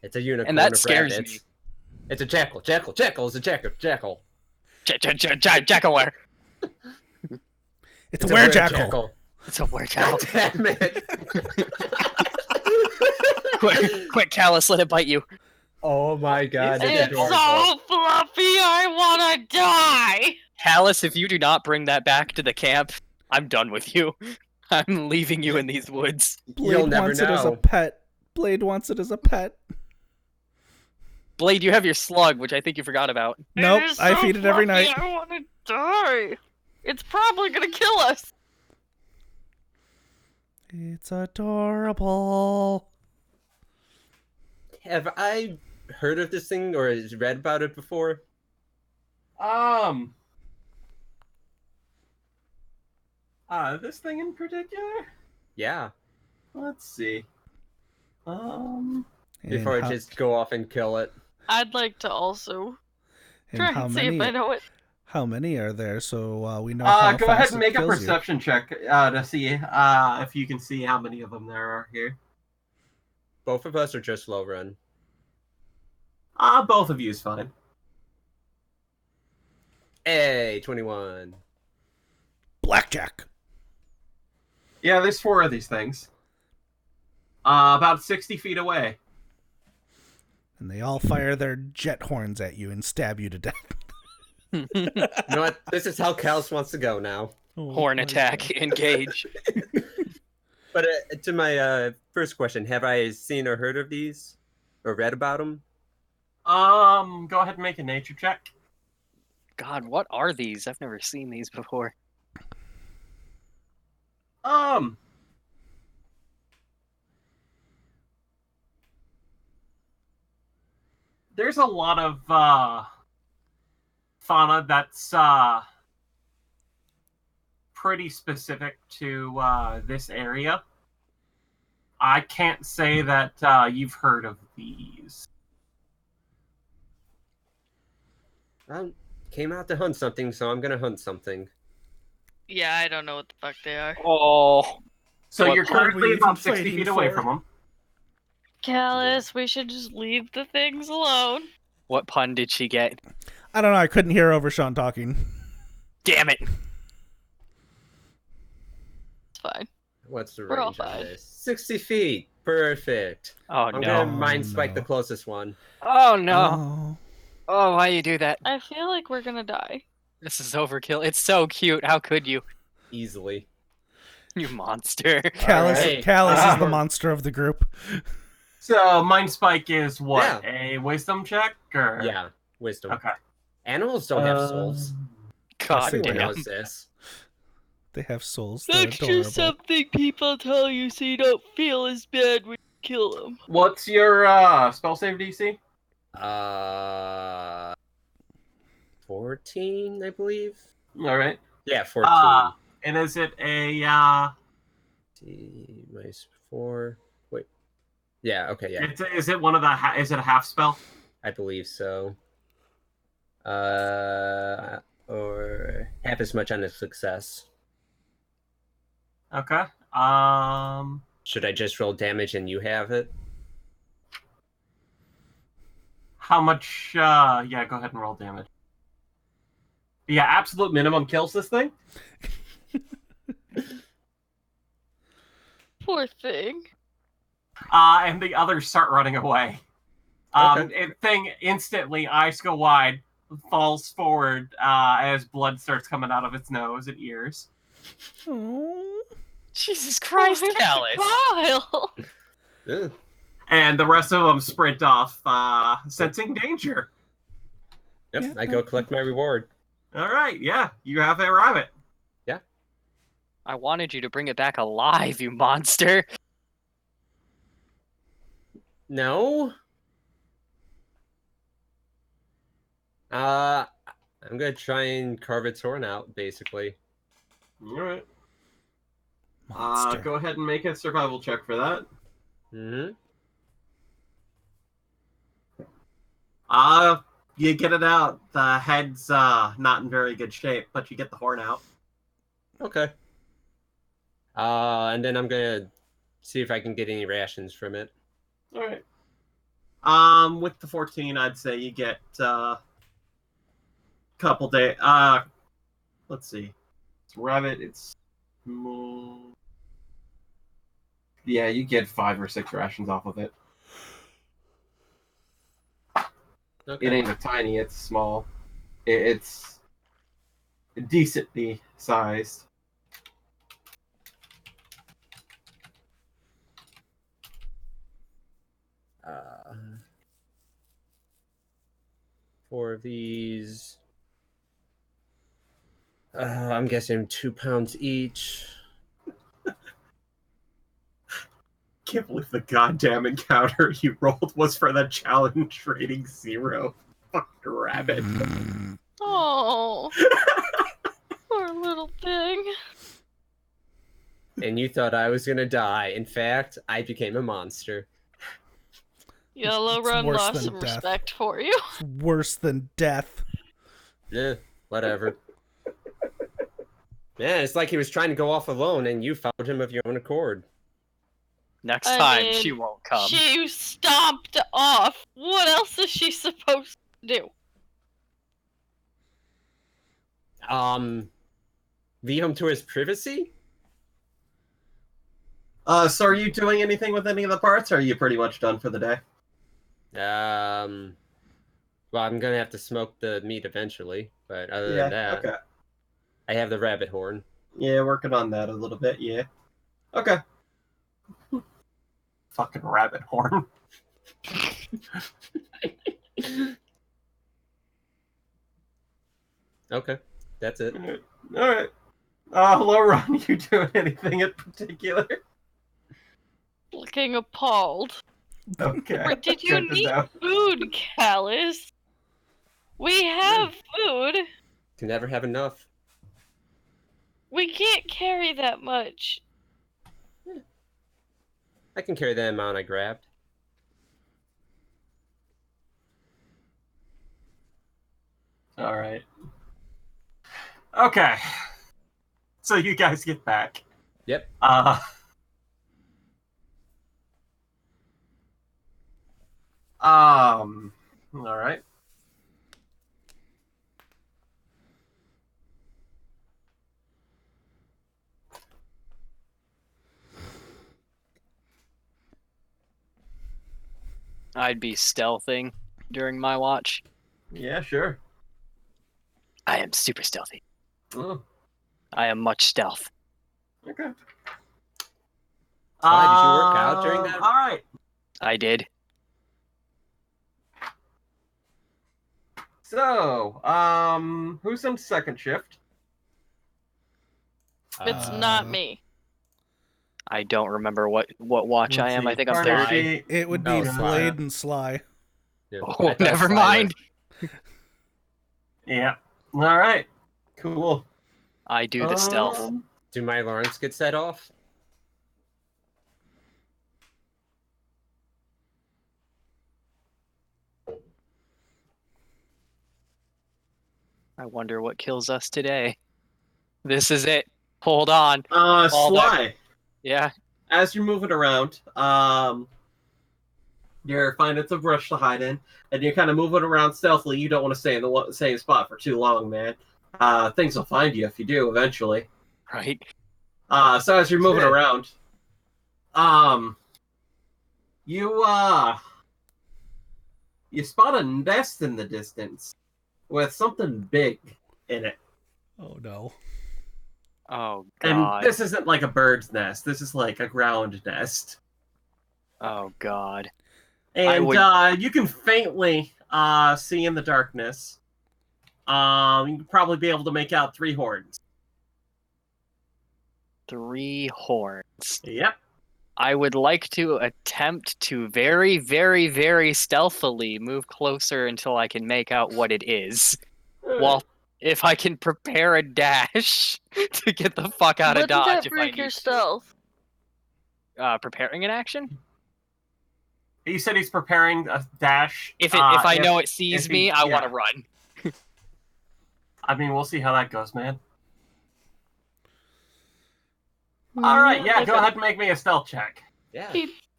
It's a unicorn And that of scares rabbits. me. It's a jackal. Jackal is a jackal. Jackaware. It's a werejackal. It's a werejackal. Damn it. Quick, Callus, let it bite you. Oh my god, that's It's adorable. so fluffy, I wanna die! Callus, if you do not bring that back to the camp, I'm done with you. I'm leaving you in these woods. Blade You'll never wants it as a know. pet. Blade wants it as a pet. Blade, you have your slug, which I think you forgot about. Nope, It is I so feed it every fluffy, night. I wanna die! It's probably gonna kill us! It's adorable. Have I heard of this thing or read about it before? This thing in particular. Yeah. Let's see. And Before I how, just go off and kill it. I'd like to also and try how and see if I many? know it. How many are there? So we know how Go fast ahead and it make a kills you. perception check to see if you can see how many of them there are here. Both of us are just low run. Both of you is fine. Hey, 21. Blackjack. Yeah, there's 4 of these things. About 60 feet away. And they all fire their jet horns at you and stab you to death. You know what? This is how Callus wants to go now. Oh Horn my attack, engage. But to my first question, have I seen or heard of these? Or read about them? Go ahead and make a nature check. God, what are these? I've never seen these before. There's a lot of fauna that's pretty specific to this area. I can't say that you've heard of these. I came out to hunt something, so I'm gonna hunt something. Yeah, I don't know what the fuck they are. Oh, So What you're pond were currently you about even 60 fighting feet away for? from them. Callus, we should just leave the things alone. what pun did she get? I don't know. I couldn't hear over Sean talking. Damn it! It's fine. What's the We're all range on fine. this? 60 feet. Perfect. Oh I'm no! gonna mind spike no. the closest one. Oh no! Oh. Oh, why you do that? I feel like we're gonna die. This is overkill. It's so cute. How could you? Easily. You monster. Callus, Alright. Callus is the Um, monster of the group. So Mind Spike is what? Yeah. A wisdom check? Or... Yeah. Wisdom. Okay. Animals don't have souls. God they Everyone do. damn. knows this. They have souls. They're That's adorable. just something people tell you so you don't feel as bad when you kill them. What's your spell save DC? 14, I believe. All right. Yeah, 14. And is it a T minus 4. Wait. Yeah, okay, yeah. is it one of the is it a half spell? I believe so. Or half as much on a success. Okay. Should I just roll damage and you have it? How much yeah, go ahead and roll damage. Yeah, absolute minimum kills this thing. Poor thing. And the others start running away. Thing instantly, eyes go wide, falls forward as blood starts coming out of its nose and ears. Oh. Jesus Christ, Callus. Kyle! Ugh. And the rest of them sprint off, sensing danger. Yep, Yeah. I go collect my reward. All right, yeah, you have a rabbit. I wanted you to bring it back alive, you monster. No. I'm gonna try and carve its horn out, basically. All right. Monster. Go ahead and make a survival check for that. Mm-hmm. You get it out. The head's not in very good shape, but you get the horn out. Okay. And then I'm gonna see if I can get any rations from it. All right. With the 14, I'd say you get couple days. Let's see. It's rabbit. It's yeah, you get 5 or 6 rations off of it. Okay. It ain't a tiny. It's small. It's decently sized. Uh, 4 of these. I'm guessing 2 pounds each. Can't believe the goddamn encounter you rolled was for the challenge rating 0. Fucking rabbit. Oh, poor little thing. And you thought I was gonna die. In fact, I became a monster. Yellow It's Run worse lost than some death. respect for you. It's worse than death. Yeah, whatever. Yeah, it's like he was trying to go off alone and you followed him of your own accord. Next I time, mean, she won't come. She stomped off. What else is she supposed to do? Leave him to his privacy? So are you doing anything with any of the parts, or are you pretty much done for the day? Well, I'm gonna have to smoke the meat eventually, but other than that, okay. I have the rabbit horn. Yeah, working on that a little bit, yeah. Okay. Fucking rabbit horn. Okay, that's it. Alright. Hello, Ron, you doing anything in particular? Looking appalled. Okay. Or did you Good to need know. food, Callus? We have food. Can never have enough. We can't carry that much. I can carry the amount I grabbed. Alright. Okay. So you guys get back. Yep. Alright. I'd be stealthing during my watch. Yeah, sure. I am super stealthy. Oh, I am much stealth. okay. Why, did you work out during that? Alright. I did. So, who's in second shift? It's not me. I don't remember what watch I Let's am. see, I think I'm Carnage third. Sheet. It would be Oh, Blade and Sly. Yeah. Oh, I thought never Sly mind. Yeah. Alright. Cool. I do the stealth. Do my alarms get set off? I wonder what kills us today. This is it. Hold on. Sly. Yeah. As you're moving around, you're finding some brush to hide in, and you're kind of moving around stealthily. You don't want to stay in the same spot for too long, man. Things will find you if you do eventually. Right. So as you're moving Yeah. around, you spot a nest in the distance with something big in it. Oh no. Oh And god. this isn't like a bird's nest. This is like a ground nest. Oh god. And you can faintly see in the darkness. You can probably be able to make out 3 horns. 3 horns. Yep. I would like to attempt to very, very, very stealthily move closer until I can make out what it is, while if I can prepare a dash to get the fuck out of Wouldn't Dodge that if I break need your to. stealth? Preparing an action? He said he's preparing a dash. If I know it sees me, I want to run. I mean, we'll see how that goes, man. All right, yeah, go ahead and make me a stealth check. Yeah.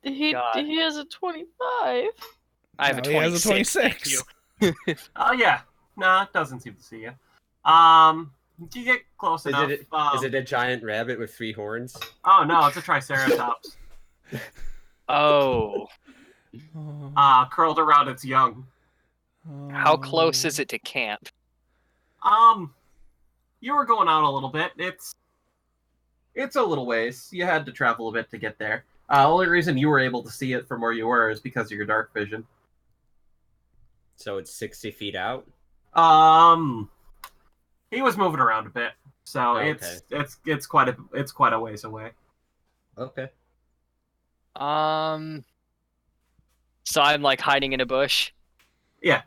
He has a 25. I have a No, he has 26. a Thank 26. you. Oh yeah, no, it doesn't seem to see you. You get close enough. Is it a giant rabbit with 3 horns? Oh no, it's a triceratops. Oh. Curled around its young. How close is it to camp? You were going out a little bit. It's a little ways. You had to travel a bit to get there. Only reason you were able to see it from where you were is because of your dark vision. So it's 60 feet out? He was moving around a bit, so Okay. it's quite a ways away. Okay. So I'm like hiding in a bush. Yeah.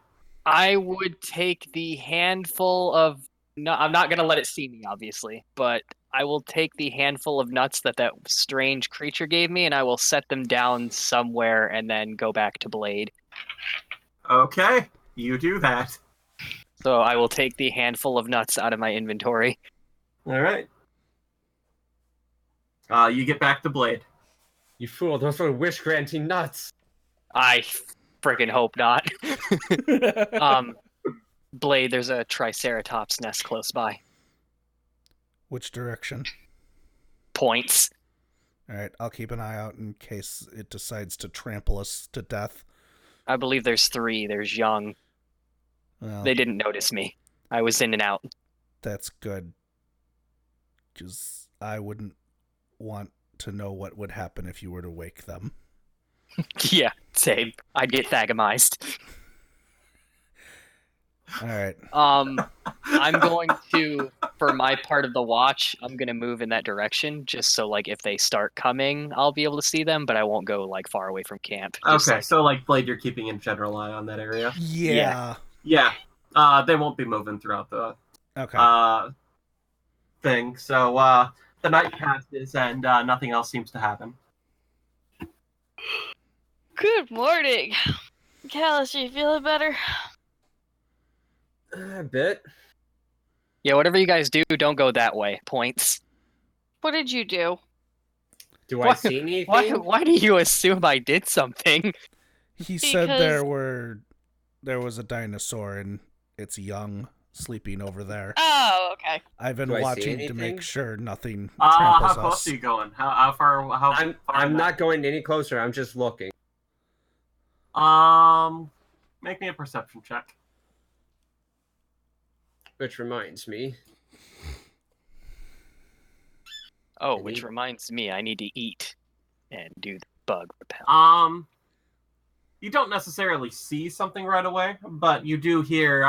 I would take the handful of. No, I'm not gonna let it see me, obviously, but I will take the handful of nuts that strange creature gave me, and I will set them down somewhere, and then go back to Blade. Okay, you do that. So I will take the handful of nuts out of my inventory. All right. You get back to Blade. You fool, those were wish-granting nuts! I friggin' hope not. Blade, there's a triceratops nest close by. Which direction? Points. All right, I'll keep an eye out in case it decides to trample us to death. I believe there's 3. There's young. Well, They didn't notice me. I was in and out. that's good. Because I wouldn't want to know what would happen if you were to wake them. Yeah, same. I'd get thagamized. All right. I'm going to, for my part of the watch, I'm going to move in that direction, just so, like, if they start coming, I'll be able to see them, but I won't go, like, far away from camp. Just, Okay, like, so like Blade, you're keeping a general eye on that area. Yeah. Yeah. They won't be moving throughout the Okay. thing. So the night passes and nothing else seems to happen. Good morning. Callus, you feeling better? A bit. Yeah, whatever you guys do, don't go that way. Points. What did you do? Do I see anything? Why do you assume I did something? He said Because- there was a dinosaur and it's young sleeping over there. Oh, okay. I've been Do I see watching to anything? make sure nothing How tramples close us. are you going? How far? I'm not going any closer, I'm just looking. Make me a perception check. Which reminds me. Oh, I which need- reminds me, I need to eat and do the bug repel. You don't necessarily see something right away, but you do hear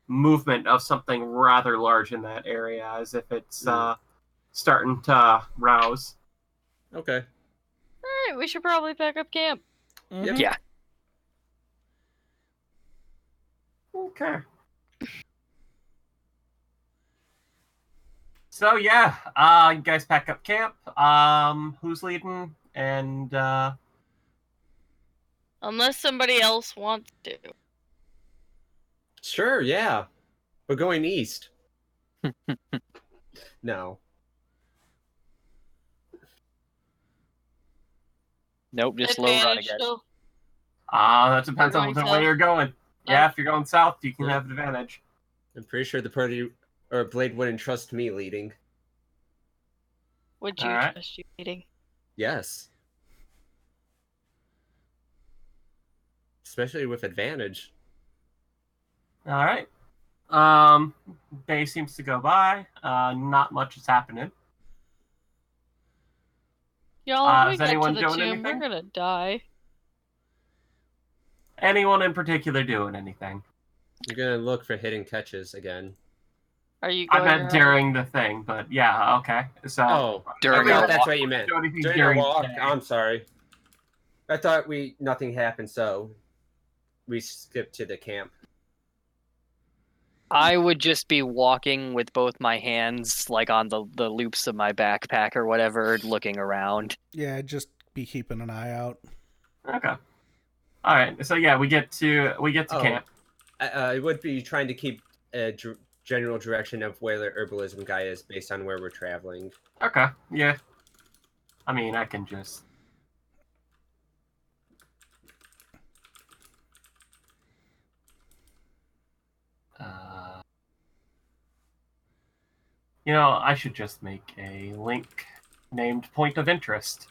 movement of something rather large in that area, as if it's starting to rouse. Okay. Alright, we should probably pack up camp. Mhm. Yeah. Okay. So yeah, you guys pack up camp. Who's leading? And Unless somebody else wants to. Sure, yeah. We're going east. No. Nope, just low run Advantage again. still. that depends We're on going the way south. you're going. Yeah, if you're going south, you can have advantage. I'm pretty sure the party or Blade wouldn't trust me leading. Would you Alright. trust you eating? Yes. Especially with advantage. All right. Day seems to go by. Not much is happening. Y'all, if we is get to anyone the doing tomb, anything? we're gonna die. Anyone in particular doing anything? You're gonna look for hidden catches again. Are you I going meant around? during the thing, but yeah, okay. So Oh, During I our thought that's walk. what you meant. do anything During during our walk, the day. I'm sorry. I thought nothing happened, so we skipped to the camp. I would just be walking with both my hands like on the loops of my backpack or whatever, looking around. Yeah, just be keeping an eye out. Okay. All right. So yeah, we get to camp. I would be trying to keep a general direction of where the herbalism guy is based on where we're traveling. Okay. Yeah. I mean, I can just. I should just make a link named Point of Interest.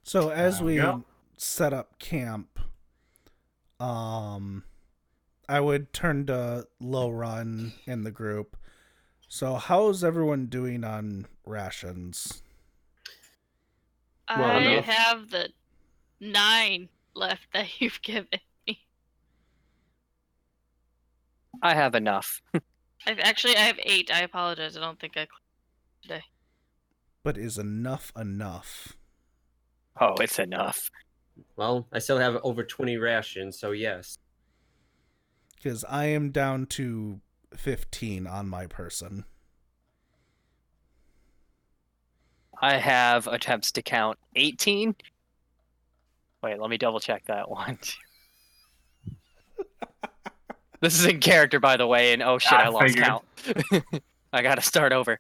So as There we we go. set up camp, I would turn to low run in the group. So how's everyone doing on rations? Well I enough. have the 9 left that you've given me. I have enough. I have 8. I apologize. I don't think I clicked today. But is enough enough? Oh, it's enough. Well, I still have over 20 rations, so yes. Because I am down to 15 on my person. I have attempts to count 18. Wait, let me double check that one. This is in character, by the way, and oh shit, I lost figured. count. I gotta start over.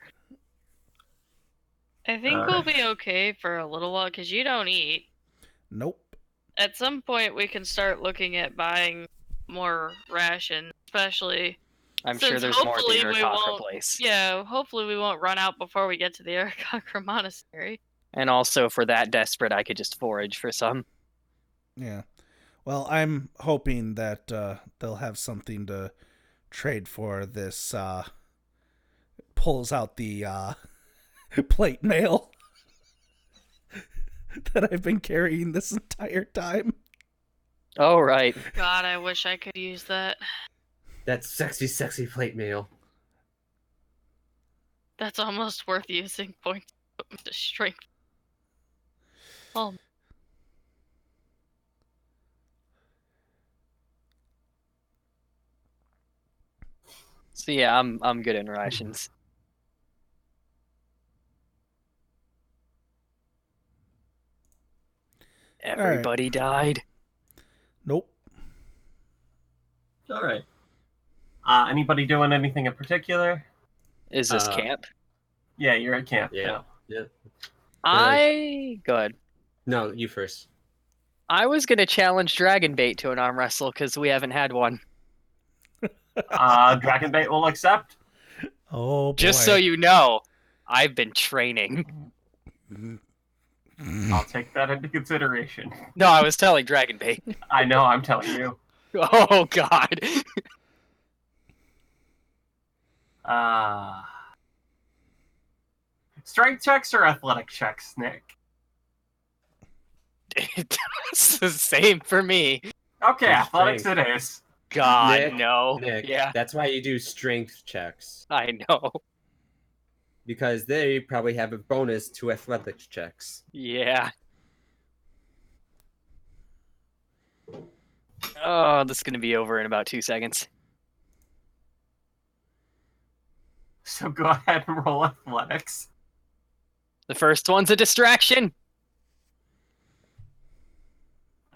I think we'll be okay for a little while because you don't eat. Nope. At some point, we can start looking at buying more rations, especially. I'm sure Since there's more at the hopefully we Urakakra won't- place. Yeah, hopefully we won't run out before we get to the Arakakra Monastery. And also, for that desperate, I could just forage for some. Yeah. Well, I'm hoping that they'll have something to trade for this. Pulls out the plate mail that I've been carrying this entire time. Oh, right. God, I wish I could use that. That sexy, sexy plate mail. That's almost worth using points to put me to strength. Oh, So yeah, I'm good in rations. Everybody died. Nope. All right. Anybody doing anything in particular? Is this camp? Yeah, you're at camp. Yeah. Good. No, you first. I was gonna challenge Dragonbait to an arm wrestle because we haven't had one. Dragonbait will accept. Oh boy. Just so you know, I've been training. I'll take that into consideration. No, I was telling Dragonbait. I know, I'm telling you. Oh God. Strength checks or athletic checks, Nick? It's the same for me. Okay, Good athletics strength. it is. God, Nick, no. Nick, Yeah, that's why you do strength checks. I know. Because they probably have a bonus to athletics checks. Yeah. Oh, this is gonna be over in about 2 seconds. So go ahead and roll athletics. The first one's a distraction.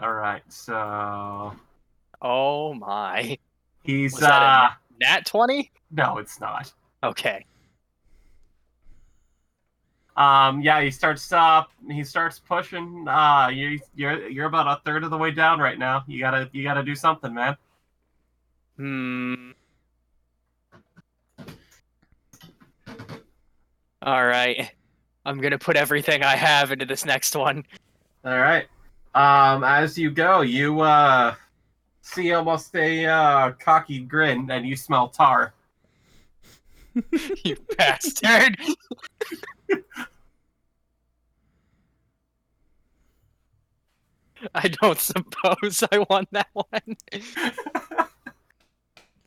Alright, so Oh my. he's Was that Nat 20? no, it's not. Okay. Yeah, he starts pushing. You're about a third of the way down right now. You gotta do something, man. All right. I'm gonna put everything I have into this next one. All right. As you go, you see almost a cocky grin, and you smell tar. You bastard. I don't suppose I want that one.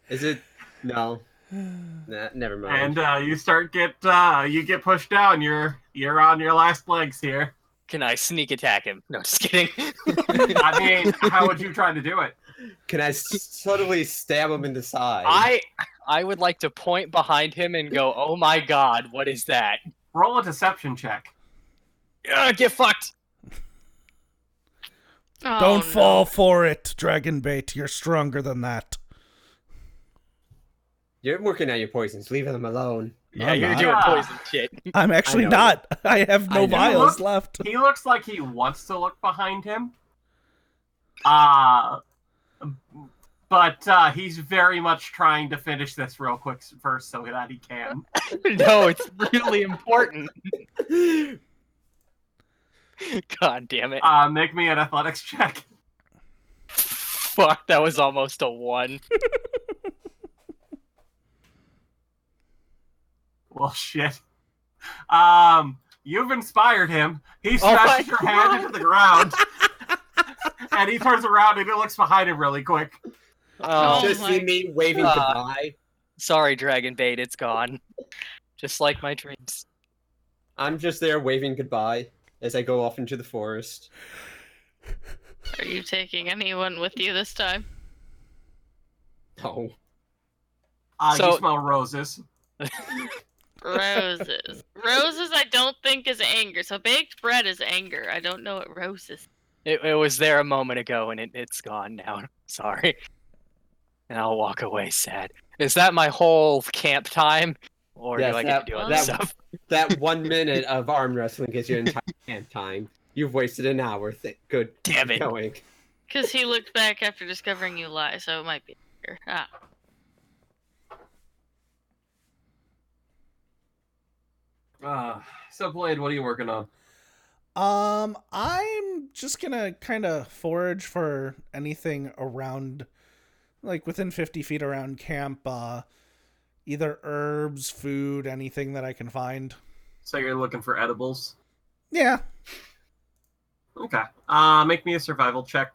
Is it? No. Nah, never mind. And you get pushed down. You're on your last legs here. Can I sneak attack him? No, just kidding. I mean, how would you try to do it? Can I subtly stab him in the side? I would like to point behind him and go, "Oh my God, what is that?" Roll a deception check. Get fucked. Oh, Don't no. fall for it, Dragonbait. You're stronger than that. You're working on your poisons. Leave them alone. Yeah, I'm you're not. doing Yeah. poison shit. I'm actually know. not. I have no I know. vials left. He looks like he wants to look behind him. But he's very much trying to finish this real quick first so that he can. No, it's really important. God damn it. Make me an athletics check. Fuck, that was almost a 1. Well, shit. You've inspired him. He Oh my smashes your hand God. into the ground. And he turns around and he looks behind him really quick. Oh, Just my- see me waving goodbye. sorry, Dragon Bait, it's gone. Just like my dreams. I'm just there waving goodbye as I go off into the forest. Are you taking anyone with you this time? No. So- You smell roses. Roses. Roses I don't think is anger. So baked bread is anger. I don't know what roses. It was there a moment ago and it's gone now. Sorry. And I'll walk away sad. Is that my whole camp time? Or Yes, do I get to do other that- stuff? That 1 minute of arm wrestling gives you entire camp time. You've wasted an hour. Good. Damn it. Going. Because he looked back after discovering you lie, so it might be anger. So Blade, what are you working on? I'm just gonna kind of forage for anything around, like within 50 feet around camp. Either herbs, food, anything that I can find. So you're looking for edibles? Yeah. Okay. Make me a survival check.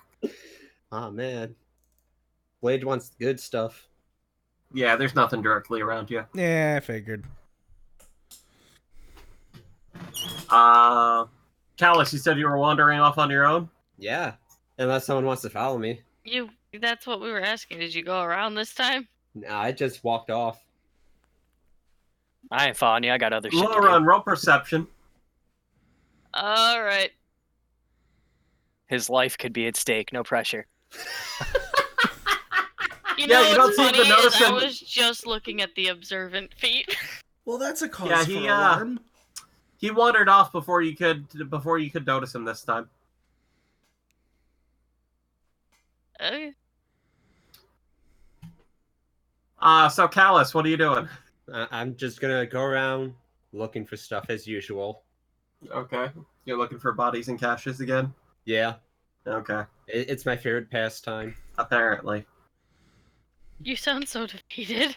Oh man. Blade wants the good stuff. Yeah, there's nothing directly around you. Yeah, I figured. Callus, you said you were wandering off on your own? Yeah. Unless someone wants to follow me. That's what we were asking. Did you go around this time? No, I just walked off. I ain't following you. I got other shit to do. Lauren, roll perception. Alright. His life could be at stake. No pressure. You Yeah, know you what's don't seem to funny notice is I him. was just looking at the observant feet. Well, that's a cause Yeah, for he, alarm. He wandered off before you could notice him this time. Okay. So Callus, what are you doing? I'm just gonna go around looking for stuff as usual. Okay. You're looking for bodies and caches again? Yeah. Okay. It's my favorite pastime. Apparently. You sound so defeated.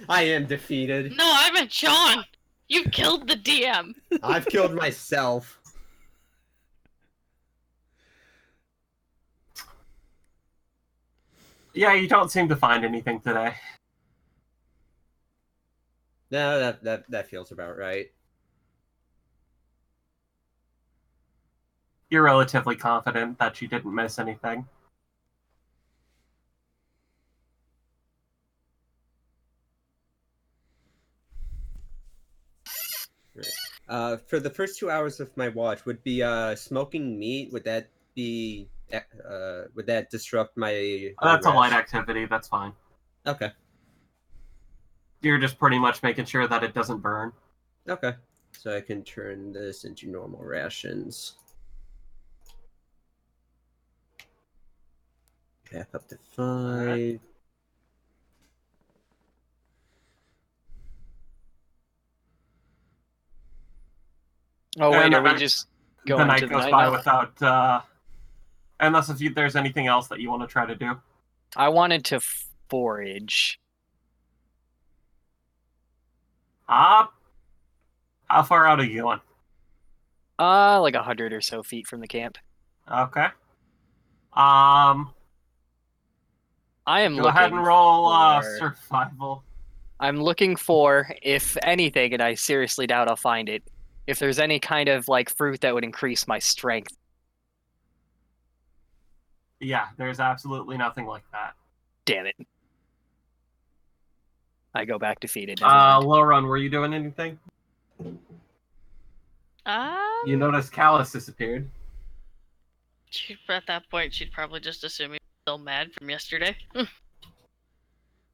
I am defeated. No, I meant Sean! You killed the DM! I've killed myself. Yeah, you don't seem to find anything today. No, that feels about right. You're relatively confident that you didn't miss anything. For the first 2 hours of my watch, would be smoking meat. Would that be? Would that disrupt my? That's a light rest? activity, that's fine. Okay. You're just pretty much making sure that it doesn't burn. Okay. So I can turn this into normal rations. Back up to 5. Alright. Oh, wait, And are we then just The going night to the goes night by now? without, unless there's anything else that you want to try to do. I wanted to forage. How far out are you going? Like 100 or so feet from the camp. Okay. I am Go looking ahead and roll for... survival. I'm looking for, if anything, and I seriously doubt I'll find it, if there's any kind of like fruit that would increase my strength. Yeah, there's absolutely nothing like that. Damn it. I go back defeated. Never mind. Lauren, were you doing anything? You noticed Callus disappeared. At that point, she'd probably just assume he's still mad from yesterday.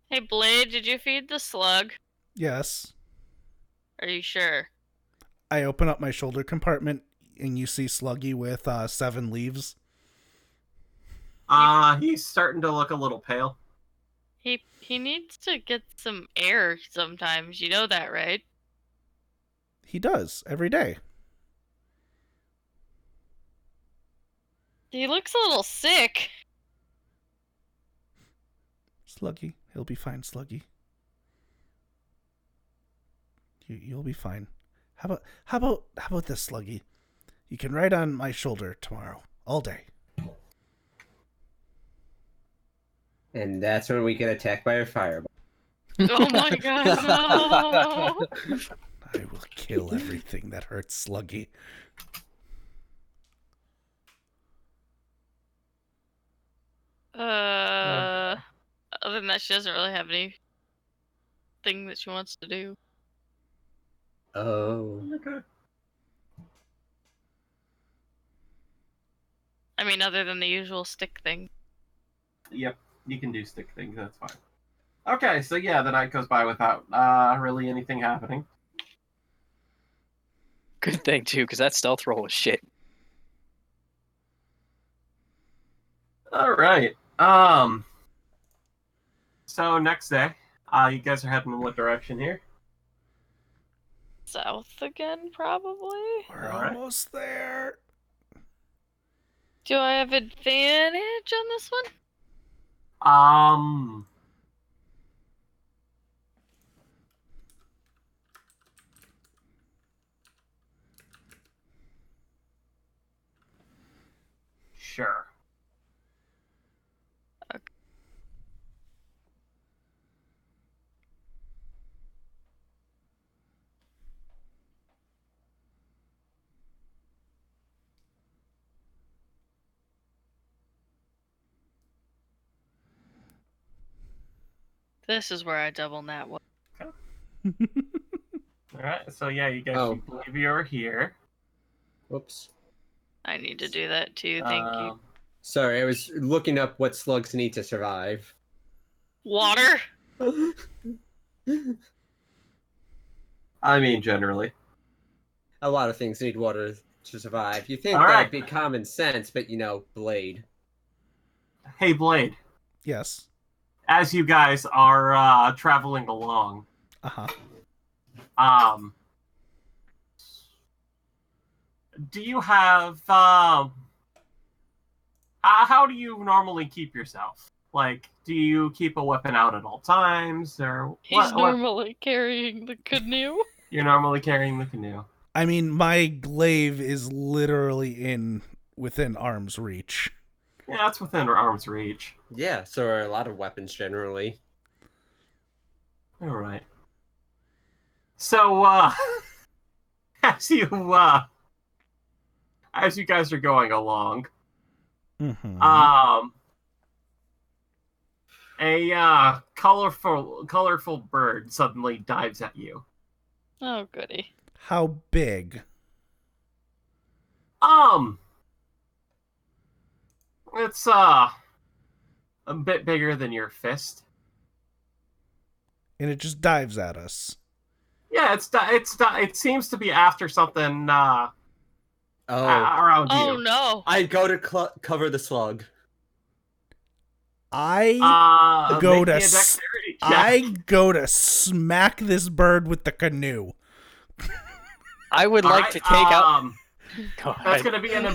Hey, Blade, did you feed the slug? Yes. Are you sure? I open up my shoulder compartment and you see Sluggy with 7 leaves. He's starting to look a little pale. He needs to get some air sometimes. You know that, right? He does, every day. He looks a little sick. Sluggy. He'll be fine, Sluggy. You'll be fine. How about this, Sluggy? You can ride on my shoulder tomorrow, all day. And that's when we get attacked by a fireball. Oh my god, no! I will kill everything that hurts Sluggy. Other than that, she doesn't really have anything that she wants to do. Oh. Okay. I mean, other than the usual stick thing. Yep, you can do stick things, that's fine. Okay, so yeah, the night goes by without really anything happening. Good thing, too, because that stealth roll was shit. Alright. So next day, you guys are heading in what direction here? South again, probably? We're All right. almost there. Do I have advantage on this one? Sure. This is where I double that one. Alright, so yeah, you guys Oh. believe you're here. Whoops. I need to do that too, thank you. Sorry, I was looking up what slugs need to survive. Water? I mean, generally. A lot of things need water to survive. You think All right. that'd be common sense, but Blade. Hey, Blade. Yes. As you guys are traveling along, Uh-huh. do you have how do you normally keep yourself? Like, do you keep a weapon out at all times, or He's normally carrying the canoe. You're normally carrying the canoe. I mean, my glaive is literally within arm's reach. Yeah, it's within arm's reach. Yeah, so are a lot of weapons generally. All right. So, as you guys are going along, Mm-hmm. a colorful bird suddenly dives at you. Oh, goody. How big? It's a bit bigger than your fist. And it just dives at us. Yeah, it seems to be after something around you. Oh, no. I go to cover the slug. I go make to me a dexterity check. I go to smack this bird with the canoe. I would like to take out. God. That's gonna be an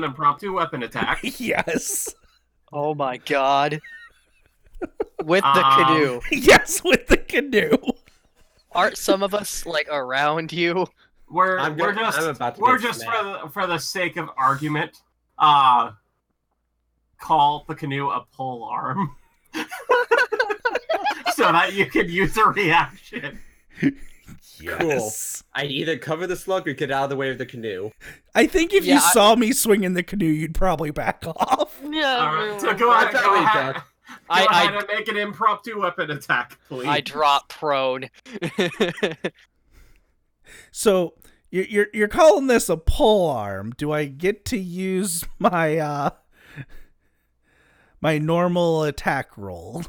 impromptu weapon attack. Yes. Oh my god. With the canoe. Yes, with the canoe. Aren't some of us like around you? We're just for the sake of argument, call the canoe a pole arm. so that you can use a reaction. Yes. I'd either cover the slug or get out of the way of the canoe. I think if Yeah, you saw me swinging the canoe, you'd probably back off. Yeah. All right, so go ahead, I- and make an impromptu weapon attack, please. I drop prone. So you're calling this a pole arm. Do I get to use my my normal attack roll?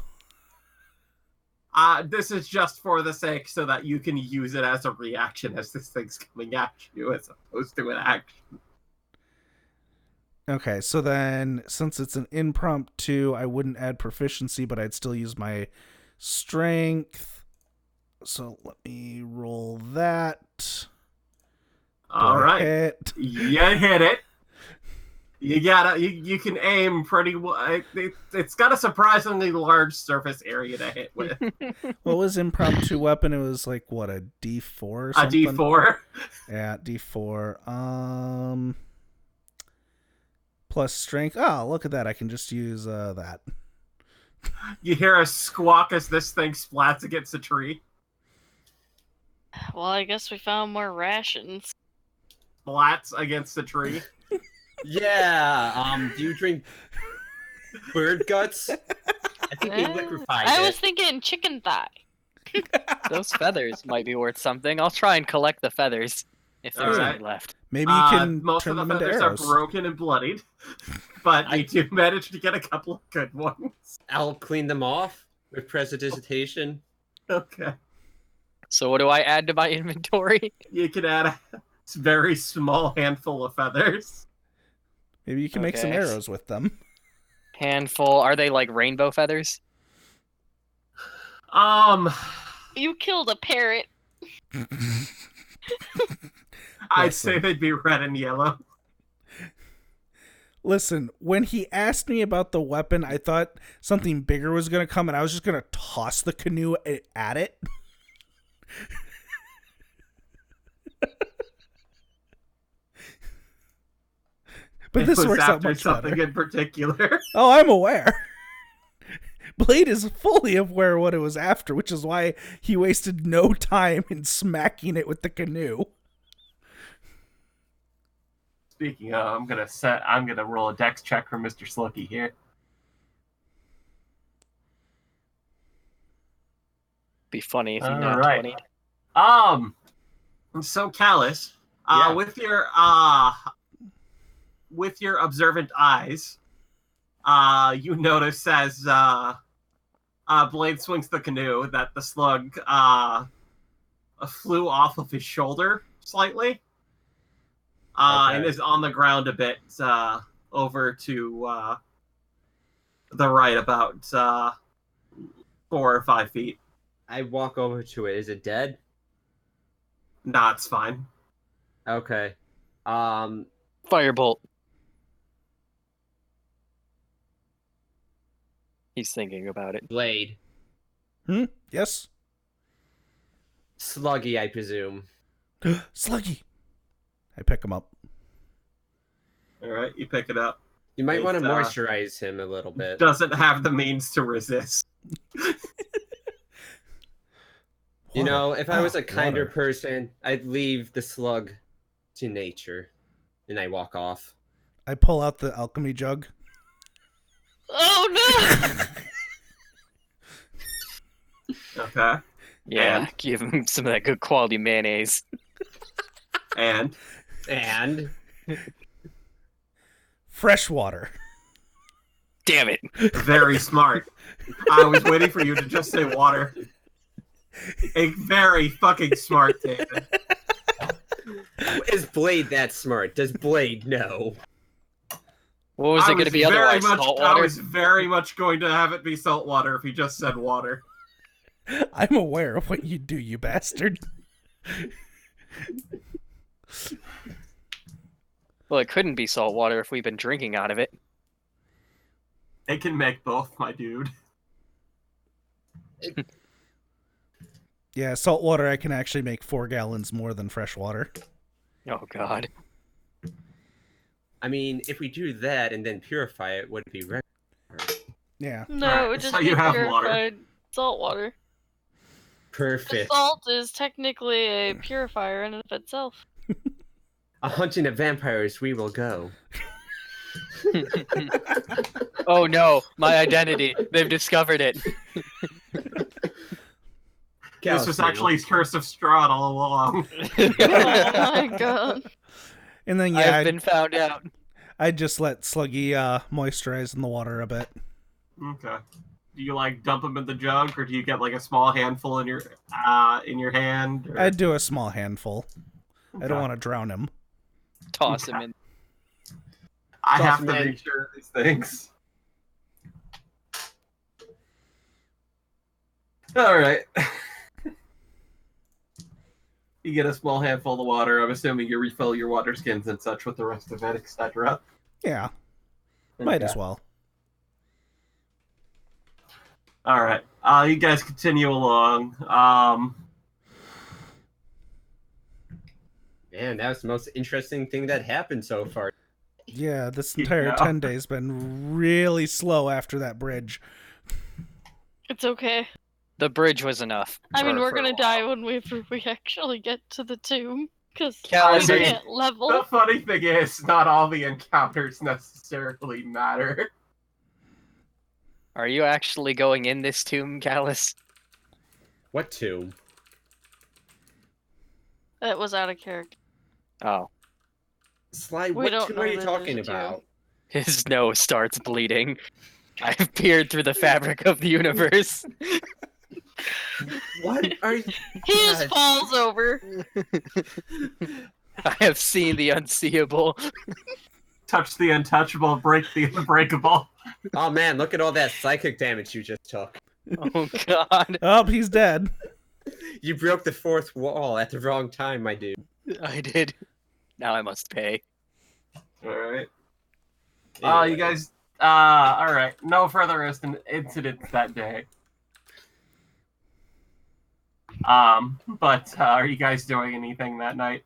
This is just for the sake so that you can use it as a reaction as this thing's coming at you, as opposed to an action. Okay, so then since it's an impromptu, I wouldn't add proficiency, but I'd still use my strength. So let me roll that. All right, Hit. you hit it. You gotta, you can aim pretty well. It's got a surprisingly large surface area to hit with. What was impromptu weapon? It was like what, a D4 or something? A D4. Yeah, D4. Plus strength. Oh, look at that! I can just use that. You hear a squawk as this thing splats against a tree. Well, I guess we found more rations. Splats against a tree. Yeah. Do you drink bird guts? I think we liquefied I it. was thinking chicken thigh. Those feathers might be worth something. I'll try and collect the feathers if there's Alright. any left. Maybe you can most turn of the them into feathers arrows. are broken and bloodied, but you do manage to get a couple of good ones. I'll clean them off with prestidigitation. Okay. So what do I add to my inventory? You can add a very small handful of feathers. Maybe you can make some Okay. arrows with them. Handful. Are they like rainbow feathers? You killed a parrot. I'd say they'd be red and yellow. Listen, when he asked me about the weapon, I thought something bigger was going to come, and I was just going to toss the canoe at it. But this It was works out after much something better. in particular. Oh, I'm aware. Blade is fully aware what it was after, which is why he wasted no time in smacking it with the canoe. Speaking of, I'm gonna roll a dex check for Mr. Slooky here. Be funny if you All know right. 20. So Callus, Yeah. with your observant eyes, you notice as Blade swings the canoe that the slug flew off of his shoulder slightly, and is on the ground a bit over to the right, about 4 or 5 feet. I walk over to it. Is it dead? Nah, it's fine. Okay. Firebolt. He's thinking about it. Blade. Yes? Sluggy, I presume. Sluggy! I pick him up. All right, you pick it up. You might want to It's, moisturize him a little bit. Doesn't have the means to resist. You know, if I was a Water. kinder person, I'd leave the slug to nature. And I walk off. I pull out the alchemy jug. Oh no! Okay. Yeah, And? give him some of that good quality mayonnaise. And And Fresh water. Damn it. very smart. I was waiting for you to just say water. A very fucking smart, David. is Blade that smart? Does Blade know? What was it going to be otherwise? Salt I water? was very much going to have it be salt water if he just said water. I'm aware of what you do, you bastard. Well, it couldn't be salt water if we've been drinking out of it. It can make both, my dude. Yeah, salt water, I can actually make 4 gallons more than fresh water. Oh, God. I mean, if we do that and then purify it, would it be regular? Yeah. No, Alright, it would just so be you have water. purified salt water. Perfect. Salt is technically a purifier in and of itself. A hunting of vampires, we will go. Oh no, my identity. They've discovered it. This was actually Curse of Strahd all along. Oh my god. And then yeah, I've been found out. I'd just let Sluggy moisturize in the water a bit. Okay. Do you like dump them in the jug, or do you get like a small handful in your hand? Or... I'd do a small handful. I don't Okay. want to drown him. Toss him in. I Toss have them to in. make sure of these things. All right. You get a small handful of water. I'm assuming you refill your water skins and such with the rest of it, etc. Yeah, might as well. All right. You guys continue along. Man, that was the most interesting thing that happened so far. Yeah, this entire Yeah. 10 days been really slow after that bridge. It's okay. The bridge was enough. I mean, we're For a gonna while. die when we actually get to the tomb, because Callus, we are you- can't level. The funny thing is, not all the encounters necessarily matter. Are you actually going in this tomb, Callus? What tomb? That was out of character. Oh. Sly, We what don't tomb know are you that talking there's a tomb. about? His nose starts bleeding. I've peered through the fabric of the universe. What are you... He just God. falls over. I have seen the unseeable. Touch the untouchable, break the unbreakable. Oh man, look at all that psychic damage you just took. Oh god. Oh, he's dead. You broke the fourth wall at the wrong time, my dude. I did. Now I must pay. All right. You Anyway. guys. All right. No further incidents that day. But are you guys doing anything that night?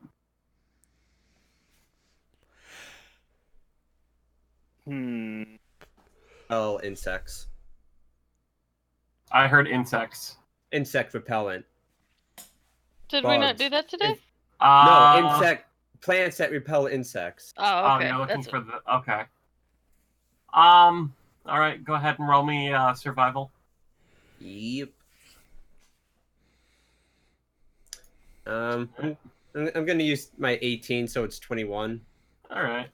Oh, insects. I heard insects. Insect repellent. Did we not Bugs. do that today? No, plants that repel insects. Oh, Oh, okay. you're looking That's for the. Okay. All right. Go ahead and roll me survival. Yep. I'm gonna use my 18, so it's 21. All right.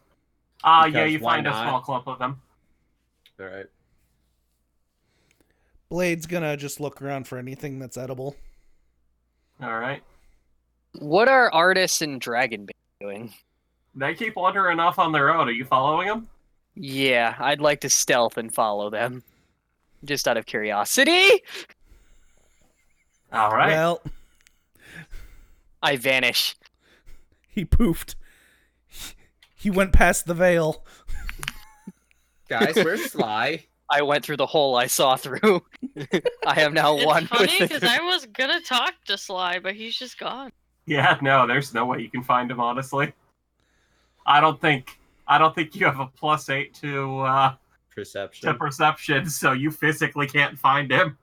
Yeah, Because you why find a not? small clump of them. All right. Blade's gonna just look around for anything that's edible. All right. What are artists and Dragonbait doing? They keep wandering off on their own. Are you following them? Yeah, I'd like to stealth and follow them. Just out of curiosity. All right. Well, I vanish. he poofed. He went past the veil. Guys, where's Sly? I went through the hole I saw through. I am now one It's funny with because the... I was gonna talk to Sly, but he's just gone. Yeah, no, there's no way you can find him. Honestly, I don't think you have a +8 to Perception. perception, so you physically can't find him.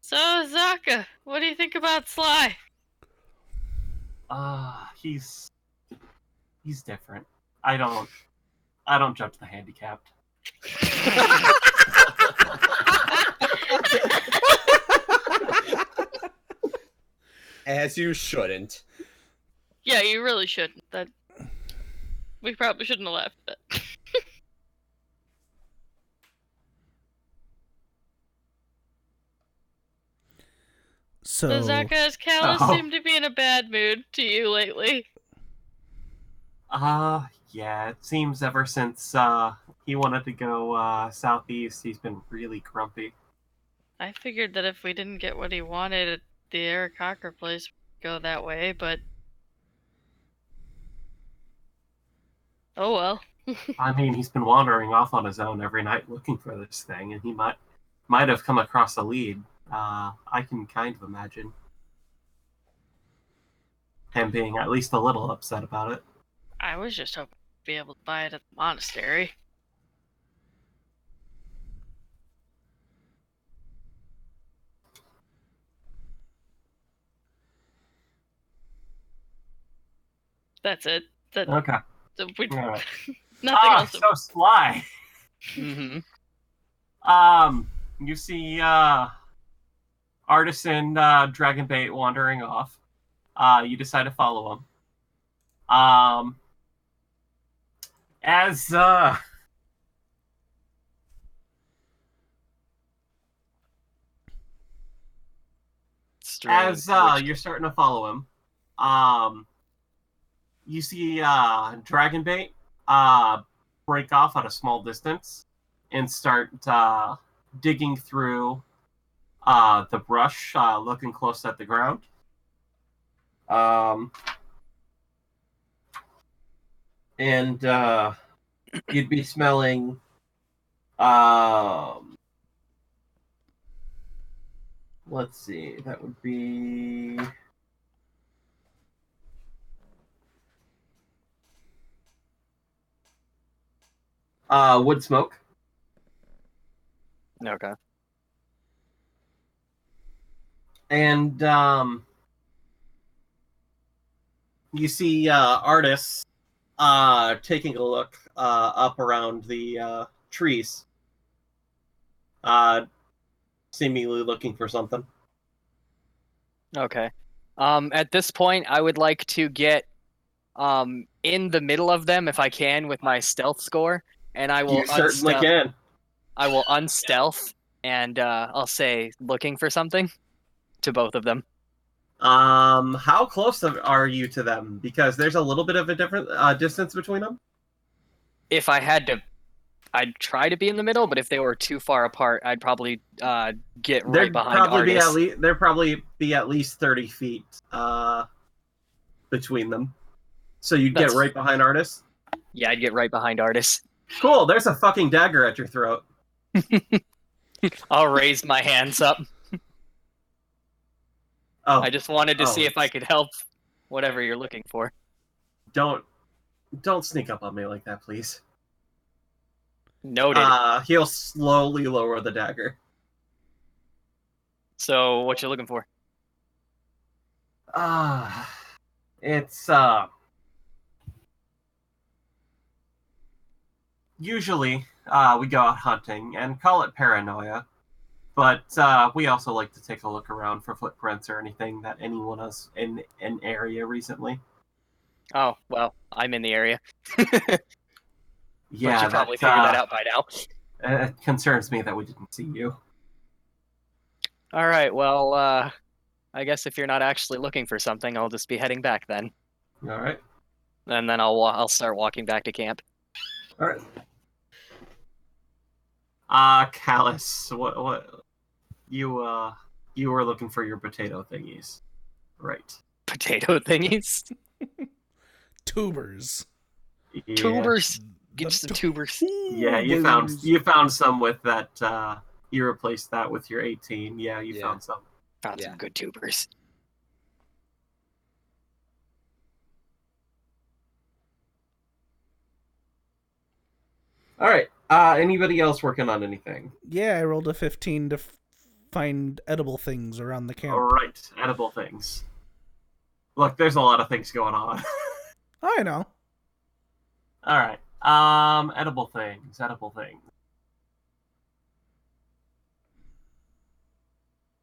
So, Zaka, what do you think about Sly? He's different. I don't judge the handicapped. As you shouldn't. Yeah, you really shouldn't. That we probably shouldn't have left it. So So Zaka, has Callus Oh. seemed to be in a bad mood to you lately? Yeah, it seems ever since he wanted to go southeast, he's been really grumpy. I figured that if we didn't get what he wanted at the Eric Cocker place, we'd go that way, but oh well. I mean, he's been wandering off on his own every night looking for this thing, and he might have come across a lead. I can kind of imagine him being at least a little upset about it. I was just hoping to be able to buy it at the monastery. That's it. Okay. We, All right. nothing else. So Sly. Mm-hmm. You see Artisan Dragonbait wandering off. You decide to follow him. As Strange. you're starting to follow him, you see Dragonbait break off at a small distance and start digging through the brush, looking close at the ground. And you'd be smelling let's see, that would be wood smoke. Okay. And you see artists taking a look up around the trees, seemingly looking for something. Okay. At this point, I would like to get in the middle of them if I can with my stealth score, and I will You certainly can. I will unstealth, and I'll say looking for something to both of them. How close are you to them? Because there's a little bit of a different distance between them. If I had to, I'd try to be in the middle, but if they were too far apart, I'd probably get right behind Artis. There'd probably be at least 30 feet between them. So you'd get right behind Artis? Yeah, I'd get right behind Artis. Cool, there's a fucking dagger at your throat. I'll raise my hands up. Oh, I just wanted to see if I could help whatever you're looking for. Don't sneak up on me like that, please. Noted. He'll slowly lower the dagger. So, what you looking for? It's usually we go out hunting and call it paranoia, but we also like to take a look around for footprints or anything that anyone has in an area recently. Oh, well, I'm in the area. Yeah, but you probably figured that out by now. It concerns me that we didn't see you. All right, well, I guess if you're not actually looking for something, I'll just be heading back then. All right. And then I'll start walking back to camp. All right. Callus, what you were looking for your potato thingies, right? Potato thingies? Tubers. Yeah. Tubers. Get some tubers. Yeah, you found some with that. You replaced that with your 18. Yeah, you found some. Found some good tubers. All right. Anybody else working on anything? Yeah, I rolled a 15 to find edible things around the camp. All right, edible things. Look, there's a lot of things going on. I know. All right. Edible things.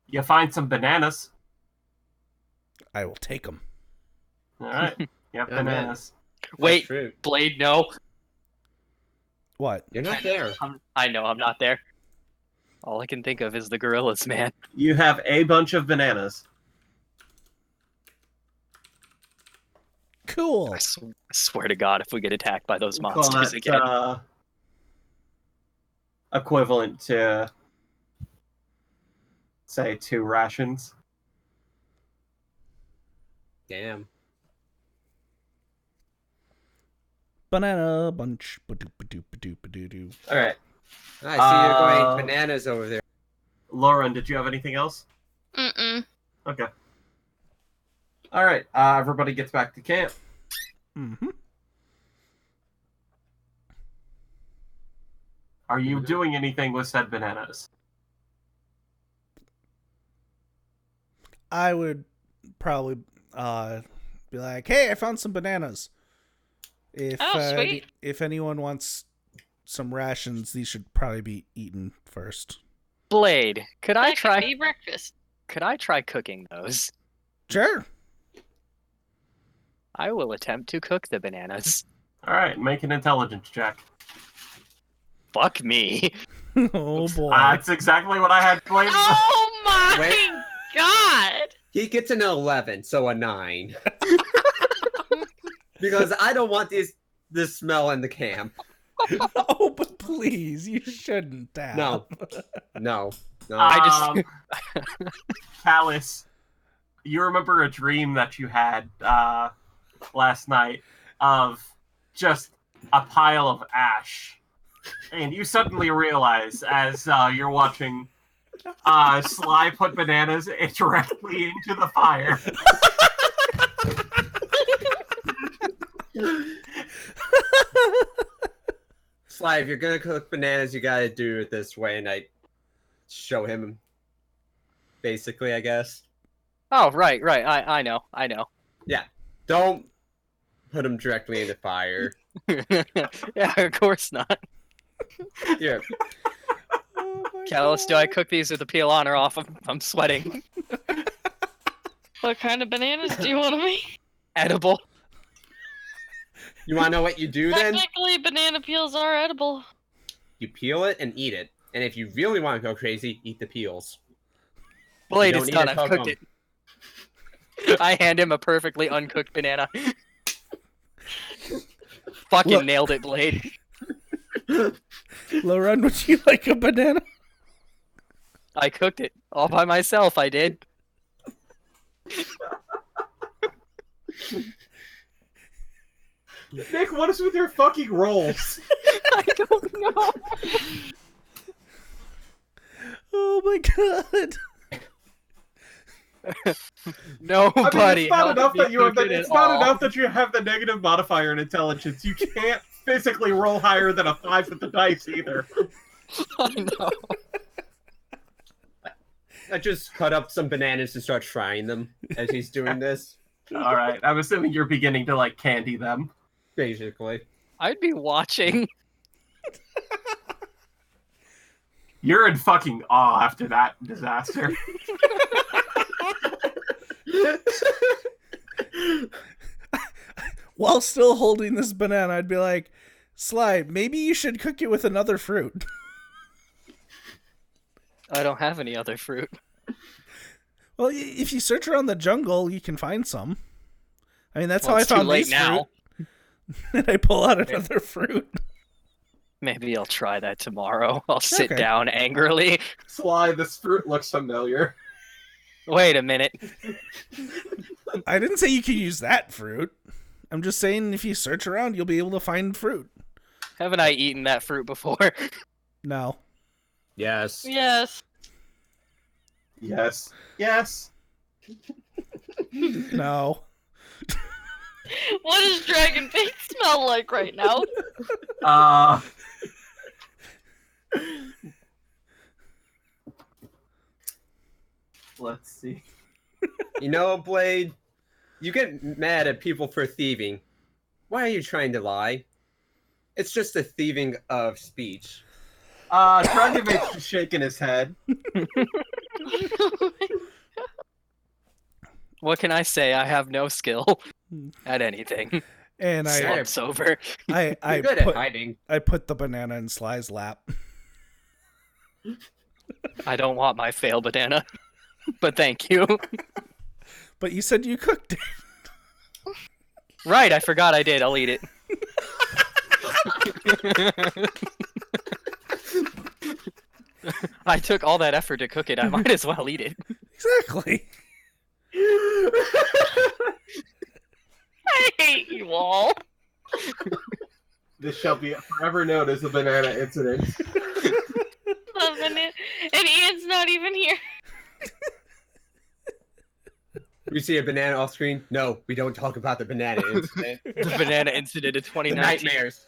You find some bananas. I will take them. All right. Yeah, bananas. Wait, Blade, no. What? You're not there. I know, I'm not there. All I can think of is the gorillas, man. You have a bunch of bananas. Cool. I swear to God, if we get attacked by those Call monsters that, again. Equivalent to, say, 2 rations. Damn. Banana bunch. Ba-doop-ba-doop-ba-doop-ba-doo-doo. All right. I see you're going bananas over there. Lauren, did you have anything else? Mm-mm. Okay. All right. Everybody gets back to camp. Mm-hmm. Are you doing anything with said bananas? I would probably Be like, hey, I found some bananas. If sweet. if anyone wants some rations, these should probably be eaten first. Blade, could I That could try? be breakfast. Could I try cooking those? Sure. I will attempt to cook the bananas. All right, make an intelligence check. Fuck me. Oh boy. That's exactly what I had planned. Oh my Wait. god! He gets an 11, so a 9. Because I don't want this smell in the camp. Oh, but please, you shouldn't have. No. I Callus, you remember a dream that you had last night of just a pile of ash, and you suddenly realize as you're watching Sly put bananas directly into the fire. Sly, if you're gonna cook bananas, you gotta do it this way, and I show him, basically, I guess. Oh, right. I know. Don't put them directly in the fire. Yeah, of course not. Here, Oh my Callus, do I God. cook these with the peel on or off? I'm sweating. What kind of bananas do you want to make? Edible. you wanna know what you do then? Technically, banana peels are edible. You peel it and eat it. And if you really want to go crazy, eat the peels. Blade don't is need done. to I've cook cooked 'em. it. I hand him a perfectly uncooked banana. Fucking Look. nailed it, Blade. Lauren, would you like a banana? I cooked it all by myself. I did. Nick, what is with your fucking rolls? I don't know. Oh my god. Nobody. it's not helped enough me that you have cook the, it it's at not all. enough that you have the negative modifier in intelligence. You can't physically roll higher than a 5 with the dice either. I know. I just cut up some bananas and start frying them as he's doing this, All right, I'm assuming you're beginning to like candy them. basically. I'd be watching. You're in fucking awe after that disaster. While still holding this banana, I'd be like, Sly, maybe you should cook it with another fruit. I don't have any other fruit. Well, if you search around the jungle, you can find some. I mean, that's Well, how I it's too found late these now. fruit. And I pull out another fruit. Maybe I'll try that tomorrow. I'll sit Okay. down angrily. Sly, this fruit looks familiar. Wait a minute. I didn't say you could use that fruit. I'm just saying if you search around, you'll be able to find fruit. Haven't I eaten that fruit before? No. Yes. Yes. Yes. Yes. No. What does dragon bait smell like right now? Let's see. You know, Blade, you get mad at people for thieving. Why are you trying to lie? It's just a thieving of speech. Dragovic is shaking his head. What can I say? I have no skill at anything. And I Slump's over. I You're good at put, hiding. I put the banana in Sly's lap. I don't want my fail banana. But thank you. But you said you cooked it. Right, I forgot I did. I'll eat it. I took all that effort to cook it. I might as well eat it. Exactly. I hate you all. This shall be forever known as the banana incident. And Ian's not even here. We see a banana off screen. No, we don't talk about the banana incident. The banana incident in The 2019. nightmares.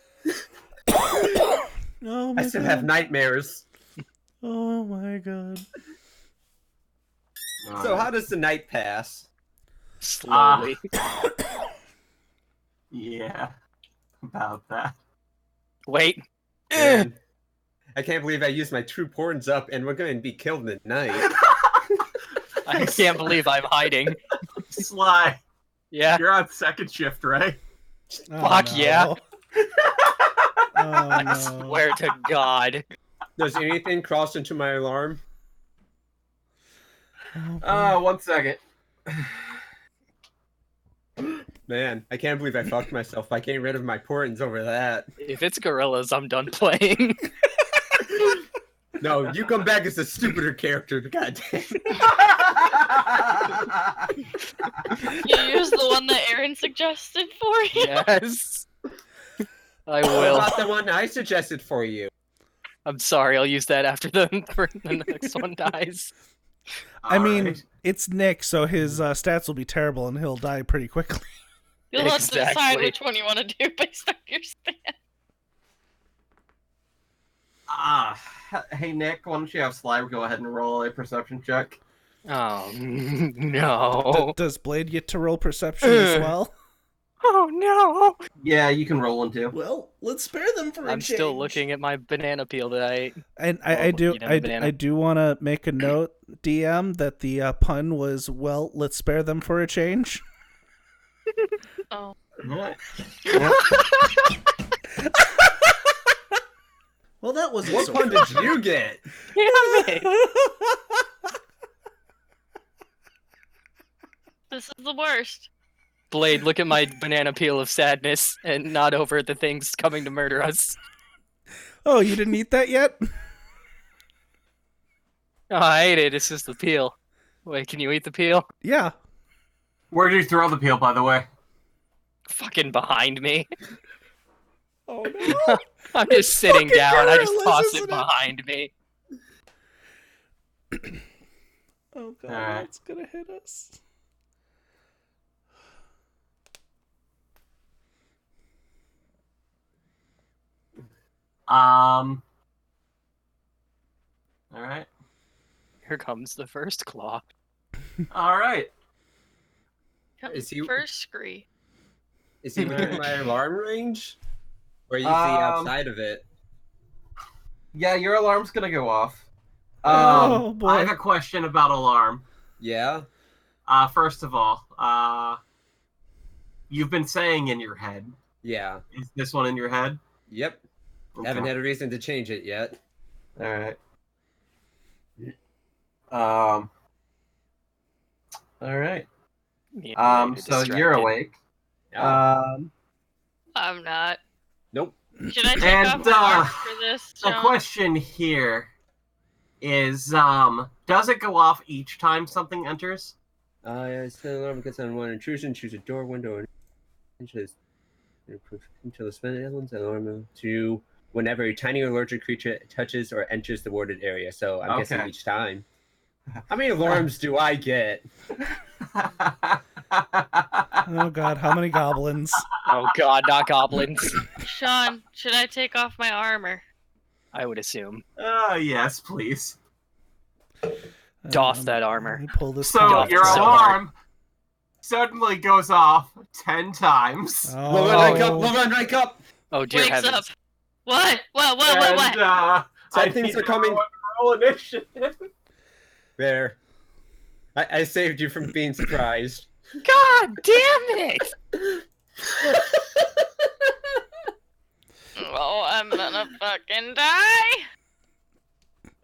Oh my I still god. have nightmares. Oh my god. So how does the night pass? Slowly. Yeah, about that. Wait. Man, I can't believe I used my true porns up, and we're going to be killed in the night. I can't believe I'm hiding. Sly, Yeah. you're on second shift, right? Oh, Fuck no. yeah. Oh, I no. swear to God. Does anything cross into my alarm? Oh, boy. 1 second. Man, I can't believe I fucked myself by getting rid of my porns over that. If it's gorillas, I'm done playing. No, you come back as a stupider character, goddamn. You use the one that Aaron suggested for you. Yes. I What will. about the one I suggested for you? I'm sorry, I'll use that after the next one dies. I mean, Alright. it's Nick, so his stats will be terrible and he'll die pretty quickly. You'll have to decide Exactly. which one you want to do based on your stand. Hey Nick, why don't you have Sly go ahead and roll a perception check? Oh, no. Does Blade get to roll perception as well? Oh, no. Yeah, you can roll one too. Well, let's spare them for a I'm change. still looking at my banana peel that I ate. And Oh, I do you have a banana. I do want to make a note, DM, that the pun was, well, let's spare them for a change. Oh. Alright. Well, that wasn't What so pun did you get? This is the worst. Blade, look at my banana peel of sadness and nod over at the things coming to murder us. Oh, you didn't eat that yet? Oh, I ate it. It's just the peel. Wait, can you eat the peel? Yeah. Where did you throw the peel, by the way? Fucking behind me. Oh, no. I'm just sitting fucking down. I just gorillas, toss it isn't it? behind me. Oh, God, Alright. it's going to hit us. Alright. Here comes the first claw. Alright. Comes Is he- first scree. Is he within my alarm range? Or is he Um, outside of it? Yeah, your alarm's gonna go off. Oh, boy. I have a question about alarm. Yeah? First of all, you've been saying in your head. Yeah. Is this one in your head? Yep. Okay. Haven't had a reason to change it yet. Alright. Alright. Yeah, So you're awake. Oh, I'm not. nope. Should I take And, off my arm for this, The John? question here is, does it go off each time something enters? Set an alarm gets on one intrusion, choose a door, window, or inches. Until the spent elements alarm to whenever a tiny allergic creature touches or enters the warded area. So I'm guessing Okay. each time. How many alarms do I get? Oh, God, how many goblins? Oh god, not goblins. Sean, should I take off my armor? I would assume. Yes, please. Doff that armor. Let me pull this So card your out. so alarm suddenly goes off 10 times. Oh, Logan, wake up! Oh dear Wakes heavens. up. What? What? And, Bad I things need are coming. everyone to roll initiative. There. I saved you from being surprised. God damn it! Oh, I'm gonna fucking die.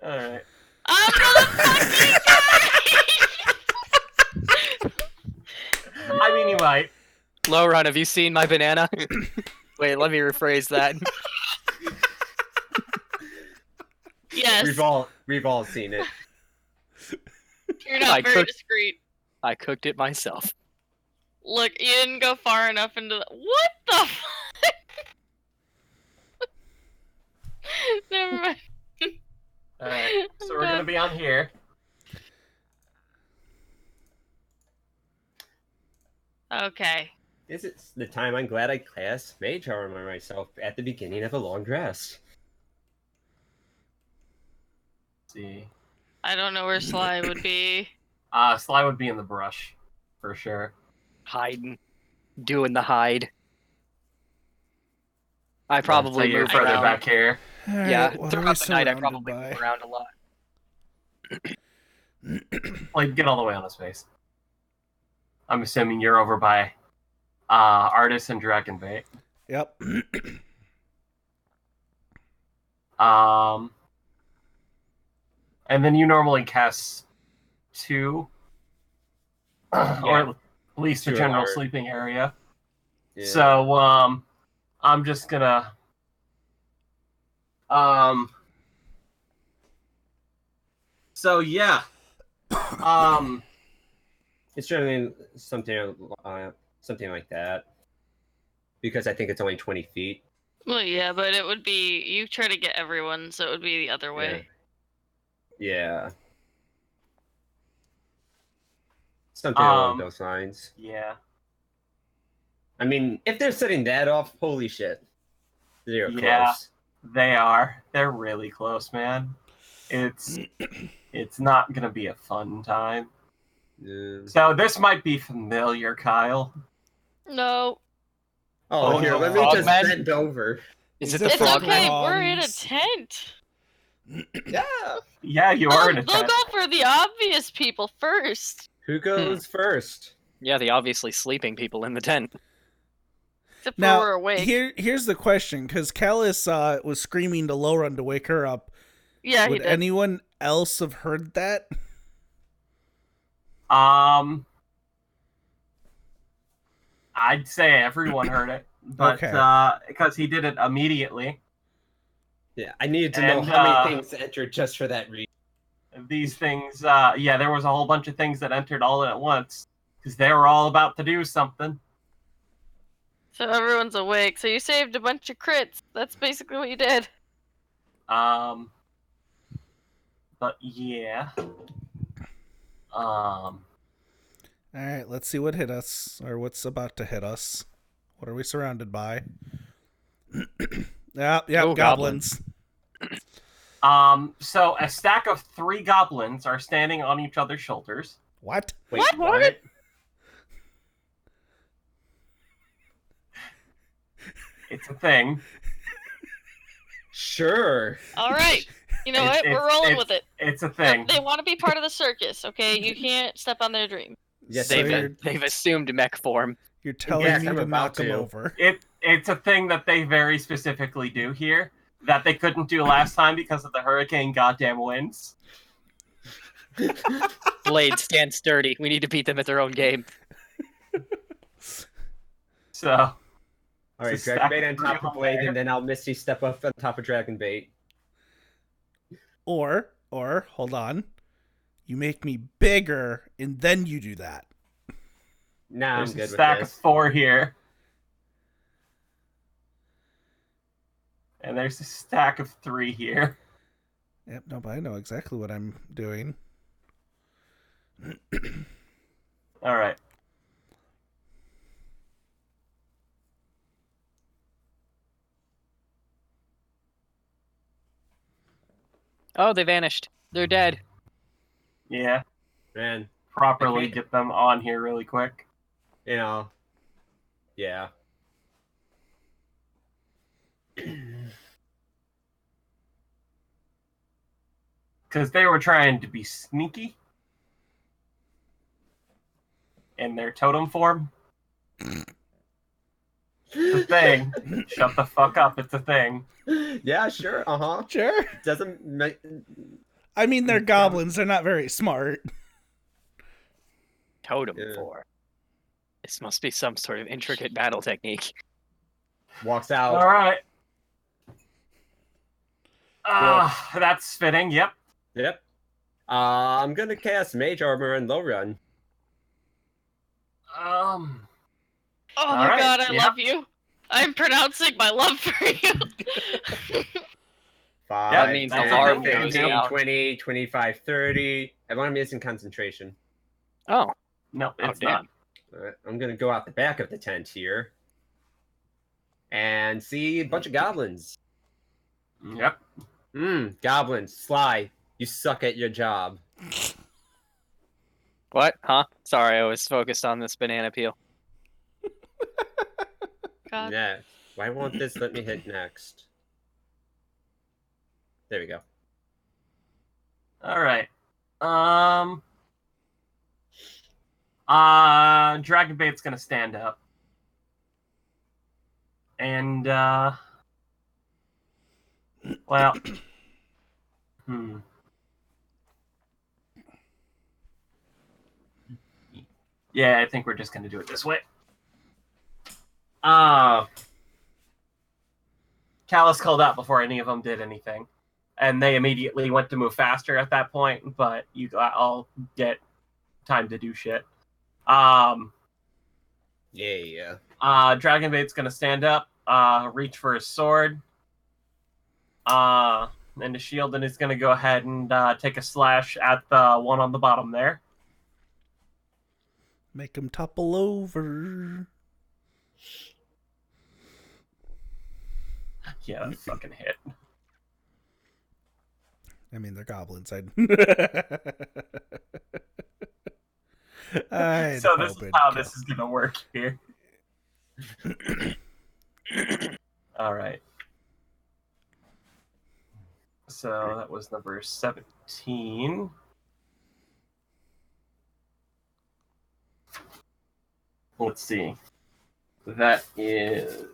Alright. I'm gonna fucking die. I mean, you might. Low run, have you seen my banana? Wait, let me rephrase that. Yes, We've all seen it. you're not I very could- discreet. I cooked it myself. Look, you didn't go far enough into the. What the fuck? Never mind. Alright, so I'm we're gonna done. be on here. Okay. This is the time I'm glad I cast Mage Armor myself at the beginning of a long rest. Let's see. I don't know where Sly would be. Sly would be in the brush, for sure. hiding, doing the hide. I probably So you're move further around. back here. All right, Yeah, what are we throughout the night I surrounded probably by? move around a lot. Like, get all the way on his face. I'm assuming you're over by Artist and Dragon Bait. Yep. And then you normally cast 2, or at least the 2 general are- sleeping area. Yeah. So, I'm just gonna, so yeah, It's generally something like that. Because I think it's only 20 feet. Well, yeah, but it would be you try to get everyone, so it would be the other way. Yeah. Something along those lines. yeah, I mean, if they're setting that off, holy shit. They're Yeah. close. they are. They're really close, man. It's not gonna be a fun time. So this might be familiar, Kyle. No, Oh, Oh, here, no. let me just Frogman? bend over. Is Is it the it it's frog? okay. Frogman? We're in a Frogs. tent. Yeah. Yeah, you are in a They'll tent. go for the obvious people first. Who goes first? Yeah, the obviously sleeping people in the tent. Except for Now, we're awake. here's the question, because Callus was screaming to Lowrun to wake her up. Yeah, he Would did. anyone else have heard that? I'd say everyone heard it, but Okay. because he did it immediately. Yeah, I needed to know And, how many things entered just for that reason. These things, yeah, there was a whole bunch of things that entered all at once because they were all about to do something. So everyone's awake. So you saved a bunch of crits. That's basically what you did. But yeah. All right, let's see what hit us, or what's about to hit us. What are we surrounded by? Yeah, Oh, goblins. So a stack of 3 goblins are standing on each other's shoulders. What? Wait, What? It's a thing. Sure. All right. You know It's- what? We're it's- rolling it's- with it. It's a thing. They want to be part of the circus, okay? You can't step on their dream. Yes, So you're- They've assumed mech form. You're telling Yes, me I'm to about knock them to. over. It's a thing that they very specifically do here that they couldn't do last time because of the hurricane goddamn winds. Blade, stand sturdy. We need to beat them at their own game. So All right, It's a Dragon stack Bait on of top three of on Blade, there. and then I'll Misty step up on top of Dragon Bait. Or hold on, you make me bigger, and then you do that. Nah, there's I'm a good with stack of this. 4 here. And there's a stack of 3 here. Yep, no, but I know exactly what I'm doing. All right. Oh, they vanished. They're dead. Yeah. Man, Properly Okay. get them on here really quick. you know. Yeah. Because they were trying to be sneaky in their totem form. It's a thing. Shut the fuck up. It's a thing. Yeah, sure. Uh-huh. Sure. Doesn't make... I mean, they're goblins. They're not very smart. Totem Yeah. for. This must be some sort of intricate battle technique. walks out. All right. That's fitting. Yep. Yep. I'm gonna cast Mage Armor and Low Run. Oh All my right, god, I yeah. love you. I'm pronouncing my love for you. 5, That means 10, alarm 15, goes down. 20, 25, 30. Everyone is in concentration. Oh, No, it's damn. not. Alright, I'm gonna go out the back of the tent here. And see a bunch of goblins. Yep. Goblins. Sly, you suck at your job. what? Huh? Sorry, I was focused on this banana peel. God. Next. Why won't this let me hit next? There we go. All right. Dragon Bait's gonna stand up. And well, yeah, I think we're just gonna do it this way. Callus called out before any of them did anything, and they immediately went to move faster at that point. But you all get time to do shit. Yeah. Dragon Bait's gonna stand up, reach for his sword, and the shield, and he's gonna go ahead and take a slash at the one on the bottom there. Make him topple over. Yeah, that fucking hit. I mean, they're goblins. So this is how this is gonna work here. All right. So that was number 17. Let's see. That is.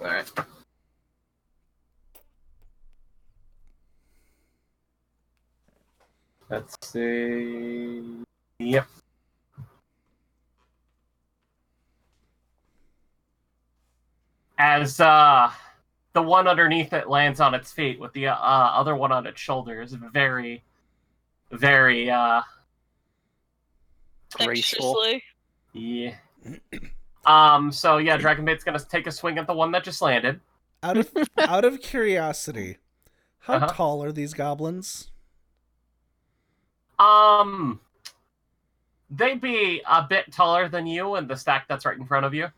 All right. Let's see. Yep. As the one underneath it lands on its feet with the other one on its shoulders, very, very Graceful. Dexterously. yeah. So yeah, Dragonbait's gonna take a swing at the one that just landed. Out of curiosity, how Uh-huh. tall are these goblins? They'd be a bit taller than you in the stack that's right in front of you.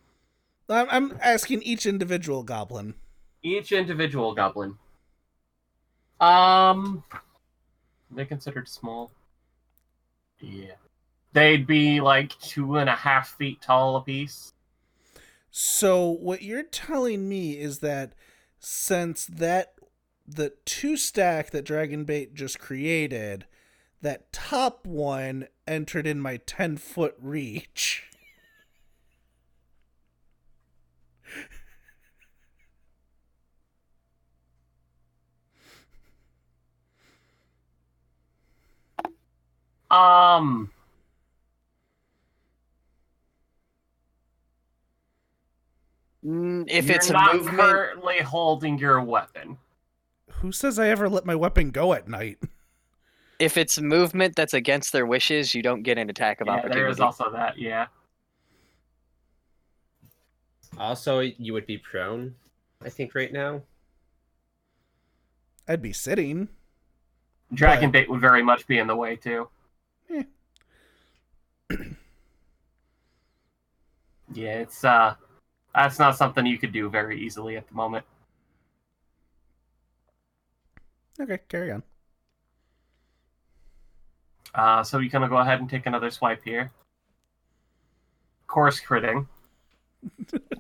I'm asking each individual goblin. Each individual goblin. They considered small. Yeah. They'd be like 2.5 feet tall apiece. So what you're telling me is that since the 2 stack that Dragonbait just created, that top one entered in my 10-foot reach. If You're it's a not movement, currently holding your weapon. Who says I ever let my weapon go at night? if it's movement that's against their wishes, you don't get an attack of Yeah, opportunity. there is also that, yeah. Also, you would be prone, I think, right now. I'd be sitting. Dragon Bait would very much be in the way, too. Yeah, it's, that's not something you could do very easily at the moment. Okay, carry on. So you're gonna go ahead and take another swipe here. Course critting.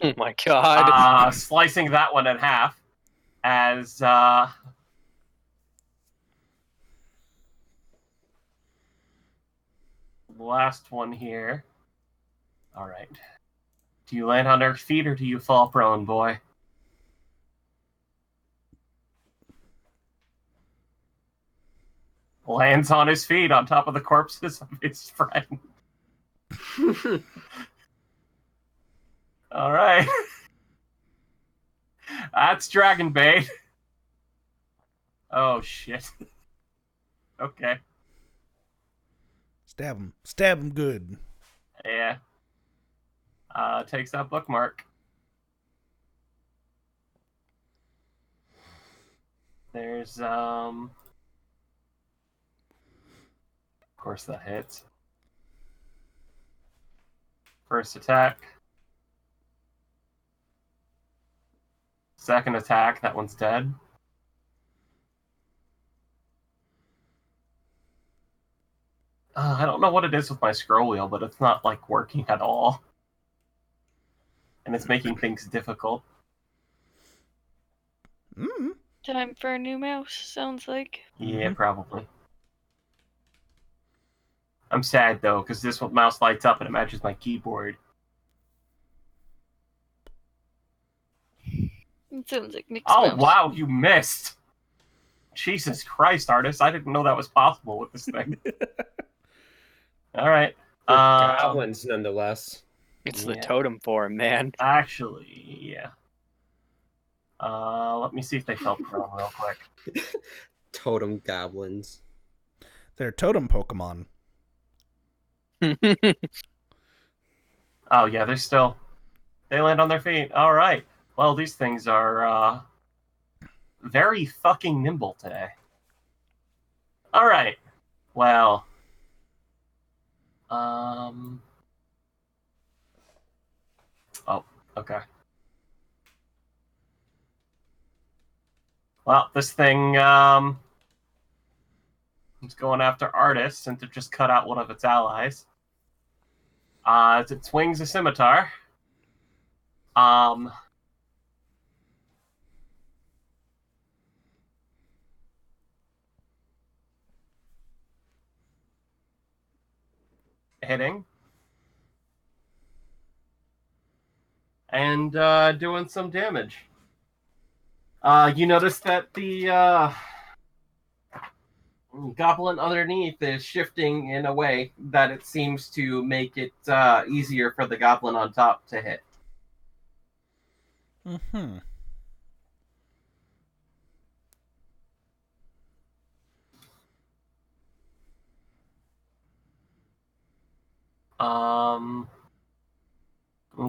Oh my god. Slicing that one in half. As, last one here. Alright. Do you land on your feet or do you fall prone, boy? Lands on his feet on top of the corpses of his friend. Alright. That's Dragon Bait. Oh, shit. Okay. Stab him. Stab him good. Yeah. Takes that bookmark. There's, of course that hits. First attack. Second attack, that one's dead. I don't know what it is with my scroll wheel, but it's not like working at all, and it's making things difficult. Mm. Time for a new mouse, sounds like. Yeah, probably. I'm sad though, because this mouse lights up and it matches my keyboard. It sounds like Nick's Oh mouse. wow, you missed! Jesus Christ, artist! I didn't know that was possible with this thing. All right. Goblins, nonetheless. It's the Yeah. totem form, man. Actually, yeah. Let me see if they fell prone real quick. Totem goblins. They're totem Pokemon. Oh yeah, they land on their feet. All right. Well, these things are very fucking nimble today. All right. Well. Oh, okay. Well, this thing is going after artists since it just cut out one of its allies. As it swings a scimitar. Hitting. And doing some damage. You notice that the goblin underneath is shifting in a way that it seems to make it easier for the goblin on top to hit. Mm-hmm.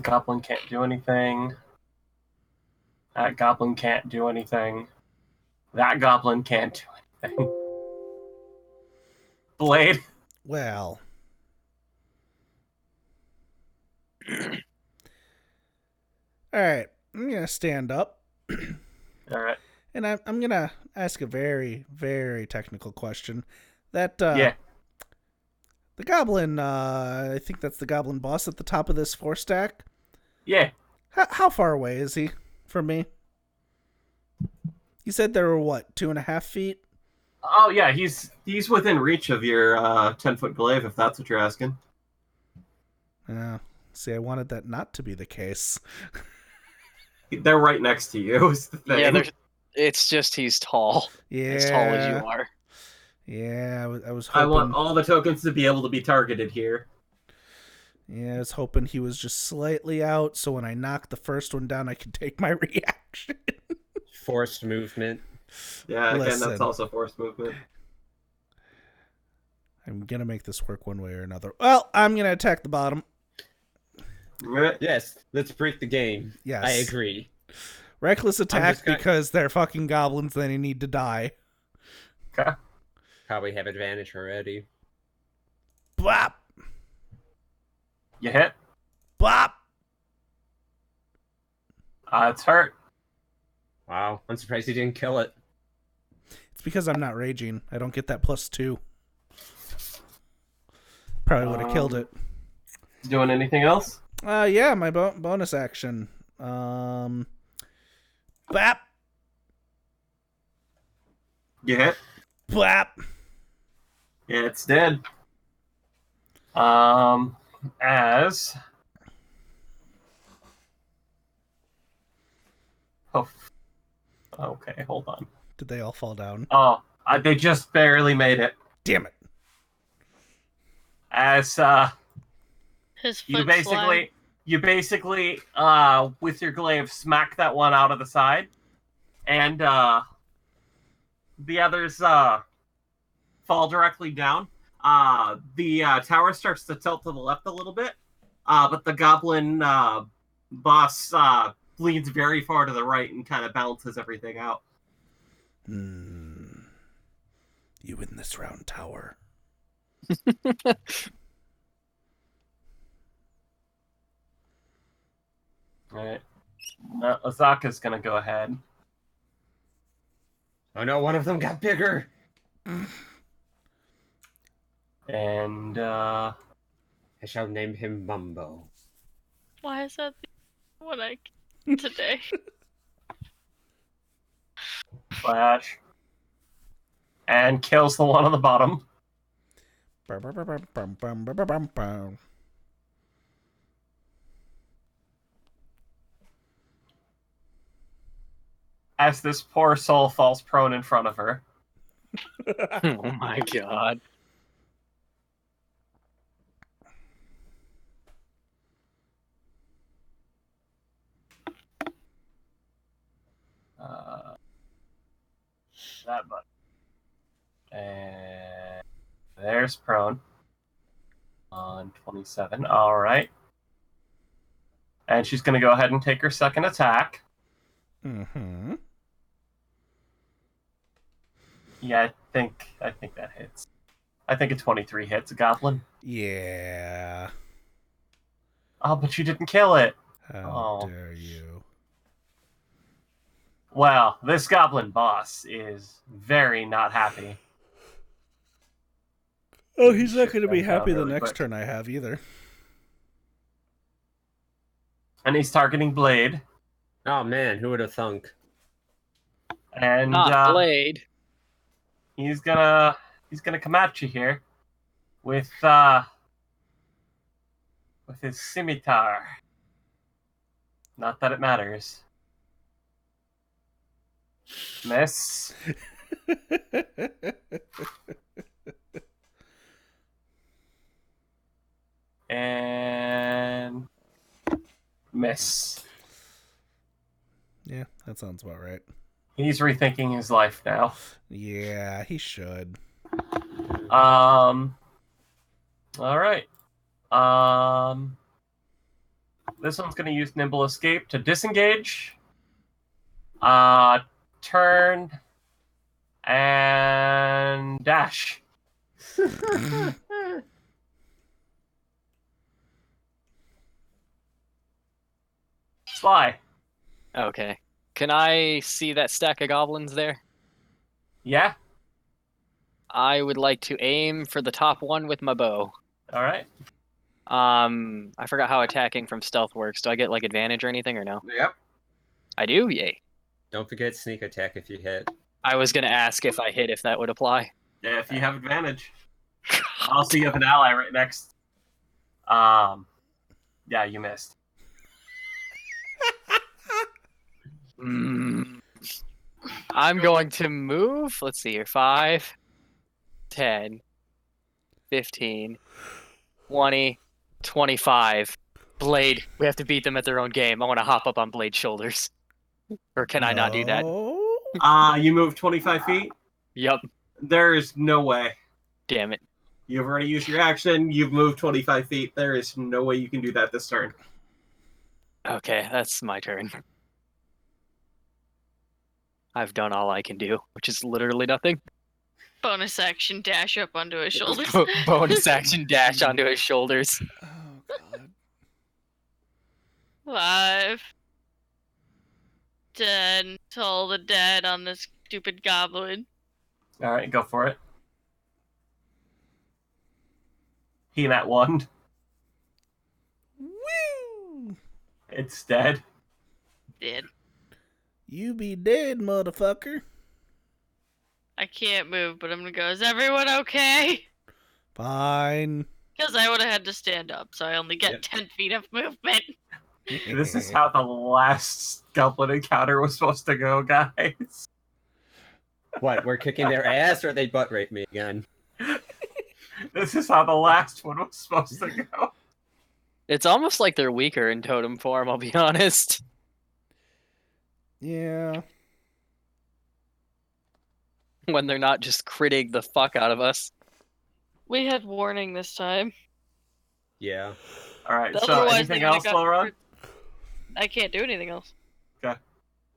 Goblin can't do anything. That goblin can't do anything. That goblin can't do anything. Blade. Well. Alright, I'm gonna stand up. Alright. And I'm gonna ask a very, very technical question. That Yeah. the goblin, I think that's the goblin boss at the top of this 4-stack. Yeah. How far away is he from me? You said there were what, 2.5 feet? Oh yeah, he's within reach of your 10-foot glaive, if that's what you're asking. See, I wanted that not to be the case. They're right next to you. Is the thing. Yeah, it's just he's tall. Yeah. As tall as you are. Yeah, I was hoping. I want all the tokens to be able to be targeted here. Yeah, I was hoping he was just slightly out, so when I knock the first one down, I could take my reaction. Forced movement. Yeah, again, Listen. that's also forced movement. I'm gonna make this work one way or another. Well, I'm gonna attack the bottom. Right. Yes, let's break the game. Yes. I agree. Reckless attack just gonna- because they're fucking goblins, they need to die. Okay. Probably have advantage already. Blop! You hit. Blop! It's hurt. Wow, I'm surprised he didn't kill it. It's because I'm not raging. I don't get that +2. Probably would have killed it. Doing anything else? Yeah, my bonus action. Bap! You hit. Blap! Yeah, it's dead. As. Oh. Okay, hold on. Did they all fall down? Oh, they just barely made it. Damn it. As His foot you basically with your glaive smack that one out of the side, and the others fall directly down. The tower starts to tilt to the left a little bit, but the goblin boss leans very far to the right and kind of balances everything out. You win this round, tower. Alright. Azaka's gonna go ahead. Oh no, one of them got bigger. And I shall name him Mumbo. Why is that the one I today? Flash. And kills the one on the bottom. As this poor soul falls prone in front of her. Oh my god. That button. And there's prone. On 27. Alright. And she's going to go ahead and take her second attack. Mm-hmm. Yeah, I think that hits. I think a 23 hits a goblin. Yeah. Oh, but you didn't kill it. How Oh. dare you? Well, this goblin boss is very not happy. Oh, he's not going to be Shift that happy down the really next quick. turn I have either. And he's targeting Blade. Oh man, who would have thunk? And Not Blade. he's gonna come at you here with his scimitar. Not that it matters. Miss. And miss. Yeah, that sounds about right. He's rethinking his life now. Yeah, he should. All right. This one's going to use Nimble Escape to disengage. Turn and dash. Sly. Okay. Can I see that stack of goblins there? Yeah. I would like to aim for the top one with my bow. All right. I forgot how attacking from stealth works. Do I get like advantage or anything or no? Yep. I do? Yay. Don't forget sneak attack if you hit. I was gonna ask if I hit if that would apply. Yeah, if you have advantage. Also, you have an ally right next. Yeah, you missed. I'm going to move. Let's see here. 5, 10, 15, 20, 25. Blade. We have to beat them at their own game. I want to hop up on Blade's shoulders. Or can I not do that? No. You move 25 feet? Yup. There is no way. Damn it. You've already used your action. You've moved 25 feet. There is no way you can do that this turn. Okay, that's my turn. I've done all I can do, which is literally nothing. Bonus action dash up onto his shoulders. Bonus action dash onto his shoulders. Oh, God. 5, 10, toll the dead on this stupid goblin. All right, go for it. He at 1. Woo! It's dead. Dead. You be dead, motherfucker. I can't move, but I'm gonna go, is everyone okay? Fine. Because I would have had to stand up, so I only get Yep. 10 feet of movement. This is how the last goblin encounter was supposed to go, guys. What? We're kicking their ass, or they butt rape me again? This is how the last one was supposed to go. It's almost like they're weaker in totem form, I'll be honest. Yeah. When they're not just critting the fuck out of us. We had warning this time. Yeah. All right, so Otherwise, anything they would've else, got Laura? I can't do anything else.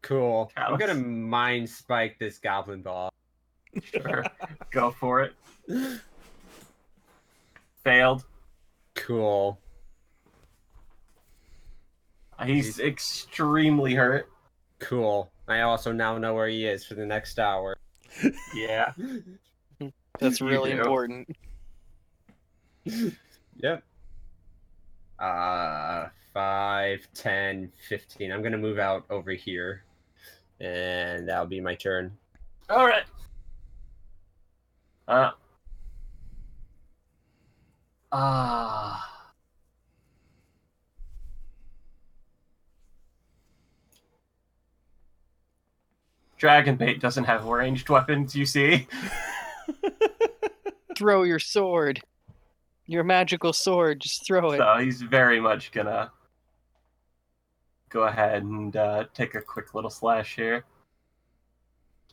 Cool. I'm Callous. gonna mind spike this goblin ball. Sure. Go for it. Failed. Cool. He's extremely hurt. Cool. I also now know where he is for the next hour. Yeah. That's You really do. important. Yep. 5, 10, 15. I'm gonna move out over here, and that'll be my turn. All right. Dragonbait doesn't have ranged weapons, you see. Throw your sword. Your magical sword. Just throw it. So he's very much gonna go ahead and take a quick little slash here.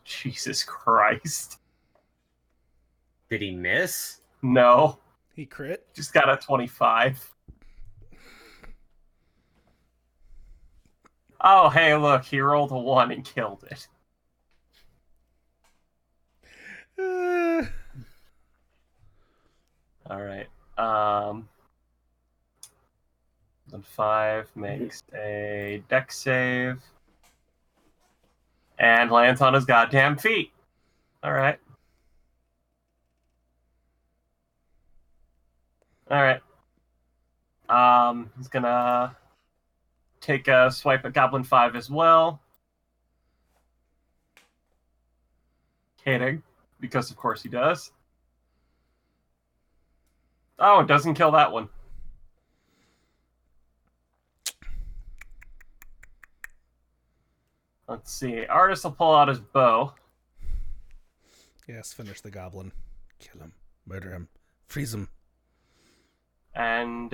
Jesus Christ. Did he miss? No, He crit. just got a 25. Oh, hey, look, he rolled a 1 and killed it. All right. Then 5 makes a dex save and lands on his goddamn feet. All right. All right. He's gonna take a swipe at Goblin 5 as well. Hitting, because of course he does. Oh, it doesn't kill that one. Let's see. Artist will pull out his bow. Yes, finish the goblin. Kill him. Murder him. Freeze him. And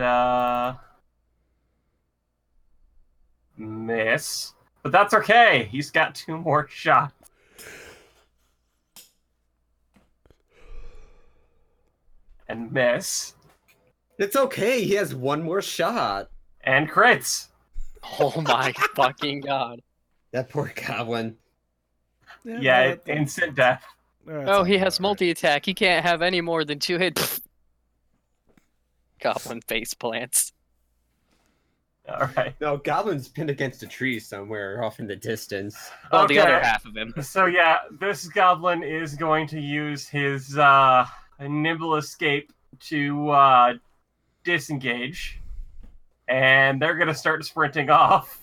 miss. But that's okay. He's got 2 more shots. And miss. It's okay. He has one more shot. And crits. Oh my fucking god. That poor goblin. Yeah, instant death. Oh, he has multi-attack. He can't have any more than 2 hits. Goblin face plants. All right. No, goblin's pinned against a tree somewhere off in the distance. Oh, the other Okay. half of him. So yeah, this goblin is going to use his nimble escape to disengage, and they're going to start sprinting off.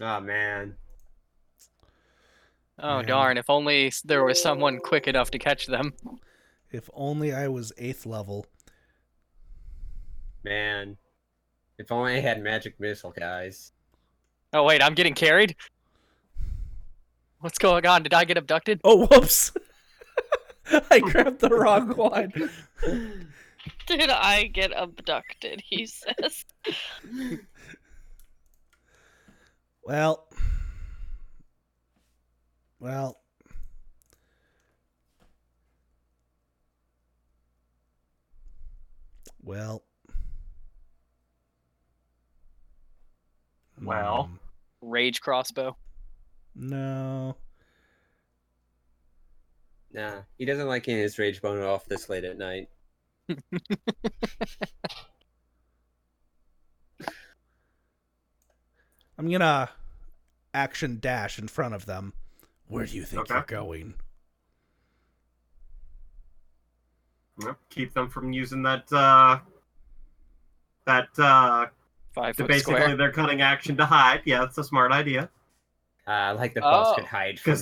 Oh, man. Oh, Man. darn. If only there was someone quick enough to catch them. If only I was 8th level. Man. If only I had magic missile, guys. Oh, wait, I'm getting carried? What's going on? Did I get abducted? Oh, whoops! I grabbed the wrong one. Did I get abducted? He says. Well. Well. Well. Rage crossbow. No. Nah, he doesn't like getting his rage bone off this late at night. I'm gonna action dash in front of them. Where do you think Okay. you're going? Yep, keep them from using that 5 foot basically square. their cunning action to hide. Yeah, that's a smart idea. Like the boss Oh. could hide from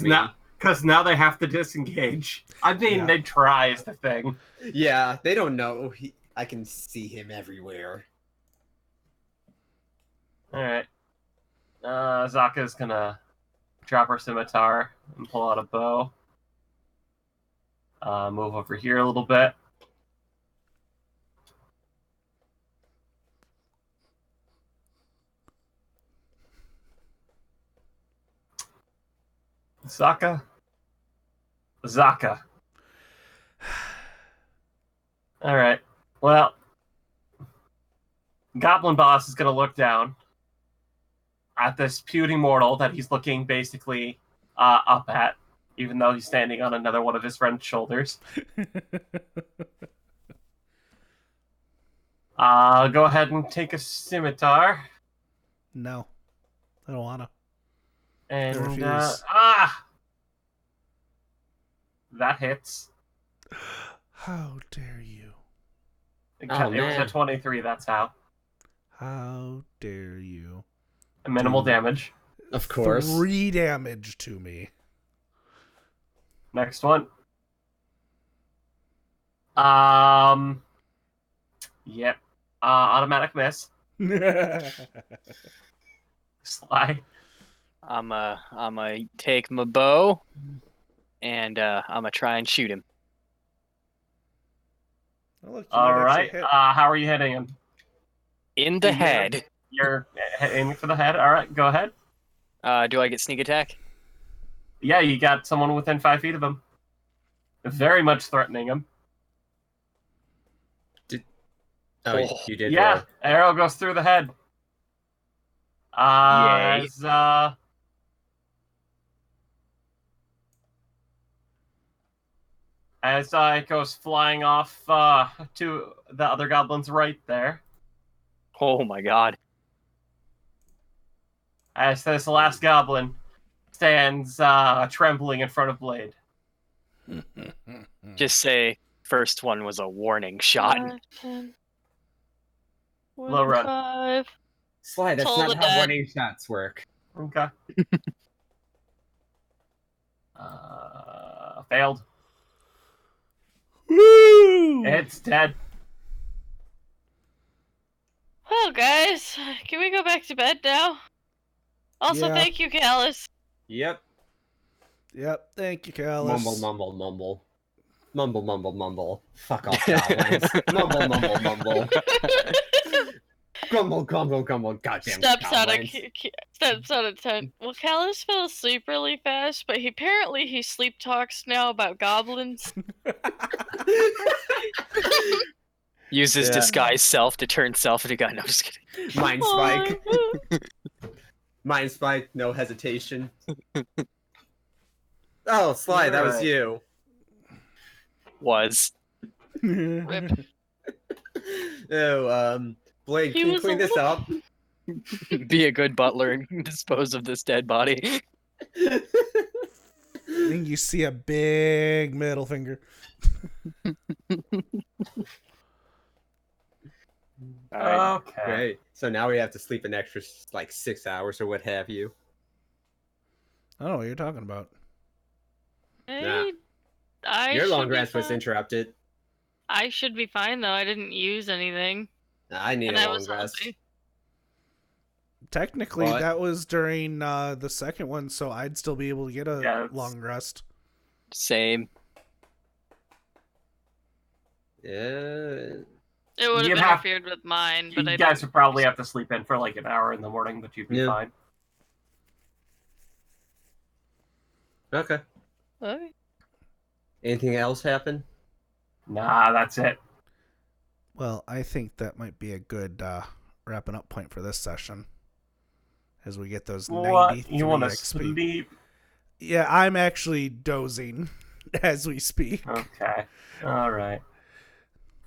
Because me. now they have to disengage. I mean, Yeah. they try is the thing. Yeah, they don't know. I can see him everywhere. All right. Zaka's gonna drop her scimitar and pull out a bow. Move over here a little bit. Zaka. All right. Well, Goblin Boss is gonna look down at this puny mortal that he's looking basically up at, even though he's standing on another one of his friend's shoulders. Go ahead and take a scimitar. No. I don't wanna. And refuse. that hits. How dare you? It Oh, was man. a 23, that's how. How dare you? Minimal Dude. damage. Of course. 3 damage to me. Next one. Yep. Automatic miss. Sly. I'ma take my bow, and I'ma try and shoot him. Oh, look, you All might actually right. hit. How are you hitting him? In the Yeah. head. You're aiming for the head. All right, go ahead. Do I get sneak attack? Yeah, you got someone within 5 feet of him. Very much threatening him. Oh, Oh. you did Yeah, roll. arrow goes through the head. Yay. As it goes flying off to the other goblins right there. Oh my god. As this last goblin stands trembling in front of Blade. Just say first one was a warning shot. 5, 10, Low run. 5. Sly, that's Toll not the how dead. warning shots work. Okay. Failed. Woo! It's dead. Well, guys, can we go back to bed now? Also, Yeah. thank you, Callus. Yep. Yep, thank you, Callus. Mumble, mumble, mumble. Mumble, mumble, mumble. Fuck off, goblins. Mumble, mumble, mumble. Grumble, grumble, grumble. Goddamn Steps out of goblins. steps out of tent. Well, Callus fell asleep really fast, but apparently he sleep talks now about goblins. Uses Yeah. disguise self to turn self into god. No, I'm just kidding. Mind spike. Mind spike. No hesitation. Oh, Sly, that was Alright. you. Was. Rip. Oh, Blade, He can you was a clean this little- up? Be a good butler and dispose of this dead body. And you see a big middle finger. Alright. Okay. Great. So now we have to sleep an extra, 6 hours or what have you. I don't know what you're talking about. I Your should long be rest was fine. interrupted. I should be fine though. I didn't use anything, I need and a I long was rest. healthy. Technically, What? that was during the second one, so I'd still be able to get a Yeah, it's- long rest. Same. Yeah. It would You'd have have- interfered with mine, but You I guys didn't. would probably have to sleep in for like an hour in the morning, but you'd be Yeah. fine. Okay. Okay. Anything else happen? Nah, that's it. Well, I think that might be a good wrapping up point for this session. As we get those What? 93 You want to XP. sleep? Yeah, I'm actually dozing as we speak. Okay. All right.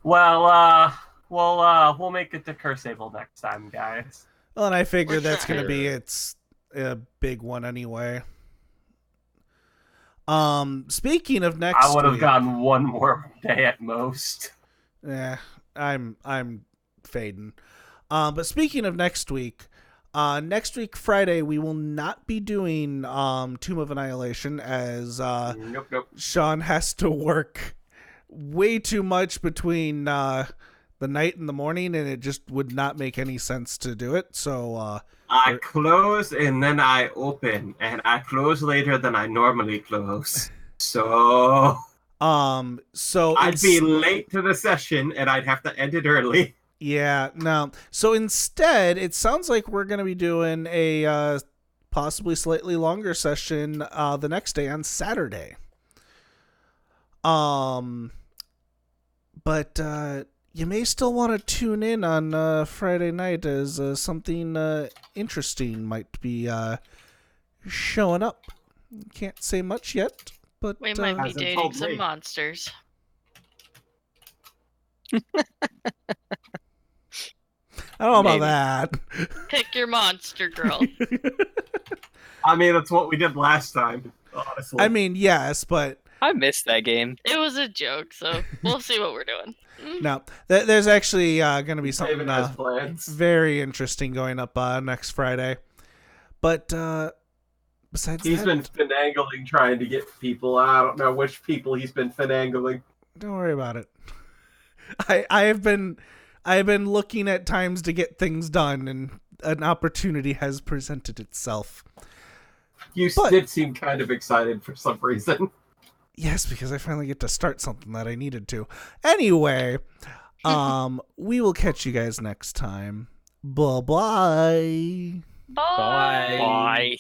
Well, we'll make it to Curseable next time, guys. Well, and I figure For that's going to be sure. its a big one anyway. Speaking of next I would have week, gotten one more day at most. I'm fading. But speaking of next week Friday we will not be doing Tomb of Annihilation as Nope. Sean has to work way too much between the night and the morning, and it just would not make any sense to do it. So I close and then I open, and I close later than I normally close. So I'd be late to the session, and I'd have to end it early. Yeah, no. So instead, it sounds like we're going to be doing a possibly slightly longer session the next day on Saturday. But you may still want to tune in on Friday night as something interesting might be showing up. Can't say much yet, but We might be Hasn't dating told some me. monsters. I don't know Maybe. about Pick your monster, girl. that. I mean, that's what we did last time, honestly. I mean, yes, but I missed that game. It was a joke, so we'll see what we're doing. No, there's actually going to be something David has plans. very interesting going up next Friday. But besides He's that, been finagling trying to get people. I don't know which people he's been finagling. don't worry about it. I've been looking at times to get things done, and an opportunity has presented itself. You did seem kind of excited for some reason. Yes, because I finally get to start something that I needed to. Anyway, we will catch you guys next time. Bye-bye. Bye. Bye.